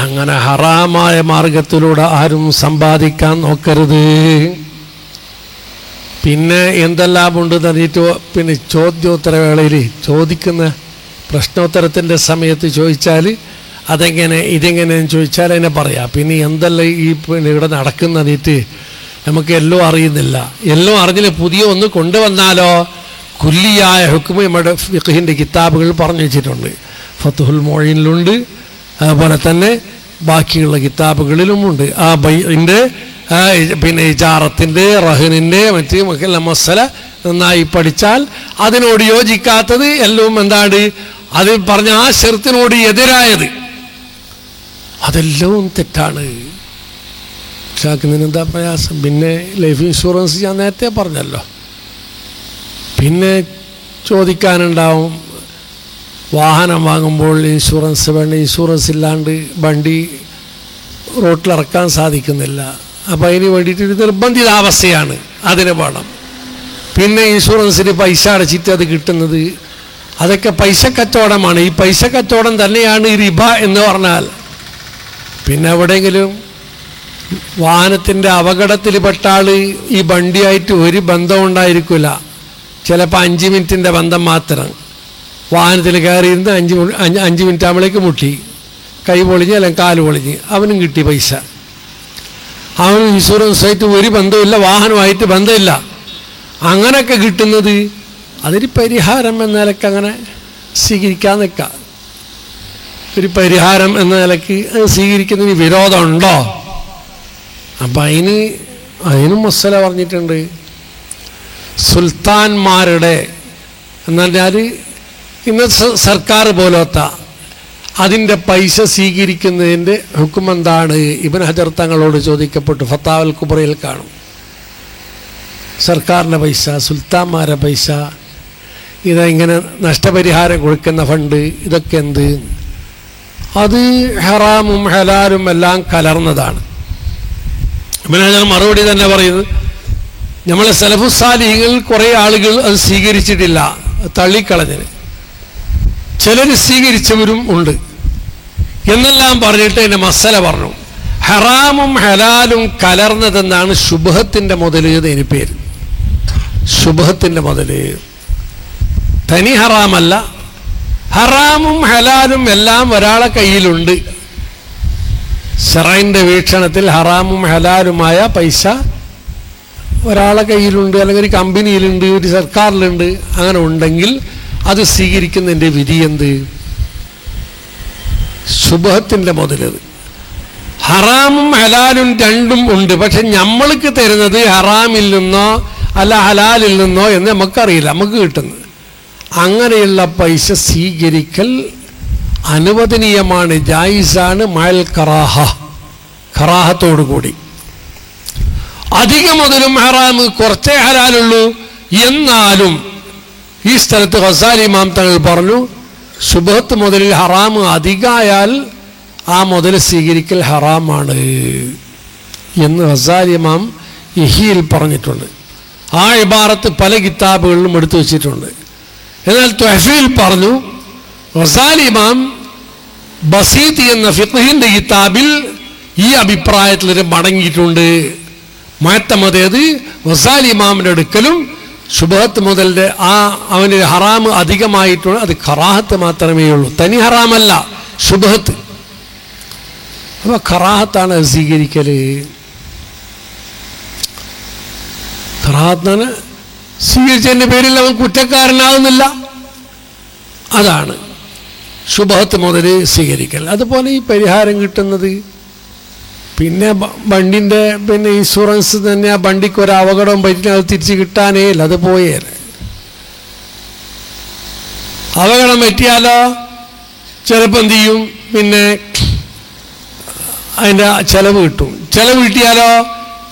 അങ്ങനെ ഹറാമായ മാർഗത്തിലൂടെ ആരും സമ്പാദിക്കാൻ നോക്കരുത്. പിന്നെ എന്തെല്ലാം ഉണ്ട് തന്നിട്ട് പിന്നെ ചോദ്യോത്തരവേളയിൽ ചോദിക്കുന്ന പ്രശ്നോത്തരത്തിൻ്റെ സമയത്ത് ചോദിച്ചാൽ അതെങ്ങനെ ഇതെങ്ങനെയെന്ന് ചോദിച്ചാൽ അതിനെ പറയാം. പിന്നെ എന്തെല്ലാം ഈ പിന്നെ ഇവിടെ നടക്കുന്നതിട്ട് നമുക്ക് എല്ലാം അറിയുന്നില്ല. എല്ലാം അറിഞ്ഞില്ല പുതിയ ഒന്ന് കൊണ്ടുവന്നാലോ കുല്ലിയായ ഹുക്മ നമ്മുടെ ഫിഖ്ഹിൻ്റെ കിതാബുകൾ പറഞ്ഞു വെച്ചിട്ടുണ്ട്. ഫത്ഹുൽ മൊയ്നിലുണ്ട്, അതുപോലെ തന്നെ ബാക്കിയുള്ള കിതാബുകളിലുമുണ്ട്. ആ ബൈഇൻ്റെ പിന്നെ ഇജാറത്തിൻ്റെ റഹനിൻ്റെ മറ്റ് മസല നന്നായി പഠിച്ചാൽ അതിനോട് യോജിക്കാത്തത് എല്ലാം എന്താണ് അത് പറഞ്ഞ ആ ഷർത്തിനോട് എതിരായത് അതെല്ലാം തെറ്റാണ്. ാക്കുന്നതിനെന്താ പ്രയാസം? പിന്നെ ലൈഫ് ഇൻഷുറൻസ് ഞാൻ നേരത്തെ പറഞ്ഞല്ലോ. പിന്നെ ചോദിക്കാനുണ്ടാവും വാഹനം വാങ്ങുമ്പോൾ ഇൻഷുറൻസ് വേണ്ട, ഇൻഷുറൻസ് ഇല്ലാണ്ട് വണ്ടി റോട്ടിലിറക്കാൻ സാധിക്കുന്നില്ല. അപ്പോൾ അതിന് വേണ്ടിയിട്ട് നിർബന്ധിതാവസ്ഥയാണ്, അതിന് വേണം. പിന്നെ ഇൻഷുറൻസിന് പൈസ അടച്ചിട്ട് അത് കിട്ടുന്നത് അതൊക്കെ പൈസ കച്ചവടമാണ്. ഈ പൈസ കച്ചവടം തന്നെയാണ് ഈ റിബ എന്ന് പറഞ്ഞാൽ. പിന്നെ എവിടെയെങ്കിലും വാഹനത്തിൻ്റെ അപകടത്തിൽപ്പെട്ട ആൾ ഈ വണ്ടിയായിട്ട് ഒരു ബന്ധം ഉണ്ടായിരിക്കില്ല. ചിലപ്പോൾ 5 മിനിറ്റിൻ്റെ ബന്ധം മാത്രം. വാഹനത്തിൽ കയറിയിരുന്ന് 5 മിനിറ്റ് ആകുമ്പോഴേക്ക് മുട്ടി, കൈ പൊളിഞ്ഞ് അല്ലെങ്കിൽ കാല് പൊളിഞ്ഞ്, അവനും കിട്ടി പൈസ. അവനും ഇൻഷുറൻസായിട്ട് ഒരു ബന്ധമില്ല, വാഹനമായിട്ട് ബന്ധമില്ല. അങ്ങനെയൊക്കെ കിട്ടുന്നത് അതൊരു പരിഹാരം എന്ന നിലയ്ക്ക് അങ്ങനെ സ്വീകരിക്കാൻ നിൽക്കാം. ഒരു പരിഹാരം എന്ന നിലയ്ക്ക് സ്വീകരിക്കുന്നതിന് വിരോധമുണ്ടോ? അപ്പം അതിനും മസല പറഞ്ഞിട്ടുണ്ട്. സുൽത്താൻമാരുടെ എന്ന് പറഞ്ഞാൽ ഇന്ന് സർക്കാർ പോലത്തെ അതിൻ്റെ പൈസ സ്വീകരിക്കുന്നതിൻ്റെ ഹുക്കം എന്താണ്? ഇബ്നു ഹജർ തങ്ങളോട് ചോദിക്കപ്പെട്ടു. ഫത്താവൽ കുബ്രയിൽ കാണും. സർക്കാരിൻ്റെ പൈസ, സുൽത്താന്മാരുടെ പൈസ, ഇങ്ങനെ നഷ്ടപരിഹാരം കൊടുക്കുന്ന ഫണ്ട്, ഇതൊക്കെ എന്ത്? അത് ഹറാമും ഹലാലും എല്ലാം കലർന്നതാണ്. ഇബ്നു ഹജർ മറുപടി തന്നെ പറയുന്നത്, നമ്മളെ സലഫുസ്സാലിഹീങ്ങൾ കുറേ ആളുകൾ അത് സ്വീകരിച്ചിട്ടില്ല, തള്ളിക്കളഞ്ഞിന്. ചിലർ സ്വീകരിച്ചവരും ഉണ്ട് എന്നെല്ലാം പറഞ്ഞിട്ട് എൻ്റെ മസല പറഞ്ഞു. ഹറാമും ഹലാലും കലർന്നതെന്നാണ് ശുബ്ഹത്തിൻ്റെ മുതൽ എന്നതിന് പേര്. ശുബ്ഹത്തിൻ്റെ മുതൽ തനി ഹറാമല്ല, ഹറാമും ഹലാലും എല്ലാം ഒരാളെ കയ്യിലുണ്ട്. ശറഈന്റെ വീക്ഷണത്തിൽ ഹറാമും ഹലാലുമായ പൈസ ഒരാളെ കയ്യിലുണ്ട്, അല്ലെങ്കിൽ ഒരു കമ്പനിയിലുണ്ട്, ഒരു സർക്കാരിലുണ്ട്. അങ്ങനെ ഉണ്ടെങ്കിൽ അത് സ്വീകരിക്കുന്നതിൻ്റെ വിധി എന്ത്? ശുബ്ഹത്തിൻ്റെ മുതലത്. ഹറാമും ഹലാലും രണ്ടും ഉണ്ട്, പക്ഷെ നമ്മൾക്ക് തരുന്നത് ഹറാമിൽ നിന്നോ അല്ല ഹലാലിൽ നിന്നോ എന്ന് നമുക്കറിയില്ല, നമുക്ക് കിട്ടുന്നത്. അങ്ങനെയുള്ള പൈസ സ്വീകരിക്കൽ അനുവദനീയമാണ്, ജായിസാണ്. മഅൽ കറാഹ, കറാഹത്തോടു കൂടി. അധിക മുതലും ഹറാമ്, കുറച്ചേ ഹലാലുള്ളൂ. എന്നാലും ഈ സ്ഥലത്ത് ഗസാലി ഇമാം തങ്ങൾ പറഞ്ഞു, ശുബ്ഹത്ത് മുതലിൽ ഹറാമ് അധികമായാൽ ആ മുതൽ സ്വീകരിക്കൽ ഹറാമാണ് എന്ന് ഗസാലി ഇമാം ഇഹിയിൽ പറഞ്ഞിട്ടുണ്ട്. ആ ഇബാറത്ത് പല കിതാബുകളിലും എടുത്തു വച്ചിട്ടുണ്ട്. എന്നാൽ തുഹഫയിൽ പറഞ്ഞു, ഗസാലി ഇമാം ബസീത്ത് എന്ന ഫിഖ്ഹിന്റെ കിതാബിൽ ഈ അഭിപ്രായത്തിൽ മടങ്ങിയിട്ടുണ്ട്. മുഅത്തമദ് ഗസാലി ഇമാമിന്റെ അടുക്കലും ശുബ്ഹത്ത് മുതലിന്റെ അവന് ഹറാമ് അധികമായിട്ടുണ്ട്, അത് കറാഹത്ത് മാത്രമേ ഉള്ളൂ, തനി ഹറാമല്ല ശുബ്ഹത്ത്. അപ്പൊ കറാഹത്താണ് സ്വീകരിക്കല്. കറാഹത്താണ് സ്വീകരിച്ചതിൻ്റെ പേരിൽ അവൻ കുറ്റക്കാരനാകുന്നില്ല. അതാണ് ശുബ്ഹത്ത് മുതൽ സ്വീകരിക്കൽ. അതുപോലെ ഈ പരിഹാരം കിട്ടുന്നത് പിന്നെ വണ്ടിൻ്റെ പിന്നെ ഇൻഷുറൻസ് തന്നെ, ആ വണ്ടിക്ക് ഒരു അപകടം പറ്റി അത് തിരിച്ച് കിട്ടാനേ ഇല്ല, അത് പോയേല. അപകടം പറ്റിയാലോ ചിലപ്പോൾ എന്ത് ചെയ്യും, പിന്നെ അതിൻ്റെ ചെലവ് കിട്ടും. ചെലവ് കിട്ടിയാലോ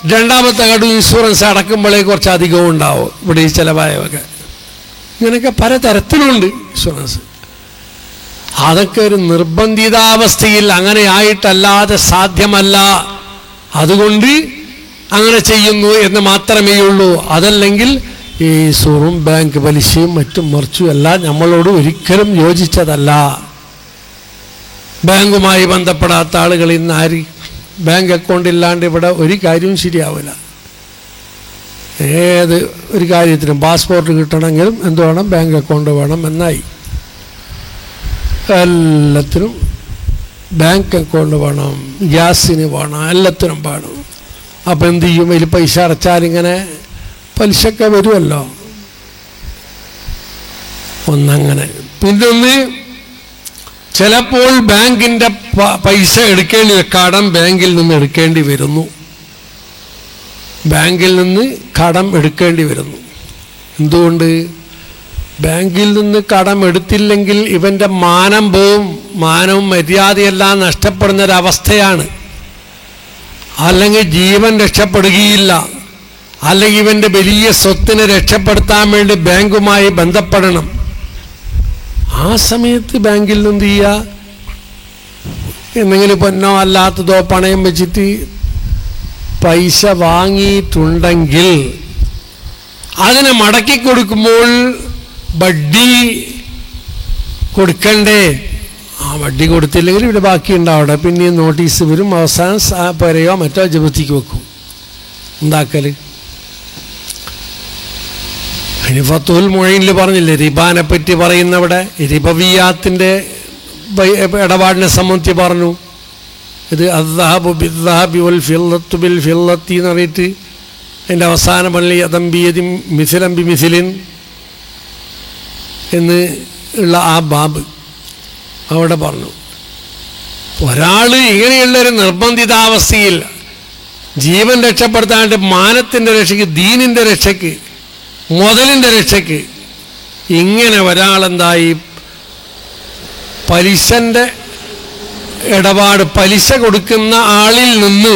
രണ്ടാമത്തെ ഗഡു ഇൻഷുറൻസ് അടക്കുമ്പോഴേ കുറച്ച് അധികവും ഉണ്ടാവും ഇവിടെ ഈ ചിലവായവൊക്കെ. ഇങ്ങനെയൊക്കെ പലതരത്തിലുണ്ട് ഇൻഷുറൻസ്. അതൊക്കെ ഒരു നിർബന്ധിതാവസ്ഥയിൽ അങ്ങനെ ആയിട്ടല്ലാതെ സാധ്യമല്ല. അതുകൊണ്ട് അങ്ങനെ ചെയ്യുന്നു എന്ന് മാത്രമേ ഉള്ളൂ. അതല്ലെങ്കിൽ ഈ സൂറും ബാങ്ക് പലിശയും മറ്റും മറിച്ചും എല്ലാം നമ്മളോട് ഒരിക്കലും യോജിച്ചതല്ല. ബാങ്കുമായി ബന്ധപ്പെടാത്ത ആളുകൾ ഇന്ന് ആര് ബാങ്ക് അക്കൗണ്ട് ഇല്ലാണ്ട് ഇവിടെ ഒരു കാര്യവും ശരിയാവില്ല. ഏത് ഒരു കാര്യത്തിനും പാസ്പോർട്ട് കിട്ടണമെങ്കിലും എന്ത് വേണം, ബാങ്ക് അക്കൗണ്ട് വേണം എന്നായി. എല്ലാത്തിനും ബാങ്ക് അക്കൗണ്ട് വേണം, ഗ്യാസിന് വേണം, എല്ലാത്തിനും വേണം. അപ്പം എന്ത് ചെയ്യും? അതിൽ പൈസ അടച്ചാലിങ്ങനെ പലിശയൊക്കെ വരുമല്ലോ. ഒന്നങ്ങനെ. പിന്നെ ചിലപ്പോൾ ബാങ്കിൻ്റെ പൈസ എടുക്കേണ്ടി, കടം ബാങ്കിൽ നിന്ന് എടുക്കേണ്ടി വരുന്നു. ബാങ്കിൽ നിന്ന് കടം എടുക്കേണ്ടി വരുന്നു. എന്തുകൊണ്ട്? ബാങ്കിൽ നിന്ന് കടം എടുത്തില്ലെങ്കിൽ ഇവൻ്റെ മാനം പോവും. മാനവും മര്യാദയെല്ലാം നഷ്ടപ്പെടുന്നൊരവസ്ഥയാണ്. അല്ലെങ്കിൽ ജീവൻ രക്ഷപ്പെടുകയില്ല. അല്ലെങ്കിൽ ഇവൻ്റെ വലിയ സ്വത്തിനെ രക്ഷപ്പെടുത്താൻ വേണ്ടി ബാങ്കുമായി ബന്ധപ്പെടണം. ആ സമയത്ത് ബാങ്കിൽ നിന്ന് എന്ത് ചെയ്യുക? എന്തെങ്കിലും പൊന്നോ അല്ലാത്തതോ പണയം വെച്ചിട്ട് പൈസ വാങ്ങിയിട്ടുണ്ടെങ്കിൽ അതിനെ മടക്കി കൊടുക്കുമ്പോൾ വട്ടി കൊടുക്കണ്ടേ? ആ വട്ടി കൊടുത്തില്ലെങ്കിൽ ഇവിടെ ബാക്കി ഉണ്ടാവട്ടെ, പിന്നെയും നോട്ടീസ് വരും, അവസാനം പെരയോ മറ്റോ ജപത്തിക്ക് വെക്കും. എന്താക്കൽ? ഇനി ഫത്തുൽ മുഈനിൽ പറഞ്ഞില്ലേ റിബാനെ പറ്റി പറയുന്നവിടെ റിബവിയാത്തിൻ്റെ ഇടപാടിനെ സംബന്ധിച്ച് പറഞ്ഞു. ഇത് അദ്ദഹബു ബിദ്ദഹബി വൽ ഫില്ലത്തു ബിൽ ഫില്ലത്തി എന്ന് പറഞ്ഞിട്ട് അതിൻ്റെ അവസാനം പള്ളി യദംബിയതി മിസിലം ബി മിസിലിൻ എന്ന് ഉള്ള ആ ബാബ് അവിടെ പറഞ്ഞു. ഒരാൾ ഇങ്ങനെയുള്ളൊരു നിർബന്ധിതാവസ്ഥയിൽ ജീവൻ രക്ഷപ്പെടുത്താണ്ട് മാനത്തിൻ്റെ രക്ഷയ്ക്ക്, ദീനിൻ്റെ രക്ഷയ്ക്ക്, മുതലിൻ്റെ രക്ഷയ്ക്ക് ഇങ്ങനെ ഒരാളെന്തായി പലിശൻ്റെ ഇടപാട്, പലിശ കൊടുക്കുന്ന ആളിൽ നിന്ന്,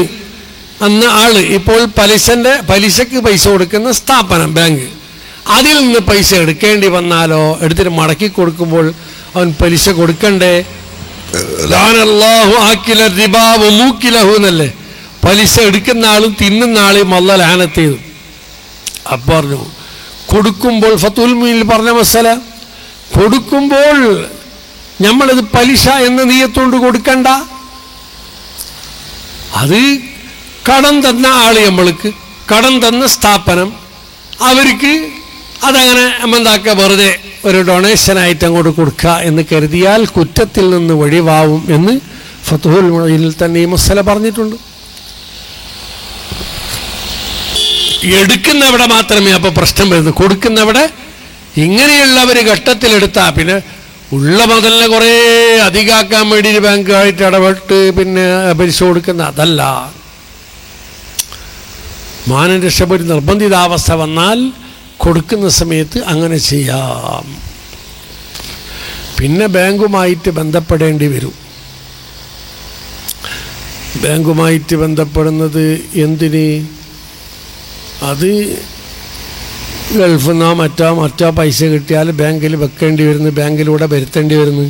അന്ന് ആള് ഇപ്പോൾ പലിശക്ക് പൈസ കൊടുക്കുന്ന സ്ഥാപനം ബാങ്ക്, അതിൽ നിന്ന് പൈസ എടുക്കേണ്ടി വന്നാലോ, എടുത്തിട്ട് മടക്കി കൊടുക്കുമ്പോൾ അവൻ പലിശ കൊടുക്കണ്ടേ? ലാനല്ലാഹു ആക്കില റിബാ വമൂക്കിലഹു എന്നല്ലേ? പലിശ എടുക്കുന്ന ആളും തിന്നുന്ന ആളെയും അല്ലാഹു ലഅനത്ത് ചെയ്തു. അപ്പോൾ പറഞ്ഞു കൊടുക്കുമ്പോൾ ഫത്തുൽ മുഈനിൽ പറഞ്ഞ മസല, കൊടുക്കുമ്പോൾ നമ്മളിത് പലിശ എന്ന നിയത്തോണ്ട് കൊടുക്കണ്ട. അത് കടം തന്ന ആള്, നമ്മൾക്ക് കടം തന്ന സ്ഥാപനം, അവർക്ക് അതങ്ങനെ എന്താക്കുക, വെറുതെ ഒരു ഡൊണേഷനായിട്ട് അങ്ങോട്ട് കൊടുക്കുക എന്ന് കരുതിയാൽ കുറ്റത്തിൽ നിന്ന് ഒഴിവാവും എന്ന് ഫത്തുൽ മുഈനിൽ തന്നെ ഈ മസല പറഞ്ഞിട്ടുണ്ട്. എടുക്കുന്നവിടെ മാത്രമേ അപ്പോൾ പ്രശ്നം വരുന്നു. കൊടുക്കുന്നവിടെ ഇങ്ങനെയുള്ള ഒരു ഘട്ടത്തിലെടുത്താൽ പിന്നെ ഉള്ള മുതലിനെ കുറേ അധികമാക്കാൻ വേണ്ടി ബാങ്കായിട്ട് ഇടപെട്ട് പിന്നെ പലിശ കൊടുക്കുന്ന അതല്ല. മാനം രക്ഷപ്പെട്ട് നിർബന്ധിതാവസ്ഥ വന്നാൽ കൊടുക്കുന്ന സമയത്ത് അങ്ങനെ ചെയ്യാം. പിന്നെ ബാങ്കുമായിട്ട് ബന്ധപ്പെടേണ്ടി വരും. ബാങ്കുമായിട്ട് ബന്ധപ്പെടുന്നത് എന്തിന്? അത് ഗൾഫിൽ നിന്നോ മറ്റോ പൈസ കിട്ടിയാൽ ബാങ്കിൽ വെക്കേണ്ടി വരുന്നു, ബാങ്കിലൂടെ വരുത്തേണ്ടി വരുന്നു.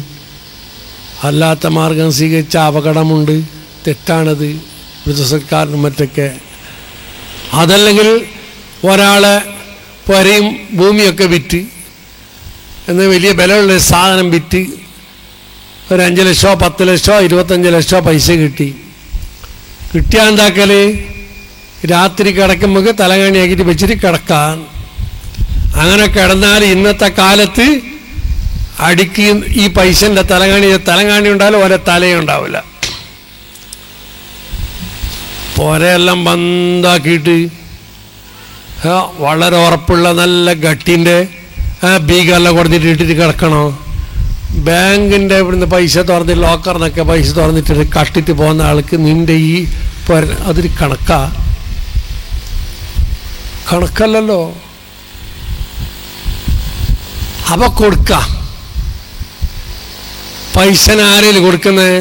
അല്ലാത്ത മാർഗം സ്വീകരിച്ച അപകടമുണ്ട്, തെറ്റാണത് സർക്കാരിനും മറ്റൊക്കെ. അതല്ലെങ്കിൽ ഒരാളെ പുരയും ഭൂമിയൊക്കെ വിറ്റ്, എന്നാൽ വലിയ വിലയുള്ള സാധനം വിറ്റ് ഒരു 5 ലക്ഷമോ 10 ലക്ഷമോ 25 ലക്ഷമോ പൈസ കിട്ടിയാൽ എന്താക്കൽ? രാത്രി കിടക്കുമ്പോൾ തലകാണിയാക്കിയിട്ട് വെച്ചിട്ട് കിടക്കാൻ. അങ്ങനെ കിടന്നാൽ ഇന്നത്തെ കാലത്ത് അടിക്ക് ഈ പൈസൻ്റെ തലകാണി ഉണ്ടാവില്ല, ഓരോ തലയും ഉണ്ടാവില്ല. പോരെല്ലാം ബന്ധാക്കിയിട്ട് വളരെ ഉറപ്പുള്ള നല്ല ഗട്ടിൻ്റെ ബീഗെല്ലാം കൊടുത്തിട്ട് ഇട്ടിട്ട് കിടക്കണോ? ബാങ്കിൻ്റെ ഇവിടുന്ന് പൈസ തുറന്നിട്ട് ലോക്കറിനൊക്കെ പൈസ തുറന്നിട്ട് കട്ടിട്ട് പോകുന്ന ആൾക്ക് നിൻ്റെ ഈ അതൊരു കണക്കല്ലല്ലോ. അപ്പോൾ കൊടുക്ക പൈസ ആരെങ്കിലും കൊടുക്കുന്നത്?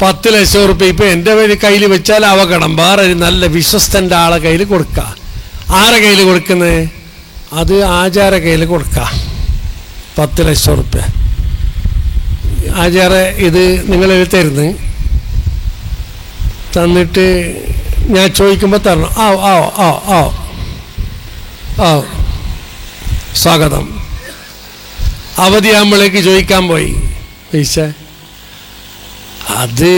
10 ലക്ഷം റുപ്യ ഇപ്പം എൻ്റെ കയ്യിൽ വെച്ചാൽ അവകടം വേറെ ഒരു നല്ല വിശ്വസ്തൻ്റെ ആളെ കയ്യിൽ കൊടുക്കുക. ആരെ കയ്യിൽ കൊടുക്കുന്നത്? അത് ആചാര കയ്യിൽ കൊടുക്കുക. 10 ലക്ഷം റുപ്യ ആചാര ഇത് നിങ്ങൾ തരുന്നു. തന്നിട്ട് ഞാൻ ചോദിക്കുമ്പോൾ തരണം. ആ ആ ആ ആ ആ സ്വാഗതം. അവധിയാകുമ്പോഴേക്ക് ചോദിക്കാൻ പോയി പൈസ. അത്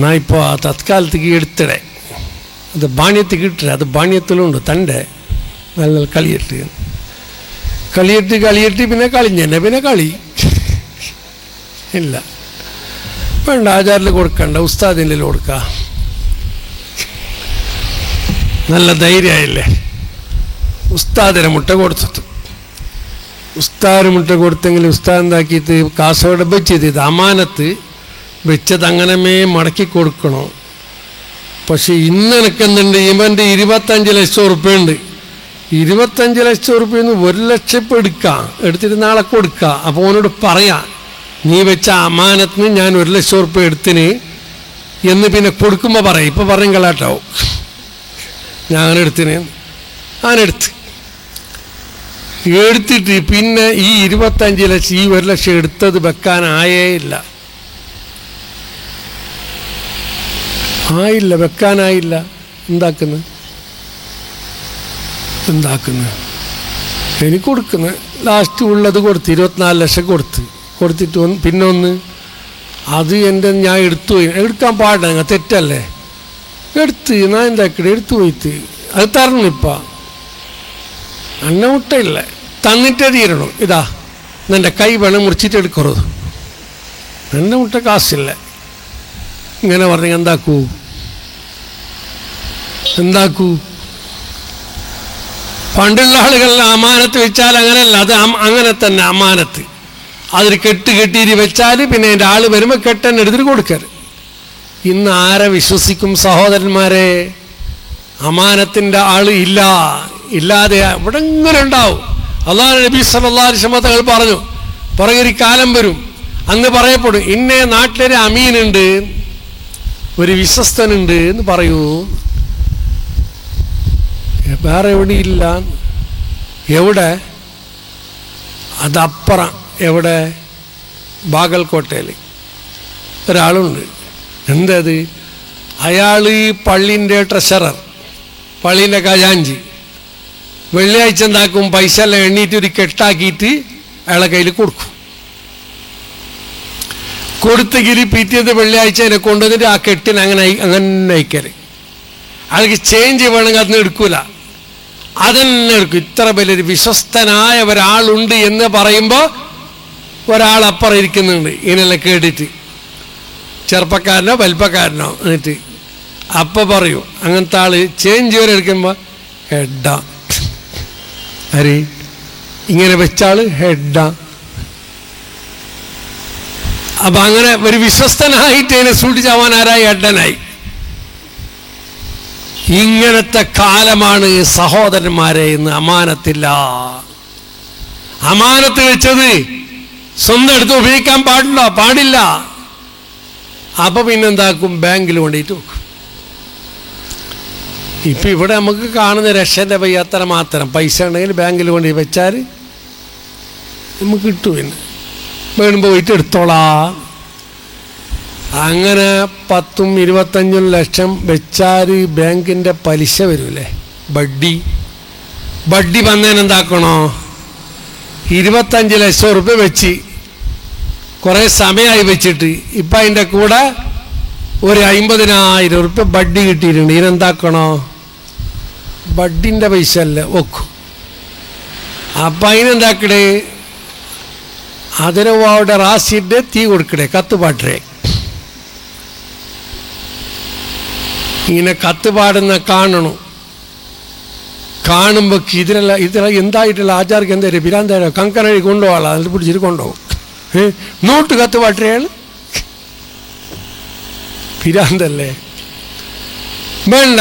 ഞാൻ ഇപ്പോൾ തത്കാലത്തേക്ക് എടുത്തിടെ, അത് ബാണ്യത്തേക്ക് ഇട്ടേ, അത് ബാണ്യത്തിലുണ്ട് തൻ്റെ നല്ല കളിയിട്ട് പിന്നെ കളിഞ്ഞെന്നെ പിന്നെ കളി ഇല്ല. വേണ്ട, ആചാരിൽ കൊടുക്കണ്ട, ഉസ്താദിൻ്റെ കൊടുക്കുക. നല്ല ധൈര്യമായില്ലേ? ഉസ്താദിനെ മുട്ട കൊടുത്തിട്ട് ഉസ്താദിന് മുട്ട കൊടുത്തെങ്കിൽ ഉസ്താദ് എന്താക്കിയിട്ട് കാസോടെ വെച്ചത് ഇത് അമാനത്ത് വെച്ചത് അങ്ങനമേ മടക്കി കൊടുക്കണോ. പക്ഷെ ഇന്ന് എനിക്കെന്തുണ്ട്, ഇവൻ്റെ 25 ലക്ഷം ഉറുപ്പ്യ ഉണ്ട്. 25 ലക്ഷം ഉറുപ്പ്യന്ന് 1 ലക്ഷം ഇപ്പം എടുത്തിട്ട് നാളെ കൊടുക്കുക. അപ്പോൾ അവനോട് പറയാം, നീ വെച്ച അമാനത്തിന് ഞാൻ 1 ലക്ഷം ഉറുപ്പ്യ എടുത്തിന് എന്ന് പിന്നെ കൊടുക്കുമ്പോൾ പറയും. ഇപ്പം പറയും കളാട്ടാവും, ഞാൻ അങ്ങനെ എടുത്തിന്. എടുത്തിട്ട് പിന്നെ ഈ 25 ലക്ഷം ഈ 1 ലക്ഷം എടുത്തത് വെക്കാനായേ ഇല്ല, വെക്കാനായില്ല. എന്താക്കുന്നത് എനിക്ക് കൊടുക്കുന്നത് ലാസ്റ്റ് ഉള്ളത് കൊടുത്ത് 24 ലക്ഷം കൊടുത്തിട്ട് പിന്നെ അത് എൻ്റെ ഞാൻ എടുക്കാൻ പാടില്ല, തെറ്റല്ലേ? ഞാൻ എന്താക്കട്ടെ എടുത്തു പോയിട്ട് അത് തരണം. ഇപ്പം അന്ന മുട്ടയില്ല, തന്നിട്ടേ തീരണം. ഇതാ എൻ്റെ കൈ വേണം മുറിച്ചിട്ട് എടുക്കരുത്, എൻ്റെ മുട്ട കാശില്ല. ഇങ്ങനെ പറഞ്ഞെങ്കിൽ എന്താക്കൂ? പണ്ടുള്ള ആളുകളിൽ അമാനത്ത് വെച്ചാൽ അങ്ങനെയല്ല, അത് അങ്ങനെ തന്നെ അമാനത്ത്. അതിൽ കെട്ടിയിട്ട് വെച്ചാൽ പിന്നെ എൻ്റെ ആൾ വരുമ്പോൾ കെട്ടെന്നെ എടുത്തിട്ട് കൊടുക്കരുത്. ഇന്ന് ആരെ വിശ്വസിക്കും സഹോദരന്മാരെ? അമാനത്തിൻ്റെ ആൾ ഇല്ലാതെ ഇവിടെ ഇങ്ങനെ ഉണ്ടാവും. അല്ലാഹു നബി സല്ലല്ലാഹു അലൈഹി വസല്ലം തങ്ങൾ പറഞ്ഞു, പുറകെ കാലം വരും, അന്ന് പറയപ്പെടും, ഇന്നേ നാട്ടിലൊരു അമീനുണ്ട്, ഒരു വിശ്വസ്തനുണ്ട് എന്ന് പറയൂ. വേറെ എവിടെയില്ല. എവിടെ? അതപ്പുറം. എവിടെ? ബാഗൽകോട്ടയിൽ ഒരാളുണ്ട്. എന്തത്? അയാൾ പള്ളിൻ്റെ ട്രഷറർ, പള്ളീൻ്റെ ഖജാൻജി. വെള്ളിയാഴ്ച എന്താക്കും? പൈസ എല്ലാം എണ്ണീറ്റ് ഒരു കെട്ടാക്കിയിട്ട് അയാളെ കയ്യിൽ കൊടുത്തെങ്കിൽ പിറ്റേത് വെള്ളിയാഴ്ച അതിനെ കൊണ്ടുവന്നിട്ട് ആ കെട്ടിന് അങ്ങനെ അയക്കല്. അയാൾക്ക് ചേഞ്ച് വേണമെങ്കിൽ അതിന് എടുക്കൂല, അതെന്നെ എടുക്കും. ഇത്ര വലിയൊരു വിശ്വസ്തനായ ഒരാളുണ്ട് എന്ന് പറയുമ്പോൾ ഒരാളപ്പുറം ഇരിക്കുന്നുണ്ട് ഇതിനെല്ലാം കേട്ടിട്ട്, ചെറുപ്പക്കാരനോ വലിപ്പക്കാരനോ. എന്നിട്ട് അപ്പം പറയൂ, അങ്ങനത്തെ ആള് ചേഞ്ച് വരെ എടുക്കുമ്പോൾ ഹെഡാ, അരി ഇങ്ങനെ വെച്ചാള് ഹെഡാ. അപ്പം അങ്ങനെ ഒരു വിശ്വസ്തനായിട്ട് അതിനെ സൂക്ഷിച്ചാവാൻ ആരായി? ഹെഡനായി. ഇങ്ങനത്തെ കാലമാണ് സഹോദരന്മാരെ. ഇന്ന് അമാനത്തില്ല. അമാനത്ത് വെച്ചത് സ്വന്തം എടുത്ത് ഉപയോഗിക്കാൻ പാടില്ല. അപ്പൊ പിന്നെന്താക്കും? ബാങ്കിൽ കൊണ്ടിട്ട് വെക്കും. ഇപ്പം ഇവിടെ നമുക്ക് കാണുന്ന രക്ഷൻ്റെ പയ്യാത്ര മാത്രം. പൈസ ഉണ്ടെങ്കിൽ ബാങ്കിൽ കൊണ്ട് വെച്ചാൽ നമുക്ക് കിട്ടും. പിന്നെ വേണുമ്പോൾ പോയിട്ട് എടുത്തോളാം. അങ്ങനെ 10ഉം 25ഉം ലക്ഷം വെച്ചാൽ ബാങ്കിൻ്റെ പലിശ വരൂലേ? ബഡ്ഡി വന്നതിനെന്താക്കണോ? 25 ലക്ഷം റുപ്യ വെച്ച് കുറേ സമയമായി വെച്ചിട്ട് ഇപ്പം അതിൻ്റെ കൂടെ ഒരു 50,000 റുപ്യ ബഡ്ഡി കിട്ടിയിട്ടുണ്ട്. ഇതിനെന്താക്കണോ? ബഡ്ഡിൻ്റെ പൈസ അല്ലേ വെക്കും. അപ്പം അതിനെന്താക്കടേ? അതിനവിടെ റാസിൻ്റെ തീ കൊടുക്കടേ, കത്തുപാട്ടേ. ഇങ്ങനെ കത്തുപാടുന്ന കാണുമ്പോൾ ഇതിലെല്ലാം എന്തായിട്ടുള്ള ആചാർക്ക് എന്താ പിരാന്താരോ കങ്കനഴി കൊണ്ടുപോകാം, അതിൽ പിടിച്ചിട്ട് കൊണ്ടുപോകും. നോട്ട് കത്തുപാട്ടയാൾ പിരാന്തല്ലേ? വേണ്ട,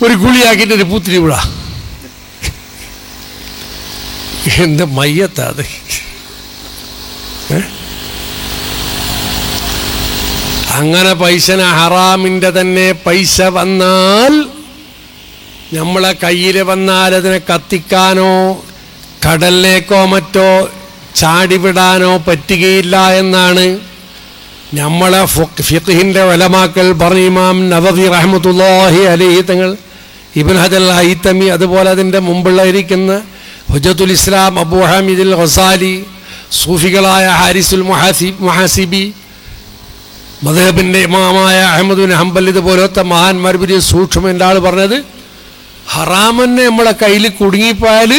ഒരു ഗുളിയാക്കിയിട്ട് ഒരു പൂത്തിരി വിടാ. എന്താ മയ്യത്താ അത്? അങ്ങനെ പൈസന ഹറാമിൻ്റെ തന്നെ പൈസ വന്നാൽ നമ്മളെ കയ്യിൽ വന്നാൽ അതിനെ കത്തിക്കാനോ കടലിലേക്കോ മറ്റോ ചാടിവിടാനോ പറ്റുകയില്ല എന്നാണ് നമ്മളെ ഫിഖ്ഹിൻ്റെ ഉലമാക്കൾ പറഞ്ഞു. ഇമാം നവവി റഹ്മത്തുള്ളാഹി അലൈഹി തങ്ങൾ, ഇബ്നു ഹജർ അൽ ഹൈതമി, അതുപോലെ അതിൻ്റെ മുമ്പുള്ള ഇരിക്കുന്ന Hujjatul Islam Abu Hamidul Ghazali, സൂഫികളായ ഹാരിസുൽ മുഹാസിബി, മദ്ഹബിൻ്റെ ഇമാമായ അഹ്മദ് ബിൻ ഹംബൽ, ഇതുപോലത്തെ മഹാന്മാർ വലിയ സൂക്ഷ്മൻ്റെ ആൾ പറഞ്ഞത് ഹറാമന്നെ നമ്മളെ കയ്യിൽ കുടുങ്ങിപ്പോയാൽ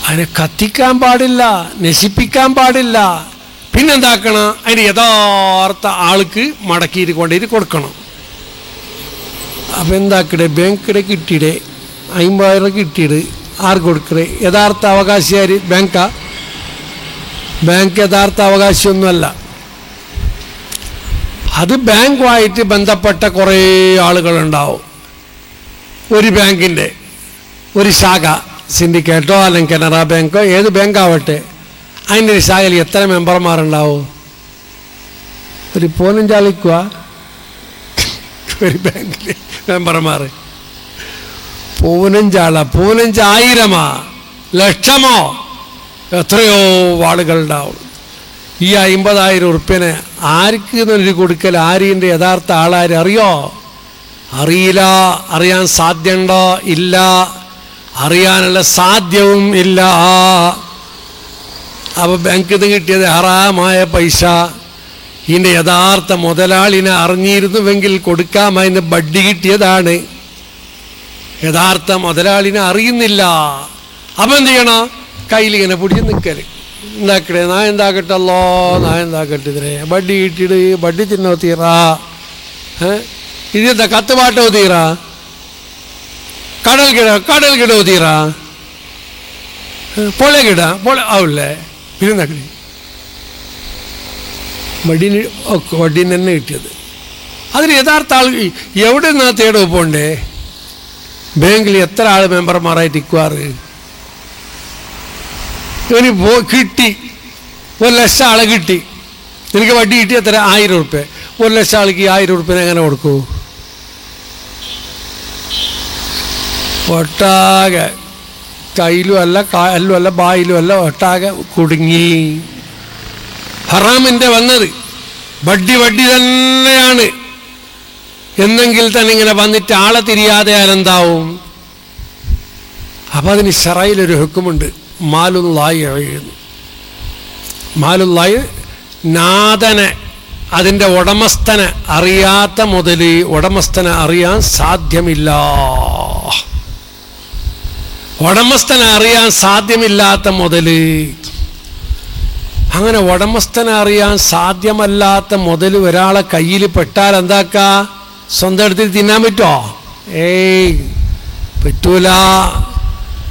അതിനെ കത്തിക്കാൻ പാടില്ല, നശിപ്പിക്കാൻ പാടില്ല. പിന്നെന്താക്കണം, അതിന് യഥാർത്ഥ ആൾക്ക് മടക്കിയിട്ട് കൊണ്ടിട്ട് കൊടുക്കണം. അപ്പം എന്താക്കടെ, ബാങ്കിടെ കിട്ടിയിടെ 50,000 കിട്ടിയിട്ട് ആർക്ക് കൊടുക്കണേ? യഥാർത്ഥ അവകാശിയാർ ബാങ്കാ? ബാങ്ക് യഥാർത്ഥ അവകാശിയൊന്നുമല്ല. അത് ബാങ്കുമായിട്ട് ബന്ധപ്പെട്ട കുറേ ആളുകളുണ്ടാവും. ഒരു ബാങ്കിൻ്റെ ഒരു ശാഖ, സിൻഡിക്കേറ്റോ അല്ലെങ്കിൽ കനറ ബാങ്കോ ഏത് ബാങ്കാവട്ടെ, അതിൻ്റെ ഒരു ശാഖയിൽ എത്ര മെമ്പർമാരുണ്ടാവും? ഒരു 15 ആളിക്കുക ഒരു ബാങ്കിൽ മെമ്പർമാർ. 15 ആളാ, 15,000 ലക്ഷമോ എത്രയോ ആളുകളുണ്ടാവും. ഈ 50,000 ഉറുപ്പ്യനെ ആർക്ക് എന്നൊരു കൊടുക്കൽ, ആരിൻ്റെ യഥാർത്ഥ ആളാര് അറിയോ? അറിയില്ല. അറിയാൻ സാധ്യമുണ്ടോ? ഇല്ല. അറിയാനുള്ള സാധ്യവും ഇല്ല. അപ്പോൾ ബാങ്കിൽ നിന്ന് കിട്ടിയത് ഹറാമായ പൈസ. ഇതിൻ്റെ യഥാർത്ഥ മുതലാളിനെ അറിഞ്ഞിരുന്നുവെങ്കിൽ കൊടുക്കാമെന്ന് ബഡ്ഡി കിട്ടിയതാണ്. യഥാർത്ഥ മുതലാളിനെ അറിയുന്നില്ല. അപ്പം എന്ത് ചെയ്യണം? കയ്യിലിങ്ങനെ പിടിച്ച് നിൽക്കൽ. എന്താക്കട്ടെ, നാ എന്താക്കട്ടല്ലോ, നാ എന്താക്കട്ടെ, ഇതിനെ ബഡ്ഡി കിട്ടിയിട്ട് ബഡ്ഡി തിന്നോ തീറാ, ഇതെന്താ കത്ത് പാട്ടോ തീറാ, കടൽ കിടോ തീറാ, പൊള കിട പൊള ആവില്ലേ, പിന്നെന്താക്കണേ വഡീന് തന്നെ കിട്ടിയത്. അതിന് യഥാർത്ഥ ആൾ എവിടെ നിന്നാ തേടോ പോണ്ടേ? ബാങ്കിൽ എത്ര ആൾ മെമ്പർമാരായിട്ട് ഇക്കുവാറ്? ഇവന് കിട്ടി 1,00,000 ആളെ കിട്ടി, എനിക്ക് വഡി കിട്ടി എത്ര? 1000 ഉറുപ്പ്യ. 1,00,000 ആൾക്ക് 1000 ഉറുപ്പ്യനെ എങ്ങനെ കൊടുക്കൂ? ഒട്ടാകെ കയ്യിലും അല്ല കാലിലും അല്ല ബായിലും അല്ല, ഒട്ടാകെ കുടുങ്ങി. ഹറാമിൻ്റെ വന്നത് വഡ്ഡി തന്നെയാണ് എന്നെങ്കിൽ തന്നെ ഇങ്ങനെ വന്നിട്ട് ആളെ തിരിയാതെ ആരെന്താവും? അപ്പം അതിന് ശറയിലൊരു ഹുക്കുമുണ്ട്, മാലുല്ലാഹി എഴുതുന്നു. മാലുല്ലാഹി നാഥനെ, അതിൻ്റെ ഉടമസ്ഥനെ അറിയാത്ത മുതൽ ഉടമസ്ഥനെ അറിയാൻ സാധ്യമില്ല. ഉടമസ്ഥനെ അറിയാൻ സാധ്യമില്ലാത്ത മുതൽ, അങ്ങനെ ഉടമസ്ഥനെ അറിയാൻ സാധ്യമല്ലാത്ത മുതൽ ഒരാളെ കയ്യിൽ പെട്ടാൽ എന്താക്കുക? സ്വന്തം എടുത്തിട്ട് തിന്നാൻ പറ്റുമോ? ഏയ് പറ്റൂല.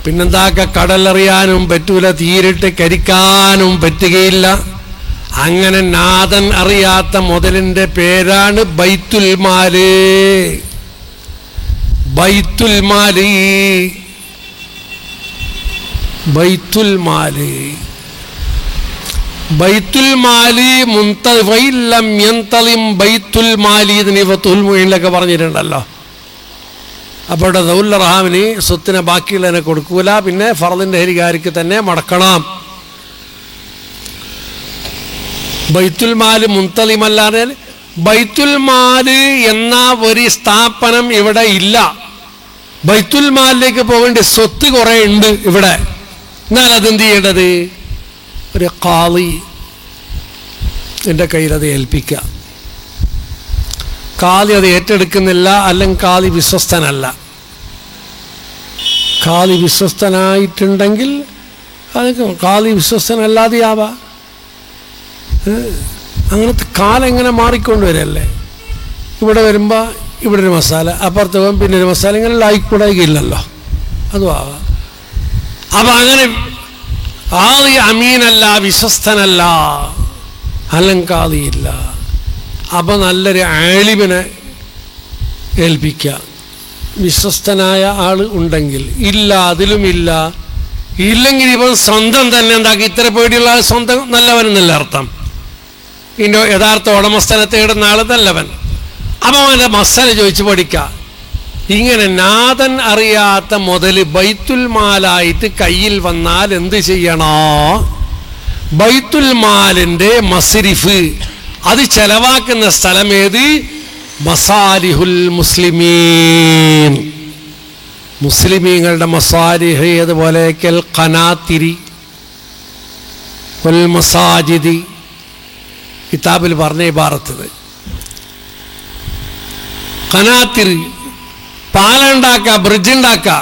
പിന്നെന്താക്ക? കടലറിയാനും പറ്റൂല, തീരിട്ട് കരിക്കാനും പറ്റുകയില്ല. അങ്ങനെ നാഥൻ അറിയാത്ത മുതലിൻ്റെ പേരാണ് ബൈത്തുൽ മാല്. ബൈത്തുൽ മാല്, ബൈത്തുൽ മാല്, ബൈത്തുൽ മാലി മുൻതലിം യന്തലിം ബൈത്തുൽ മാലി. ഇതിന് ഫതുൽ മുഈനിലൊക്കെ പറഞ്ഞിട്ടുണ്ടല്ലോ. അപ്പോൾ ഇവിടെ ദൗൽ റഹാമിന് സ്വത്തിനെ ബാക്കിയുള്ളതിനെ കൊടുക്കൂല, പിന്നെ ഫർദിൻ്റെ ഹരികാരിക്ക് തന്നെ മടക്കണം. ബൈത്തുൽ മാല് മുൻതലിമല്ലാതെ ബൈത്തുൽ മാല് എന്ന ഒരു സ്ഥാപനം ഇവിടെ ഇല്ല. ബൈത്തുൽ മാലിലേക്ക് പോകേണ്ട സ്വത്ത് കുറേ ഉണ്ട് ഇവിടെ. എന്നാൽ അതെന്ത് ചെയ്യേണ്ടത്? ഒരു ഖാളി എൻ്റെ കയ്യിൽ അത് ഏൽപ്പിക്കുക. ഖാളി അത് ഏറ്റെടുക്കുന്നില്ല, അല്ലെങ്കിൽ ഖാളി വിശ്വസ്തനല്ല. ഖാളി വിശ്വസ്തനായിട്ടുണ്ടെങ്കിൽ അത് ഖാളി വിശ്വസ്തനല്ലാതെയാവാം. അങ്ങനത്തെ കാലം ഇങ്ങനെ മാറിക്കൊണ്ടുവരല്ലേ. ഇവിടെ വരുമ്പോൾ ഇവിടെ ഒരു മസാല, അപ്പുറത്ത് പോകുമ്പോൾ പിന്നെ ഒരു മസാല, ഇങ്ങനെ ആയിക്കൂടായില്ലല്ലോ, അതും ആവാം. അപ്പം അങ്ങനെ ഖാളി അമീനല്ല, വിശ്വസ്തനല്ല, അലങ്കാളിയില്ല. അപ്പം നല്ലൊരു ആലിമിനെ ഏൽപ്പിക്കുക, വിശ്വസ്തനായ ആൾ ഉണ്ടെങ്കിൽ. ഇല്ല, അതിലും ഇല്ല. ഇല്ലെങ്കിൽ ഇവൻ സ്വന്തം തന്നെ എന്താക്കി, ഇത്ര പേടിയുള്ള ആൾ സ്വന്തം നല്ലവനെന്നല്ല അർത്ഥം. ഇതിൻ്റെ യഥാർത്ഥ ഉടമസ്ഥനെ തേടുന്ന ആൾ നല്ലവൻ. അപ്പം അവൻ്റെ മസല ചോദിച്ച് പഠിക്കാം. ഇങ്ങനെ നാഥൻ അറിയാത്ത മുതൽ ബൈത്തുൽ മാലായിട്ട് കയ്യിൽ വന്നാൽ എന്ത് ചെയ്യണോ? ബൈത്തുൽ മാലിൻ്റെ മസ്രിഫ് അത് ചെലവാക്കുന്ന സ്ഥലം ഏത്? മസാലിഹുൽ മുസ്ലിമീൻ, മുസ്ലിമീങ്ങളുടെ മസാലിഹ്. അതുപോലെ കൽ ഖനാത്തിരി വൽ മസാജിദി കിതാബിൽ പറഞ്ഞ ഇബാറത്തത്. ഖനാത്തിർ പാലം ഉണ്ടാക്കുക, ബ്രിഡ്ജ് ഉണ്ടാക്കുക,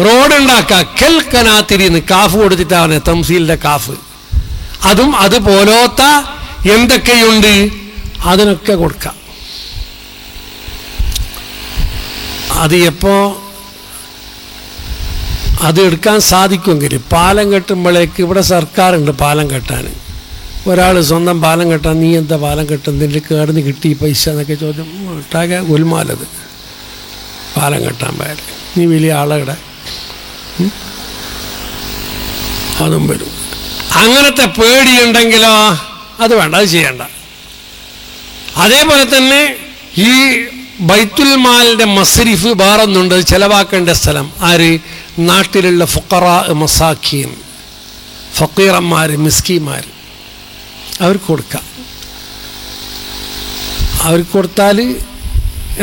റോഡ് ഉണ്ടാക്കുക. കെൽ ഖനാത്തിരിന്ന് കാഫ് കൊടുത്തിട്ടാണ് തംസീലിന്റെ കാഫ്. അതും അതുപോലത്തെ എന്തൊക്കെയുണ്ട് അതിനൊക്കെ കൊടുക്കാം. അത് എപ്പോ അത് എടുക്കാൻ സാധിക്കുമെങ്കിൽ പാലം കെട്ടുമ്പോഴേക്ക് ഇവിടെ സർക്കാരുണ്ട് പാലം കെട്ടാൻ. ഒരാൾ സ്വന്തം പാലം കെട്ടാൻ നീ എന്താ പാലം കെട്ടുന്നതിൻ്റെ കേടുന്ന് കിട്ടി പൈസ എന്നൊക്കെ ചോദ്യം ഒട്ടാകെ ഗുൽമാലത്. പാലം കെട്ടാൻ പോയാൽ നീ വലിയ ആളുടെ അതും വരും. അങ്ങനത്തെ പേടിയുണ്ടെങ്കിലോ അത് വേണ്ട, അത് ചെയ്യണ്ട. അതേപോലെ തന്നെ ഈ ബൈത്തുൽ മാലിൻ്റെ മസ്രിഫ് വേറൊന്നുണ്ട്, ചെലവാക്കേണ്ട സ്ഥലം. ആര്? നാട്ടിലുള്ള ഫുഖറാ മസാക്കീൻ, ഫക്കീറന്മാർ, മിസ്കിന്മാർ, അവർക്ക് കൊടുക്കാം. അവർക്ക് കൊടുത്താൽ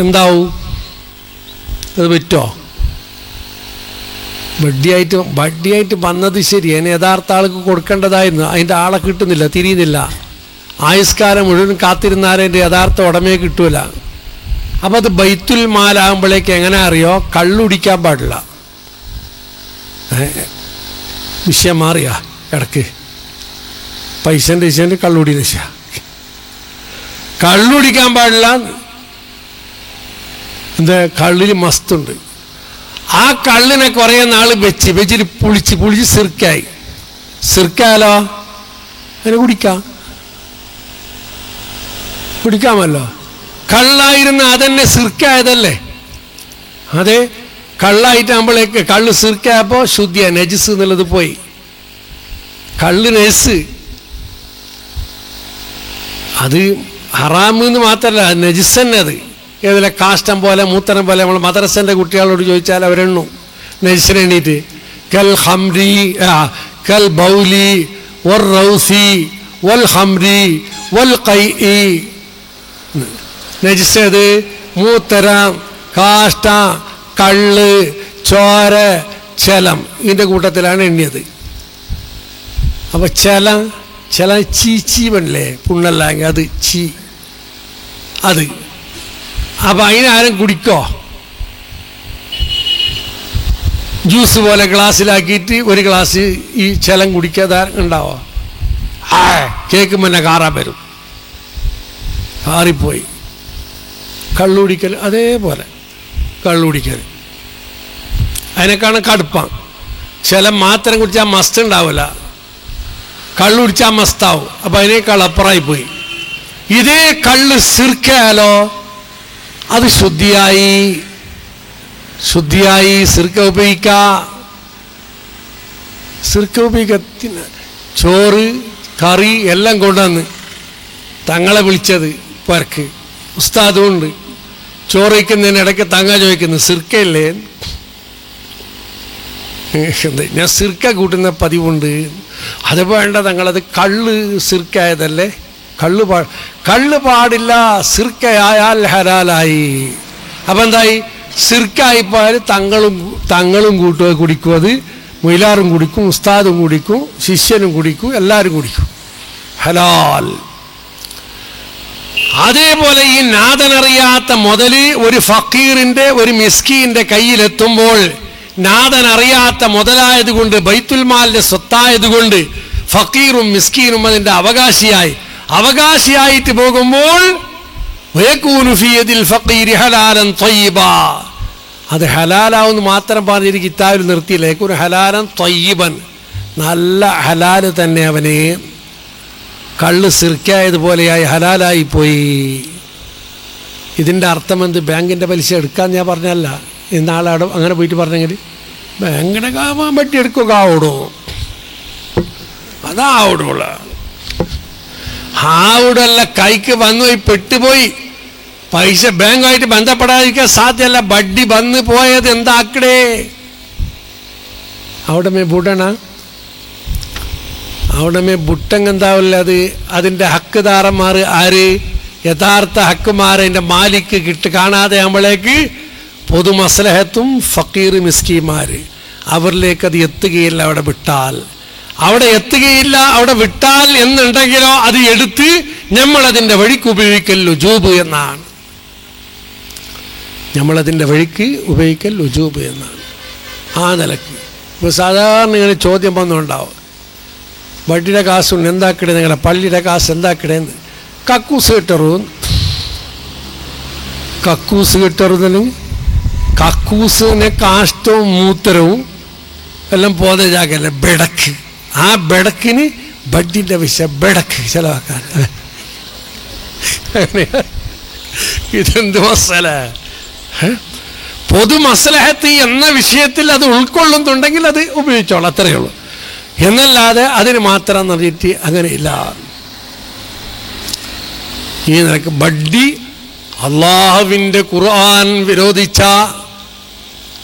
എന്താവും? അത് പറ്റുമോ? വട്ടിയായിട്ട് വന്നത് ശരി, അതിന് യഥാർത്ഥ ആൾക്ക് കൊടുക്കേണ്ടതായിരുന്നു. അതിൻ്റെ ആളെ കിട്ടുന്നില്ല, തിരിയുന്നില്ല. ആയുഷ്കാലം മുഴുവൻ കാത്തിരുന്നാലും അതിൻ്റെ യഥാർത്ഥ ഉടമയെ കിട്ടൂല. അപ്പം അത് ബൈത്തുൽ മാലാകുമ്പോഴേക്ക് എങ്ങനെ അറിയോ? കള്ളുടിക്കാൻ പാടില്ല. വിഷയം മാറിയാ ഇടക്ക് പൈസൻ്റെ കള്ളുടി നിശ, കള്ളുടിക്കാൻ പാടില്ല. എന്താ കള്ളിൽ മസ്തുണ്ട്. ആ കള്ളിനെ കുറേ നാൾ വെച്ചിട്ട് പുളിച്ച് സിർക്കായി. സിർക്കാലോ അതിനെ കുടിക്കാമല്ലോ. കള്ളായിരുന്ന അതന്നെ സിർക്കായതല്ലേ. അതെ, കള്ളായിട്ടാകുമ്പോഴേക്ക് കള്ള് സിർക്കായപ്പോൾ ശുദ്ധിയ നജിസ് എന്നുള്ളത് പോയി. കള്ള് നജസ് അത് ഹറാമെന്ന് മാത്രമല്ല, നജിസ് തന്നെ. അത് ഏതിലെ കാഷ്ടം പോലെ മൂത്തരം പോലെ. നമ്മൾ മദ്രസൻ്റെ കുട്ടികളോട് ചോദിച്ചാൽ അവരെണ്ണു നജിസിനെ എണ്ണീറ്റ്. കൽ ഹംരി കൽ ബൗലി വൽ റൗസി വൽ ഹംരി വൽ ഖൈഇ. നജിസത് മൂത്തരം, കാഷ്ട, കള്ള്, ചോര, ചലം, ഇതിൻ്റെ കൂട്ടത്തിലാണ് എണ്ണിയത്. അപ്പം ചല ചീവല്ലേ പുണ്ണല്ലെങ്കിൽ അത് ചീ അത്. അപ്പം അതിനാരും കുടിക്കോ? ജ്യൂസ് പോലെ ഗ്ലാസ്സിലാക്കിയിട്ട് ഒരു ഗ്ലാസ് ഈ ചലം കുടിക്കാതെ ഉണ്ടാവോ? കേൾക്കുമ്പോൾ തന്നെ കാറാൻ വരും. കാറിപ്പോയി. കള്ളുടിക്കൽ അതേപോലെ കള്ളുടിക്കൽ അതിനേക്കാണ് കടുപ്പം. ചലം മാത്രം കുടിച്ചാൽ മസ്ത് ഉണ്ടാവില്ല, കള്ളുടിച്ചാൽ മസ്താവും. അപ്പം അതിനേക്കാൾ അപ്പുറമായിപ്പോയി. ഇതേ കള്ള് സിർക്കയാലോ അത് ശുദ്ധിയായി. സിർക്ക ഉപയോഗിക്കുന്ന ചോറ് കറി എല്ലാം കൊണ്ടുവന്ന് തങ്ങളെ വിളിച്ചത് പരക്ക് ഉസ്താദും ഉണ്ട്. ചോറ് വയ്ക്കുന്നതിനിടയ്ക്ക് തങ്ങ ചോദിക്കുന്നു സിർക്കയില്ലേ? ഞാൻ സിർക്ക കൂട്ടുന്ന പതിവുണ്ട്. അത് വേണ്ട തങ്ങളത് കള്ള് സിർക്കായതല്ലേ. കള്ള് പാടില്ല, സിർക്കയായാൽ ഹലാലായി. അപ്പം എന്തായി? സിർക്കായിപ്പോയാൽ തങ്ങളും കുടിക്കും. അത് മൊയിലാറും കുടിക്കും, ഉസ്താദും കുടിക്കും, ശിഷ്യനും കുടിക്കും, എല്ലാവരും കുടിക്കും. ഹലാൽ. അതേപോലെ ഈ നാഥനറിയാത്ത മുതല് ഒരു ഫക്കീറിന്റെ ഒരു മിസ്കീന്റെ കയ്യിലെത്തുമ്പോൾ, നാഥനറിയാത്ത മുതലായത് കൊണ്ട്, ബൈത്തുൽ മാലിന്റെ സ്വത്തായതുകൊണ്ട് ഫക്കീറും മിസ്കീനും അതിന്റെ അവകാശിയായിട്ട് പോകുമ്പോൾ അത് ഹലാലാവെന്ന് മാത്രം പറഞ്ഞൊരു കിതാബിൽ നിർത്തിയില്ല. ഒരു ഹലാലൻ ത്വയ്യിബൻ, നല്ല ഹലാല് തന്നെ. അവന് കള്ള് സിർക്കായതുപോലെയായി ഹലാലായി പോയി. ഇതിൻ്റെ അർത്ഥം എന്ത്? ബാങ്കിൻ്റെ പലിശ എടുക്കാൻ ഞാൻ പറഞ്ഞല്ല. ഇന്നാളെ അങ്ങനെ പോയിട്ട് പറഞ്ഞെങ്കിൽ ബാങ്കിനെ വെട്ടിയെടുക്കുക ആവടോ, അതാവടുള്ള അവിടെല്ല കൈക്ക് വന്നു പോയി പെട്ടുപോയി. പൈസ ബാങ്കുമായിട്ട് ബന്ധപ്പെടാതിരിക്കാൻ സാധ്യമല്ല. ബഡ്ഡി വന്ന് പോയത് എന്താക്കടേ? അവിടെ മേ ബുടണ അവിടെ മേ ബുട്ടങ്ങെന്താവില്ല. അത് അതിൻ്റെ ഹക്കുദാരന്മാർ ആര്? യഥാർത്ഥ ഹക്കുമാർ അതിൻ്റെ മാലിക്ക് കാണാതെ ആകുമ്പോഴേക്ക് പൊതുമസ്ലഹത്തും ഫക്കീർ മിസ്കീമാർ അവരിലേക്ക് അത് എത്തുകയില്ല. അവിടെ എത്തുകയില്ല. അവിടെ വിട്ടാൽ എന്നുണ്ടെങ്കിലോ അത് എടുത്ത് നമ്മളതിൻ്റെ വഴിക്ക് ഉപയോഗിക്കൽ ലുജൂബ് എന്നാണ്. നമ്മളതിൻ്റെ വഴിക്ക് ഉപയോഗിക്കൽ ലുജൂബ് എന്നാണ്. ആ നിലക്ക് ഇപ്പോൾ സാധാരണ ഇങ്ങനെ ചോദ്യം വന്നുണ്ടാവും, വട്ടിയുടെ കാശുണ്ട് എന്താക്കിടേ, നിങ്ങളെ പള്ളിയുടെ കാശ് എന്താക്കിടേന്ന്. കക്കൂസ് കിട്ടറുന്നല്ലെങ്കിൽ കക്കൂസിനെ കാഷ്ടവും മൂത്രവും എല്ലാം പോന്ന ജാഗല്ല ബെടക്ക്. ആ ബെടക്കിന് ബഡ്ഡിൻ്റെ വിഷയം ബെടക്ക് ചിലവാക്കാൻ. ഇതെന്ത് മസല? പൊതു മസ്ലഹത്ത് എന്ന വിഷയത്തിൽ അത് ഉൾക്കൊള്ളുന്നുണ്ടെങ്കിൽ അത് ഉപയോഗിച്ചോളാം, അത്രയേ ഉള്ളൂ. എന്നല്ലാതെ അതിന് മാത്രം പറഞ്ഞിട്ട് അങ്ങനെയില്ല. ഈ നിലക്ക് ബഡ്ഡി അള്ളാഹുവിൻ്റെ ഖുർആൻ വിരോധിച്ച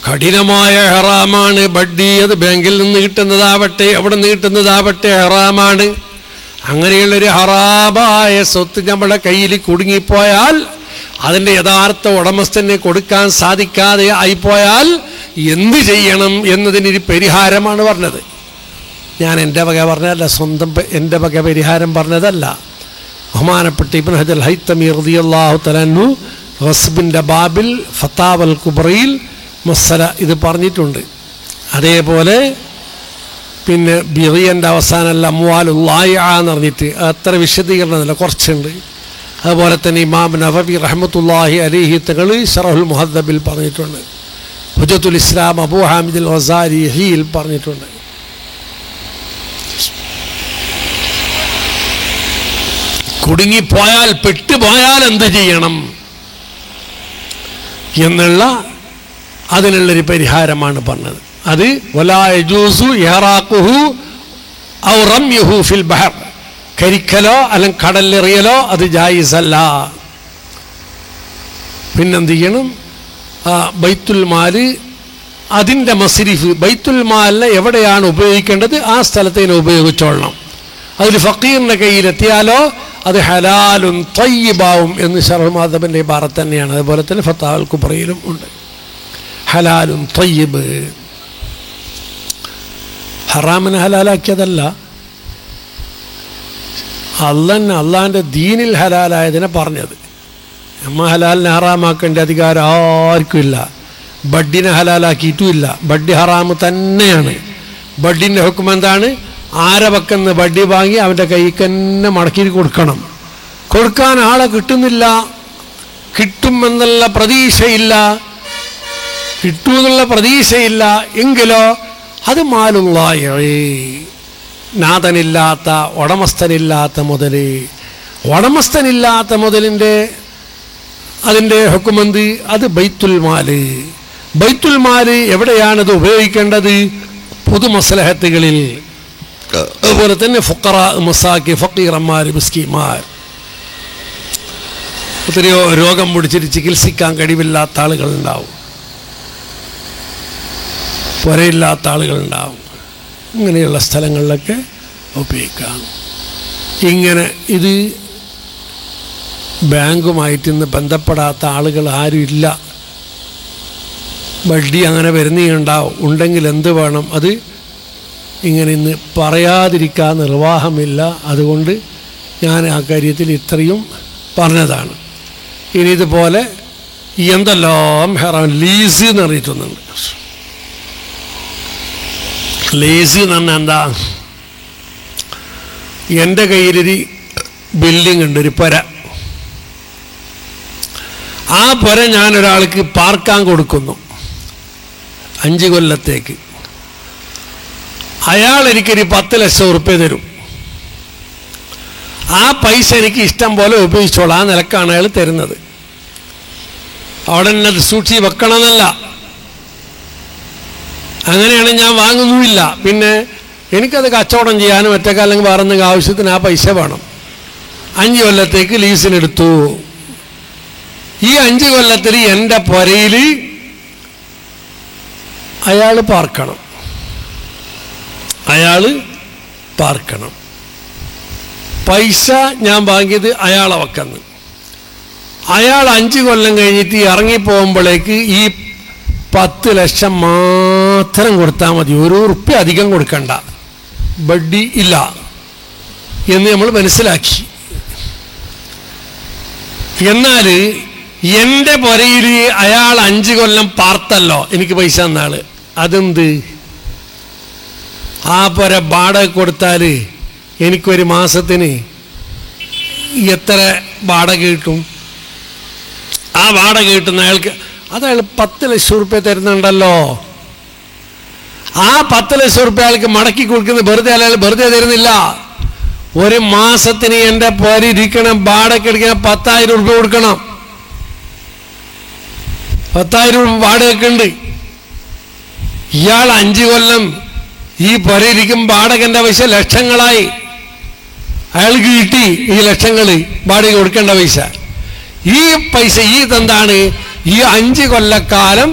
കഠിനമായ ഹറാമാണ് ബഡ്ഡി. അത് ബാങ്കിൽ നിന്ന് കിട്ടുന്നതാവട്ടെ എവിടെ നിന്ന് കിട്ടുന്നതാവട്ടെ ഹറാമാണ്. അങ്ങനെയുള്ളൊരു ഹറാമായ സ്വത്ത് നമ്മുടെ കയ്യിൽ കുടുങ്ങിപ്പോയാൽ അതിൻ്റെ യഥാർത്ഥ ഉടമസ്ഥനെ കൊടുക്കാൻ സാധിക്കാതെ ആയിപ്പോയാൽ എന്ത് ചെയ്യണം എന്നതിനൊരു പരിഹാരമാണ് പറഞ്ഞത്. ഞാൻ എൻ്റെ വക പറഞ്ഞതല്ല, സ്വന്തം എൻ്റെ വക പരിഹാരം പറഞ്ഞതല്ല. ബഹുമാനപ്പെട്ട ഇബ്നു ഹജർ ഹൈത്തമി റളിയല്ലാഹു തആല അൻഹു ഗസ്ബിൻ്റെ ബാബിൽ ഫത്താവൽ കുബ്രയിൽ മസ്സല ഇത് പറഞ്ഞിട്ടുണ്ട്. അതേപോലെ പിന്നെ ബിറിയൻ്റെ അവസാനമല്ല അംവാലുല്ലാഹി എന്ന് പറഞ്ഞിട്ട് അത്ര വിശദീകരണമല്ല, കുറച്ചുണ്ട്. അതുപോലെ തന്നെ ഇമാം നവവി റഹ്മത്തുള്ളാഹി അലൈഹി തങ്ങൾ ശറഹുൽ മുഹദ്ദബിൽ പറഞ്ഞിട്ടുണ്ട്. ഹുജ്ജത്തുൽ ഇസ്ലാം അബൂ ഹാമിദുൽ ഗസാലി ഹിയിൽ പറഞ്ഞിട്ടുണ്ട്. കുടുങ്ങിപ്പോയാൽ പെട്ടുപോയാൽ എന്ത് ചെയ്യണം എന്നുള്ള അതിനുള്ളൊരു പരിഹാരമാണ് പറഞ്ഞത്. അത് വലാ യജൂസു ഇഹ്റാഖുഹു ഔ റമ്യുഹു ഫിൽ ബഹർ, കരിക്കലോ അല്ലെങ്കിൽ കടലെറിയലോ അത് ജായിസല്ല. പിന്നെന്ത് ചെയ്യണം? ബൈത്തുൽ മാല് അതിൻ്റെ മസ്രിഫ് ബൈത്തുൽ മാലിനെ എവിടെയാണ് ഉപയോഗിക്കേണ്ടത് ആ സ്ഥലത്തേന് ഉപയോഗിച്ചോളണം. അതിൽ ഫക്കീറിൻ്റെ കയ്യിലെത്തിയാലോ അത് ഹലാലുൻ ത്വയ്യിബാവും എന്ന് ശറഹ് മാദബിൻ്റെ ഇബാറത്ത് തന്നെയാണ്. അതുപോലെ തന്നെ ഫത്താവൽ കുബ്രയിലും ഉണ്ട് ഹലാലുൻ ത്വയ്യിബ്. ഹറാമിനെ ഹലാലാക്കിയതല്ല, അള്ളാൻ്റെ ദീനിൽ ഹലാലായതിനെ പറഞ്ഞത്. നമ്മ ഹലാലിനെ ഹറാമാക്കേണ്ട അധികാരം ആർക്കും ഇല്ല. ബഡ്ഡിനെ ഹലാലാക്കിയിട്ടുമില്ല. ബഡ്ഡി ഹറാമ് തന്നെയാണ്. ബഡ്ഡിൻ്റെ ഹുക്കം എന്താണ്? ആരെ പക്കന്ന് ബഡ്ഡി വാങ്ങി അവൻ്റെ കൈക്ക് തന്നെ മടക്കി കൊടുക്കണം. കൊടുക്കാൻ ആളെ കിട്ടുന്നില്ല, കിട്ടുമെന്നുള്ള പ്രതീക്ഷയില്ല, കിട്ടുമെന്നുള്ള പ്രതീക്ഷയില്ല എങ്കിലോ അത് മാലുള്ളാഹി, നാഥനില്ലാത്ത ഉടമസ്ഥനില്ലാത്ത മുതൽ. ഉടമസ്ഥനില്ലാത്ത മുതലിൻ്റെ അതിൻ്റെ ഹുക്കുമെന്ത്? അത് ബൈത്തുൽ മാല്. ബൈത്തുൽ മാല് എവിടെയാണത് ഉപയോഗിക്കേണ്ടത്? പൊതുമസ്ലഹത്തുകളിൽ. അതുപോലെ തന്നെ ഫുഖറാ മസാക്കി ഫക്കീറന്മാർ മിസ്കീന്മാർ, എത്രയോ രോഗം പിടിച്ചിട്ട് ചികിത്സിക്കാൻ കഴിവില്ലാത്ത ആളുകളുണ്ടാവും, പുരയില്ലാത്ത ആളുകളുണ്ടാവും. ഇങ്ങനെയുള്ള സ്ഥലങ്ങളിലൊക്കെ ഉപയോഗിക്കാം. ഇങ്ങനെ ഇത് ബാങ്കുമായിട്ട് ഇന്ന് ബന്ധപ്പെടാത്ത ആളുകൾ ആരും ഇല്ല. വഡ്ഡി അങ്ങനെ വരുന്നുണ്ടാവും. ഉണ്ടെങ്കിൽ എന്ത് വേണം? അത് ഇങ്ങനെ ഇന്ന് പറയാതിരിക്കാൻ നിർവാഹമില്ല. അതുകൊണ്ട് ഞാൻ ആ കാര്യത്തിൽ ഇത്രയും പറഞ്ഞതാണ്. ഇനി ഇതുപോലെ എന്തെല്ലാം ഹറാം ലീസ് എന്ന് പറഞ്ഞിട്ടൊന്നുണ്ട്. ലീസ് എന്ന് പറഞ്ഞാൽ എന്താ? എൻ്റെ കയ്യിലൊരു ബിൽഡിംഗ് ഉണ്ട്, ഒരു പുര. ആ പുര ഞാനൊരാൾക്ക് പാർക്കാൻ കൊടുക്കുന്നു 5 കൊല്ലത്തേക്ക്. അയാൾ എനിക്കൊരു 10 ലക്ഷം ഉറുപ്പ്യ തരും. ആ പൈസ എനിക്ക് ഇഷ്ടം പോലെ ഉപയോഗിച്ചോളാം. ആ നിലക്കാണ് അയാൾ തരുന്നത്. അവിടെ തന്നെ സൂക്ഷിച്ച് വെക്കണമെന്നല്ല, അങ്ങനെയാണ് ഞാൻ വാങ്ങുന്നുമില്ല. പിന്നെ എനിക്കത് കച്ചവടം ചെയ്യാനും ഒറ്റക്കാലം വേറെന്തെങ്കിലും ആവശ്യത്തിന് ആ പൈസ വേണം. 5 കൊല്ലത്തേക്ക് ലീസിനെടുത്തു. ഈ 5 കൊല്ലത്തിൽ എൻ്റെ പുരയിൽ അയാൾ പാർക്കണം. പൈസ ഞാൻ വാങ്ങിയത് അയാളെ വക്കന്ന്. അയാൾ 5 കൊല്ലം കഴിഞ്ഞിട്ട് ഇറങ്ങിപ്പോകുമ്പോഴേക്ക് ഈ 10 ലക്ഷം മാത്രം കൊടുത്താൽ മതി, 1 ഉറുപ്പ്യ അധികം കൊടുക്കണ്ട, വട്ടി ഇല്ല എന്ന് നമ്മൾ മനസ്സിലാക്കി. എന്നാൽ എൻ്റെ പുരയിൽ അയാൾ 5 കൊല്ലം പാർത്തല്ലോ, എനിക്ക് പൈസ തന്നാള്. അതെന്ത്? ആ പുര വാടക കൊടുത്താൽ എനിക്കൊരു മാസത്തിന് എത്ര വാടക കിട്ടും? ആ വാടക കിട്ടുന്ന അയാൾക്ക് അയാൾ 10 ലക്ഷം ഉറുപ്പ്യ തരുന്നുണ്ടല്ലോ. ആ 10 ലക്ഷം ഉറുപ്പ്യ അയാൾക്ക് മടക്കി കൊടുക്കുന്നത് വെറുതെ അയാൾ വെറുതെ തരുന്നില്ല. ഒരു മാസത്തിന് എൻ്റെ പുരയിരിക്കണം വാടക എടുക്കണം 10,000 ഉറുപ്പ്യ കൊടുക്കണം. 10,000 രൂപ വാടകയ്ക്കുണ്ട്. ഇയാൾ 5 കൊല്ലം ഈ പുരയിരിക്കും വാടകന്റെ പൈസ ലക്ഷങ്ങളായി അയാൾക്ക് കിട്ടി. ഈ ലക്ഷങ്ങൾ വാടക കൊടുക്കേണ്ട പൈസ, ഈ പൈസ ഇതെന്താണ്? ഈ 5 കൊല്ലക്കാലം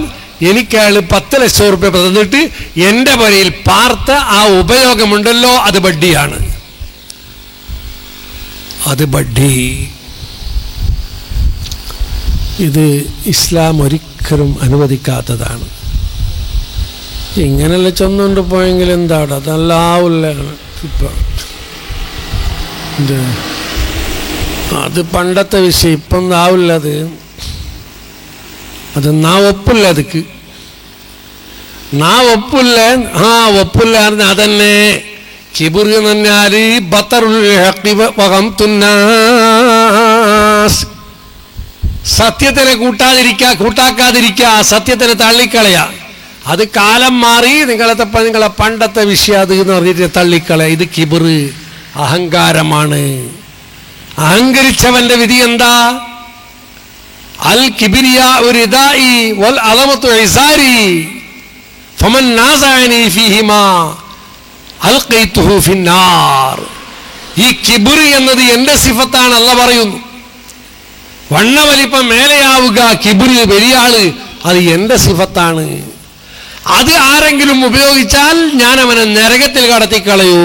എനിക്ക് അയാൾ 10 ലക്ഷം ഉറുപ്പ്യ തന്നിട്ട് എൻ്റെ പുരയിൽ പാർത്ത ആ ഉപയോഗമുണ്ടല്ലോ, അത് വട്ടിയാണ്. അത് വട്ടി. ഇത് ഇസ്ലാം ഒരിക്കലും അനുവദിക്കാത്തതാണ്. ഇങ്ങനെയല്ല ചൊന്നുകൊണ്ട് പോയെങ്കിൽ എന്താണ്? അതല്ലാവില്ല. ഇപ്പം അത് പണ്ടത്തെ വിഷയം, ഇപ്പം ആവില്ല. അത് നാ ഒപ്പില്ല. അതുക്ക് നാ ഒപ്പില്ല. ഒപ്പില്ല പറഞ്ഞാൽ അതന്നെ കിബിർ എന്ന് പറഞ്ഞാൽ സത്യത്തിനെ കൂട്ടാക്കാതിരിക്കുക, സത്യത്തിനെ തള്ളിക്കളയാ. അത് കാലം മാറി, നിങ്ങളെ പണ്ടത്തെ വിഷയം അത് എന്ന് പറഞ്ഞിട്ട് തള്ളിക്കളയാ. ഇത് കിബിർ, അഹങ്കാരമാണ്. അഹങ്കരിച്ചവന്റെ വിധി എന്താ? അൽ കിബിരിയാഉ റിദാഇ വൽ അളമതു ഇസാരി ഫമൻ നാസഅനി ഫീഹിമാ അൽഖൈതുഹു ഫിന്നാർ. ഈ കിബിർ എന്നത് എൻ്റെ സിഫത്താണ്. അല്ലാഹ് പറയുന്നു, വണ്ണവലിപ്പം മേലെയാവുക, കിബിർ വലിയ ആള്, അത് എൻ്റെ സിഫത്താണ്. അത് ആരെങ്കിലും ഉപയോഗിച്ചാൽ ഞാൻ അവനെ നരകത്തിൽ കടത്തിക്കളയൂ.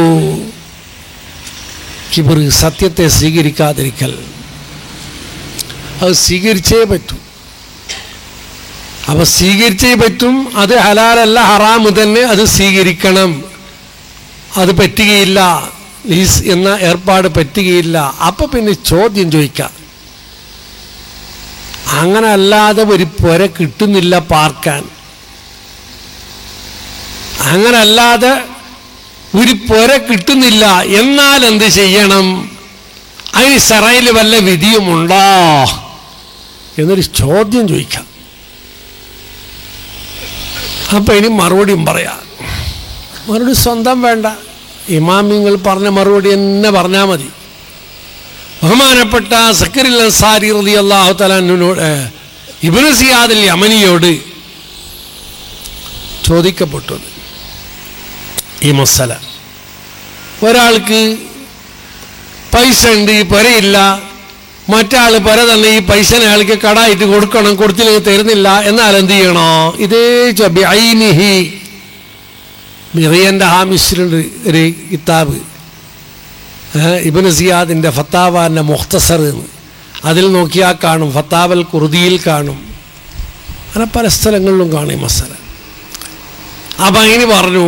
കിബിർ, സത്യത്തെ സ്വീകരിക്കാതിരിക്കൽ. അത് സ്വീകരിച്ചേ പറ്റൂ. അപ്പൊ സ്വീകരിച്ചേ പറ്റും. അത് ഹലാലല്ല, ഹറാമ് തന്നെ, അത് സ്വീകരിക്കണം. അത് പറ്റുകയില്ല, ലീസ് എന്ന ഏർപ്പാട് പറ്റുകയില്ല. അപ്പൊ പിന്നെ ചോദ്യം ചോദിക്കാം, അങ്ങനെ അല്ലാതെ ഒരു പുര കിട്ടുന്നില്ല പാർക്കാൻ, അങ്ങനെ അല്ലാതെ ഒരു പുര കിട്ടുന്നില്ല, എന്നാൽ എന്ത് ചെയ്യണം? അതിന് ശറയിൽ വല്ല വിധിയുമുണ്ടോ എന്നൊരു ചോദ്യം ചോദിക്കാം. അപ്പൊ ഇനി മറുപടിയും പറയാം. മറുപടി സ്വന്തം വേണ്ട, ഇമാമിങ്ങൾ പറഞ്ഞ മറുപടി തന്നെ പറഞ്ഞാൽ മതി. ബഹുമാനപ്പെട്ട സക്കറിൽ അൻസാരി റളിയല്ലാഹു തആല അൻഹുവിനോട് ഇബ്നു സിയാദ് അൽ യമനിയോട് ചോദിക്കപ്പെട്ടു ഈ മസല. ഒരാൾക്ക് പൈസ ഉണ്ട്, ഈ പുരയില്ല, മറ്റാൾ പുര തന്നെ ഈ പൈസ അയാൾക്ക് കടായിട്ട് കൊടുക്കണം, കൊടുത്തില്ലെങ്കിൽ തരുന്നില്ല, എന്നാൽ എന്ത് ചെയ്യണോ? ഇതേ ബിഐനിഹി. മിറിയൻ്റെ ഹാമിസിലുണ്ട് ഒരു കിതാബ്, ഇബ്നു സിയാദിൻ്റെ ഫത്താവാൻ്റെ മുഖ്തസർ എന്ന്. അതിൽ നോക്കിയാൽ കാണും, ഫത്താവൽ ഖുർദിയിൽ കാണും, അങ്ങനെ പല സ്ഥലങ്ങളിലും കാണും ഈ മസല. അപ്പം അതിന് പറഞ്ഞു,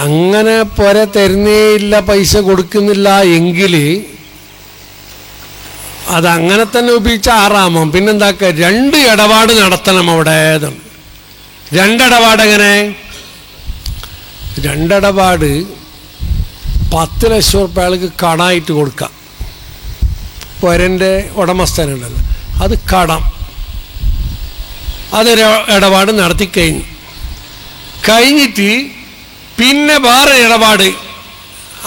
അങ്ങനെ പുര തരുന്നേയില്ല, പൈസ കൊടുക്കുന്നില്ല എങ്കിൽ അതങ്ങനെ തന്നെ ഉപയോഗിച്ച ആറാമോ. പിന്നെന്താക്കുക? 2 ഇടപാട് നടത്തണം അവിടെ. 2 ഇടപാട് എങ്ങനെ? 2 ഇടപാട് 10 ലക്ഷം ഉറുപ്പ്യ അയാൾക്ക് കടമായിട്ട് കൊടുക്കാം. പുരൻ്റെ ഉടമസ്ഥനുണ്ടല്ലോ, അത് കടം. അതൊരു ഇടപാട് നടത്തി കഴിഞ്ഞിട്ട് പിന്നെ വേറെ ഇടപാട്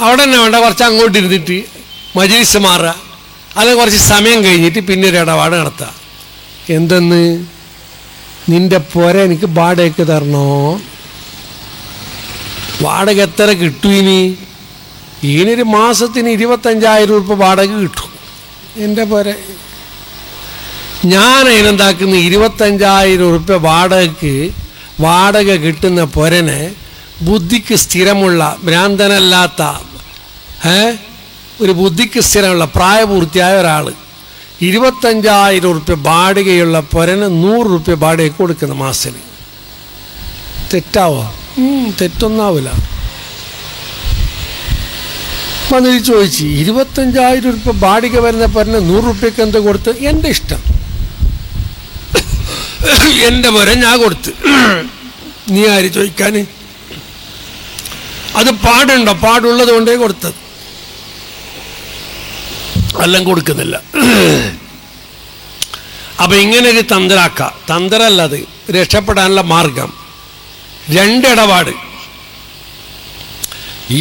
അവിടെ തന്നെ വേണ്ട, കുറച്ച് അങ്ങോട്ട് ഇരുന്നിട്ട് മജ്‌ലിസ് മാറുക, അല്ലെങ്കിൽ കുറച്ച് സമയം കഴിഞ്ഞിട്ട് പിന്നെ ഒരു ഇടപാട് നടത്തുക. എന്തെന്ന്? നിന്റെ പുര എനിക്ക് വാടകയ്ക്ക് തരണോ? വാടക എത്ര കിട്ടും? ഇനി ഇതിനൊരു മാസത്തിന് 25,000 രൂപ വാടക കിട്ടും. എൻ്റെ പോരെ ഞാൻ അതിനെന്താക്കുന്നു 25,000 രൂപ വാടക കിട്ടുന്ന പൊരനെ ബുദ്ധിക്ക് സ്ഥിരമുള്ള ഭ്രാന്തനല്ലാത്ത ഒരു ബുദ്ധിക്ക് സ്ഥിരമുള്ള പ്രായപൂർത്തിയായ ഒരാൾ 25,000 രൂപ വാടകയുള്ള പൊരന് 100 രൂപ വാടക കൊടുക്കുന്ന മാസത്തിന്. തെറ്റാവോ? തെറ്റൊന്നാവില്ല. വന്നിട്ട് ചോദിച്ചു 25,000 രൂപ വാടക വരുന്ന പൊരന് 100 രൂപയ്ക്ക് എന്താ കൊടുത്ത്? എൻ്റെ ഇഷ്ടം, എൻ്റെ പൊര ഞാൻ കൊടുത്ത്, നീ ആര് ചോദിക്കാൻ? അത് പാടുണ്ടോ? പാടുള്ളത് കൊണ്ടേ കൊടുത്തത്, എല്ലാം കൊടുക്കുന്നില്ല. അപ്പം ഇങ്ങനൊരു തന്ത്രമല്ലത് രക്ഷപ്പെടാനുള്ള മാർഗം. 2 ഇടപാട്.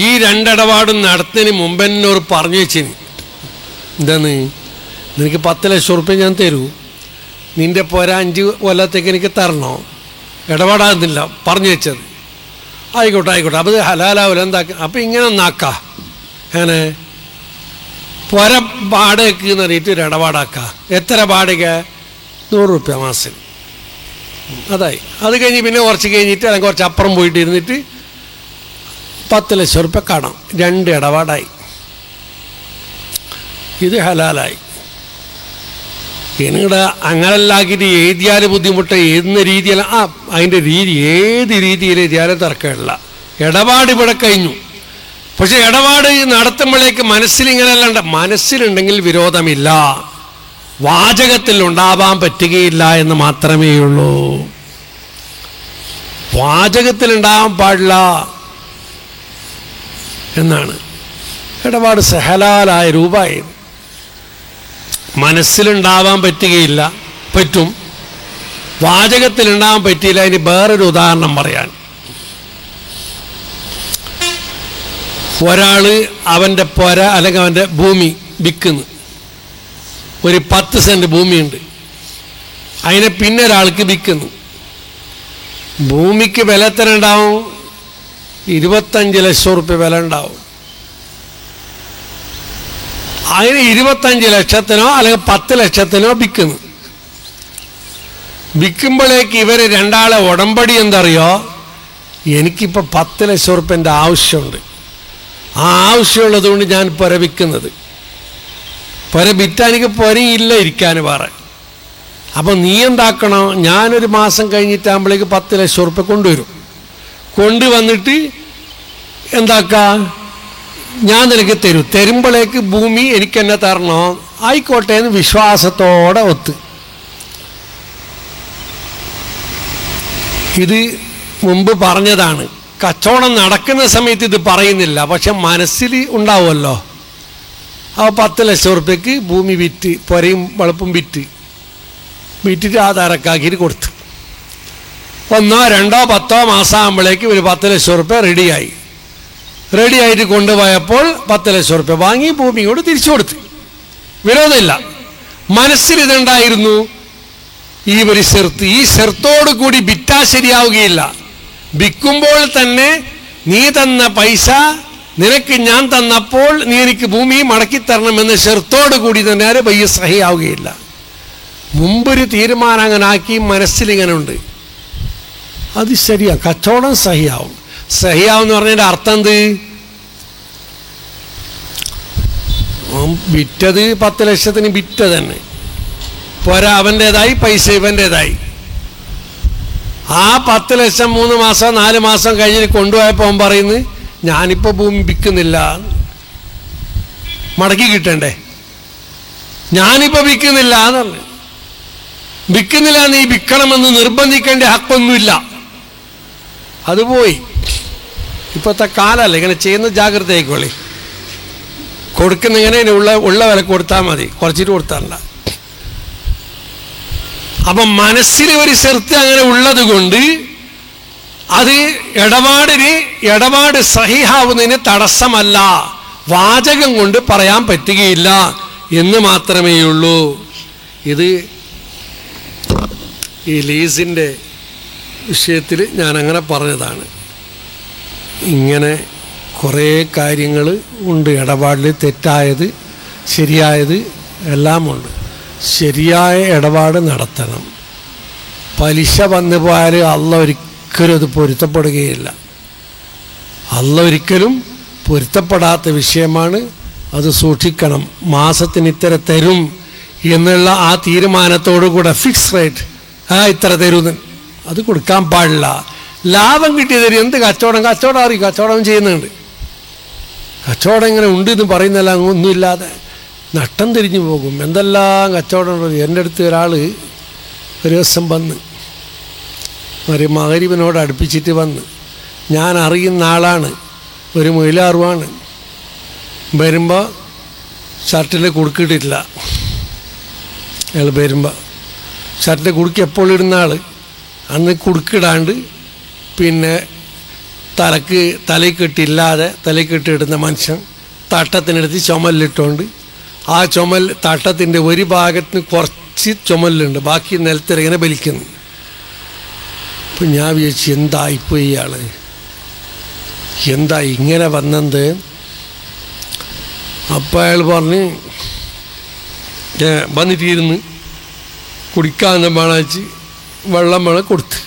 ഈ 2 ഇടപാടും നടത്തുന്നതിന് മുമ്പ് എന്നോട് പറഞ്ഞു വെച്ചിന്, എന്താന്ന്, നിനക്ക് 10 ലക്ഷം റുപ്യ ഞാൻ തരൂ, നിൻ്റെ പോര 5 കൊല്ലത്തേക്ക് എനിക്ക് തരണോ? ഇടപാടാകുന്നില്ല പറഞ്ഞു വെച്ചത്. ആയിക്കോട്ടെ. അപ്പോൾ ഹലാലാവില്ല, എന്താക്കുക? അപ്പം ഇങ്ങനെ ഒന്നാക്കാം. അങ്ങനെ പൊര വാടകയ്ക്ക് എന്ന് പറഞ്ഞിട്ട് ഒരു ഇടപാടാക്കുക. എത്ര വാടക? 100 രൂപ മാസം. അതായി. അത് കഴിഞ്ഞ് പിന്നെ കുറച്ച് കഴിഞ്ഞിട്ട് അല്ലെങ്കിൽ കുറച്ച് അപ്പുറം പോയിട്ട് ഇരുന്നിട്ട് 10 ലക്ഷം റുപ്യ കടം. 2 ഇടപാടായി. ഇത് ഹലാലായി. നിങ്ങളുടെ അങ്ങനെല്ലാക്കിയിട്ട് എഴുതിയാൽ ബുദ്ധിമുട്ട് എഴുതുന്ന രീതിയല്ല. അതിൻ്റെ രീതി ഏത് രീതിയിൽ എഴുതിയാലും തർക്കമില്ല. ഇടപാട് ഇവിടെ കഴിഞ്ഞു. പക്ഷെ ഇടപാട് നടത്തുമ്പോഴേക്ക് മനസ്സിലിങ്ങനെയല്ല. മനസ്സിലുണ്ടെങ്കിൽ വിരോധമില്ല, വാചകത്തിൽ ഉണ്ടാവാൻ പറ്റുകയില്ല എന്ന് മാത്രമേ ഉള്ളൂ. വാചകത്തിൽ ഉണ്ടാവാൻ പാടില്ല എന്നാണ്. ഇടപാട് സഹലാലായ രൂപമായി. മനസ്സിലുണ്ടാവാൻ പറ്റുകയില്ല, പറ്റും. വാചകത്തിലുണ്ടാവാൻ പറ്റിയില്ല. അതിന് വേറൊരു ഉദാഹരണം പറയാൻ. ഒരാൾ അവൻ്റെ പൊര അല്ലെങ്കിൽ അവൻ്റെ ഭൂമി വിൽക്കുന്നു. ഒരു 10 സെൻറ്റ് ഭൂമിയുണ്ട്. അതിനെ പിന്നെ ഒരാൾക്ക് വിൽക്കുന്നു. ഭൂമിക്ക് വില എത്ര ഉണ്ടാവും? 25 ലക്ഷം റുപ്യ വില ഉണ്ടാവും. അതിന് 25 ലക്ഷത്തിനോ അല്ലെങ്കിൽ 10 ലക്ഷത്തിനോ വിൽക്കുന്നു. വിൽക്കുമ്പോഴേക്ക് ഇവർ രണ്ടാളെ ഉടമ്പടി എന്തറിയോ? എനിക്കിപ്പോൾ 10 ലക്ഷം റുപ്യൻ്റെ ആവശ്യമുണ്ട്. ആ ആവശ്യമുള്ളത് കൊണ്ട് ഞാൻ പുര വിൽക്കുന്നത്. പുര വിറ്റാൻ എനിക്ക് പുരയില്ല ഇരിക്കാൻ വേറെ. അപ്പം നീ എന്താക്കണം? ഞാനൊരു മാസം കഴിഞ്ഞിട്ടാകുമ്പോഴേക്ക് 10 ലക്ഷം റുപ്യ കൊണ്ടുവരും. കൊണ്ടുവന്നിട്ട് എന്താക്കുക? ഞാൻ നിനക്ക് തരും. തരുമ്പോഴേക്ക് ഭൂമി എനിക്ക് എന്നെ തരണോ? ആയിക്കോട്ടെ എന്ന് വിശ്വാസത്തോടെ ഒത്ത്. ഇത് മുമ്പ് പറഞ്ഞതാണ്. കച്ചവടം നടക്കുന്ന സമയത്ത് ഇത് പറയുന്നില്ല, പക്ഷെ മനസ്സിൽ ഉണ്ടാവുമല്ലോ. ആ 10 ലക്ഷം റുപ്യക്ക് ഭൂമി വിറ്റ്, പുരയും വളപ്പും വിറ്റിട്ട് ആധാരക്കാക്കിയിട്ട് കൊടുത്തു. 1, 2, 10 മാസം ആകുമ്പോഴേക്ക് ഒരു 10 ലക്ഷം റുപ്യ റെഡിയായിട്ട് കൊണ്ടുപോയപ്പോൾ 10 ലക്ഷം റുപ്യ വാങ്ങി ഭൂമിയോട് തിരിച്ചു കൊടുത്തു. വിരോധമില്ല. മനസ്സിൽ ഇതുണ്ടായിരുന്നു, ഈ ഒരു ഷെർത്ത്. ഈ ഷെർത്തോടു കൂടി വിറ്റാ ശരിയാവുകയില്ല. വിൽക്കുമ്പോൾ തന്നെ നീ തന്ന പൈസ നിനക്ക് ഞാൻ തന്നപ്പോൾ നീ എനിക്ക് ഭൂമി മടക്കി തരണമെന്ന ഷെർത്തോടു കൂടി തന്നെ ബയ്യ സഹിയാവുകയില്ല. മുമ്പൊരു തീരുമാനം അങ്ങനെ ആക്കി മനസ്സിലിങ്ങനെ ഉണ്ട്. അത് ശരിയാ, കച്ചവടം സഹിയാവും. സഹിയാവെന്ന് പറഞ്ഞതിൻ്റെ അർത്ഥം എന്ത്? വിറ്റത് 10 ലക്ഷത്തിന് വിറ്റ തന്നെ പോരാ, അവൻ്റേതായി, പൈസ ഇവൻ്റേതായി. ആ 10 ലക്ഷം 3 മാസം 4 മാസം കഴിഞ്ഞ് കൊണ്ടുപോയപ്പോൾ അവൻ പറയുന്നു, ഞാനിപ്പോൾ ഭൂമി വിൽക്കുന്നില്ല, മടക്കി കിട്ടണ്ടേ, ഞാനിപ്പോൾ വിൽക്കുന്നില്ല എന്ന് പറഞ്ഞു. വിൽക്കുന്നില്ല, നീ വിൽക്കണമെന്ന് നിർബന്ധിക്കേണ്ട ഹക്കൊന്നുമില്ല. അത് പോയി. ഇപ്പോഴത്തെ കാലമല്ല, ഇങ്ങനെ ചെയ്യുന്ന ജാഗ്രത ആയിക്കോളി. കൊടുക്കുന്ന ഇങ്ങനെ ഉള്ള വില കൊടുത്താൽ മതി, കുറച്ചിട്ട് കൊടുത്താലല്ല. അപ്പം മനസ്സിൽ ഒരു ഷെർത്ത് അങ്ങനെ ഉള്ളത് കൊണ്ട് അത് ഇടപാട് സഹിഹാവുന്നതിന് തടസ്സമല്ല, വാചകം കൊണ്ട് പറയാൻ പറ്റുകയില്ല എന്ന് മാത്രമേ ഉള്ളൂ. ഇത് ഈ ലീസിൻ്റെ വിഷയത്തിൽ ഞാൻ അങ്ങനെ പറഞ്ഞതാണ്. ഇങ്ങനെ കുറേ കാര്യങ്ങൾ ഉണ്ട് ഇടപാടിൽ, തെറ്റായത് ശരിയായത് എല്ലാമുണ്ട്. ശരിയായ ഇടപാട് നടത്തണം. പലിശ വന്നു പോയാൽ അള്ള ഒരിക്കലും അത് പൊരുത്തപ്പെടുകയില്ല. അള്ള ഒരിക്കലും പൊരുത്തപ്പെടാത്ത വിഷയമാണ്. അത് സൂക്ഷിക്കണം. മാസത്തിന് ഇത്ര തരും എന്നുള്ള ആ തീരുമാനത്തോടു കൂടെ ഫിക്സ് റേറ്റ് ഇത്ര തരുമെന്ന് അത് കൊടുക്കാൻ പാടില്ല. ലാഭം കിട്ടിയ തരും. എന്ത് കച്ചവടം അറിയും, കച്ചവടം ചെയ്യുന്നുണ്ട്. കച്ചവടം ഇങ്ങനെ ഉണ്ട് എന്ന് പറയുന്നല്ല, ഒന്നുമില്ലാതെ നട്ടം തിരിഞ്ഞു പോകും. എന്തെല്ലാം കച്ചവടം ഉണ്ട്. എൻ്റെ അടുത്ത് ഒരാൾ ഒരു ദിവസം വന്ന് ഒരു മഗ്‌രിബിനോട് അടുപ്പിച്ചിട്ട് വന്ന്, ഞാൻ അറിയുന്ന ആളാണ്, ഒരു മൊയിലാറുവാണ്. വരുമ്പോൾ ഷർട്ടിൽ കുടുക്കിയിട്ടില്ല. അയാൾ വരുമ്പോൾ ഷർട്ടിൻ്റെ കുടുക്കി എപ്പോൾ ഇടുന്ന ആൾ അന്ന് കുടുക്കിടാണ്ട് പിന്നെ തലയിൽ കെട്ടില്ലാതെ തലയിൽ കെട്ടിയിടുന്ന മനുഷ്യൻ തട്ടത്തിനെടുത്ത് ചുമലിലിട്ടുകൊണ്ട് ആ തട്ടത്തിൻ്റെ ഒരു ഭാഗത്തിന് കുറച്ച് ചുമലുണ്ട്, ബാക്കി നിലത്തിറങ്ങനെ വലിക്കുന്നു. അപ്പം ഞാൻ വിചാരിച്ചു എന്തായിപ്പോയി ഇയാൾ, എന്താ ഇങ്ങനെ വന്നത്? അപ്പം അയാൾ പറഞ്ഞ് വന്നിട്ടിരുന്ന് കുടിക്കാമെന്ന് വേണച്ച് വെള്ളം വേണം കൊടുത്ത്.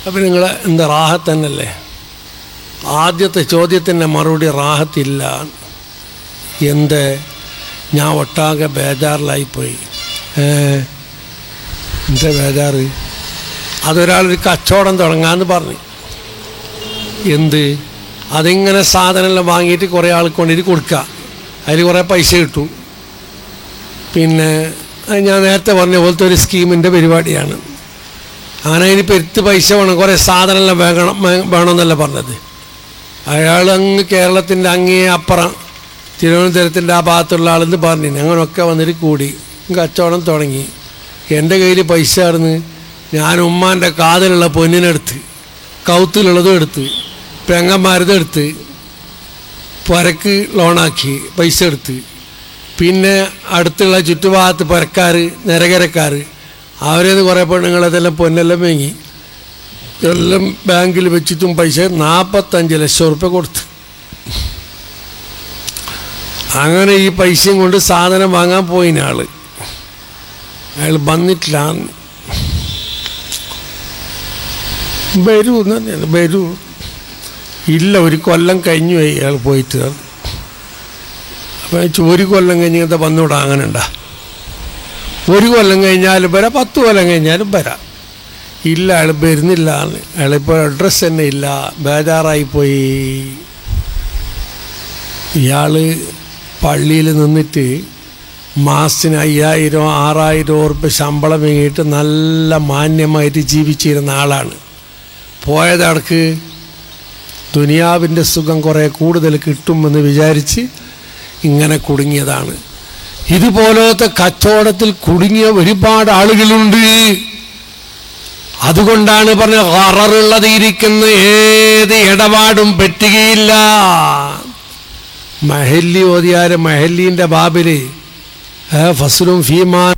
അപ്പം നിങ്ങൾ എന്താ റാഹത്ത് തന്നെയല്ലേ? ആദ്യത്തെ ചോദ്യത്തിൻ്റെ മറുപടി റാഹത്തില്ല. എന്ത്? ഞാൻ ഒട്ടാകെ ബേജാറിലായിപ്പോയി. എന്താ ബേജാറ്? അതൊരാളൊരു കച്ചവടം തുടങ്ങാമെന്ന് പറഞ്ഞു. എന്ത്? അതിങ്ങനെ സാധനമെല്ലാം വാങ്ങിയിട്ട് കുറേ ആൾക്ക് കൊണ്ടിട്ട് കൊടുക്കുക, അതിൽ കുറേ പൈസ കിട്ടും. പിന്നെ ഞാൻ നേരത്തെ പറഞ്ഞ പോലത്തെ ഒരു സ്കീമിൻ്റെ പരിപാടിയാണ്. അങ്ങനെ അതിന് പെരുത്ത് പൈസ വേണം, കുറേ സാധനമെല്ലാം വേണമെന്നല്ല പറഞ്ഞത്. അയാൾ അങ്ങ് കേരളത്തിൻ്റെ അങ്ങേ അപ്പുറം തിരുവനന്തപുരത്തിൻ്റെ ആ ഭാഗത്തുള്ള ആളെന്ന് പറഞ്ഞു. അങ്ങനെയൊക്കെ വന്നിട്ട് കൂടി കച്ചവടം തുടങ്ങി. എൻ്റെ കയ്യിൽ പൈസ ആയിരുന്നു. ഞാൻ ഉമ്മാൻ്റെ കാതിലുള്ള പൊന്നിനെടുത്ത്, കൗത്തിലുള്ളതും എടുത്ത്, പെങ്ങന്മാരതും എടുത്ത്, പുരക്ക് ലോണാക്കി പൈസ എടുത്ത്. പിന്നെ അടുത്തുള്ള ചുറ്റുഭാഗത്ത് പുരക്കാർ, നിരകരക്കാർ, അവരേത് കുറേ പെണ്ണുങ്ങളതെല്ലാം പൊന്നെല്ലാം വാങ്ങി എല്ലാം ബാങ്കിൽ വെച്ചിട്ടും പൈസ 45 ലക്ഷം റുപ്യ കൊടുത്ത്. അങ്ങനെ ഈ പൈസയും കൊണ്ട് സാധനം വാങ്ങാൻ പോയിന് ആള്. അയാൾ വന്നിട്ടില്ല. വരൂ എന്ന് പറഞ്ഞാൽ വരൂ ഇല്ല, ഒരു കൊല്ലം കഴിഞ്ഞു പോയി അയാൾ പോയിട്ട്. അപ്പം ഒരു കൊല്ലം കഴിഞ്ഞ് എന്താ വന്നുകൂടാ? അങ്ങനെ ഉണ്ടാ? ഒരു കൊല്ലം കഴിഞ്ഞാലും വരാം, 10 കൊല്ലം കഴിഞ്ഞാലും വരാം. ഇല്ല, അയാൾ വരുന്നില്ല. അയാളിപ്പോൾ അഡ്രസ്സ് തന്നെ ഇല്ല. ബേജാറായിപ്പോയി. ഇയാൾ പള്ളിയിൽ നിന്നിട്ട് മാസത്തിന് 5000 6000 ഉറുപ്പ്യ ശമ്പളം വാങ്ങിയിട്ട് നല്ല മാന്യമായിട്ട് ജീവിച്ചിരുന്ന ആളാണ്. പോയതടക്ക് ദുനിയാവിൻ്റെ സുഖം കുറേ കൂടുതൽ കിട്ടുമെന്ന് വിചാരിച്ച് ഇങ്ങനെ കുടുങ്ങിയതാണ്. ഇതുപോലത്തെ കച്ചവടത്തിൽ കുടുങ്ങിയ ഒരുപാട് ആളുകളുണ്ട്. അതുകൊണ്ടാണ് പറഞ്ഞ ഖററുള്ളത് ഇരിക്കുന്ന ഏത് ഇടപാടും പറ്റുകയില്ല. മഹല്ലി ഓതിയാര് മഹല്ലീൻ്റെ ബാബില് ഫസ്ലും ഫീമാൻ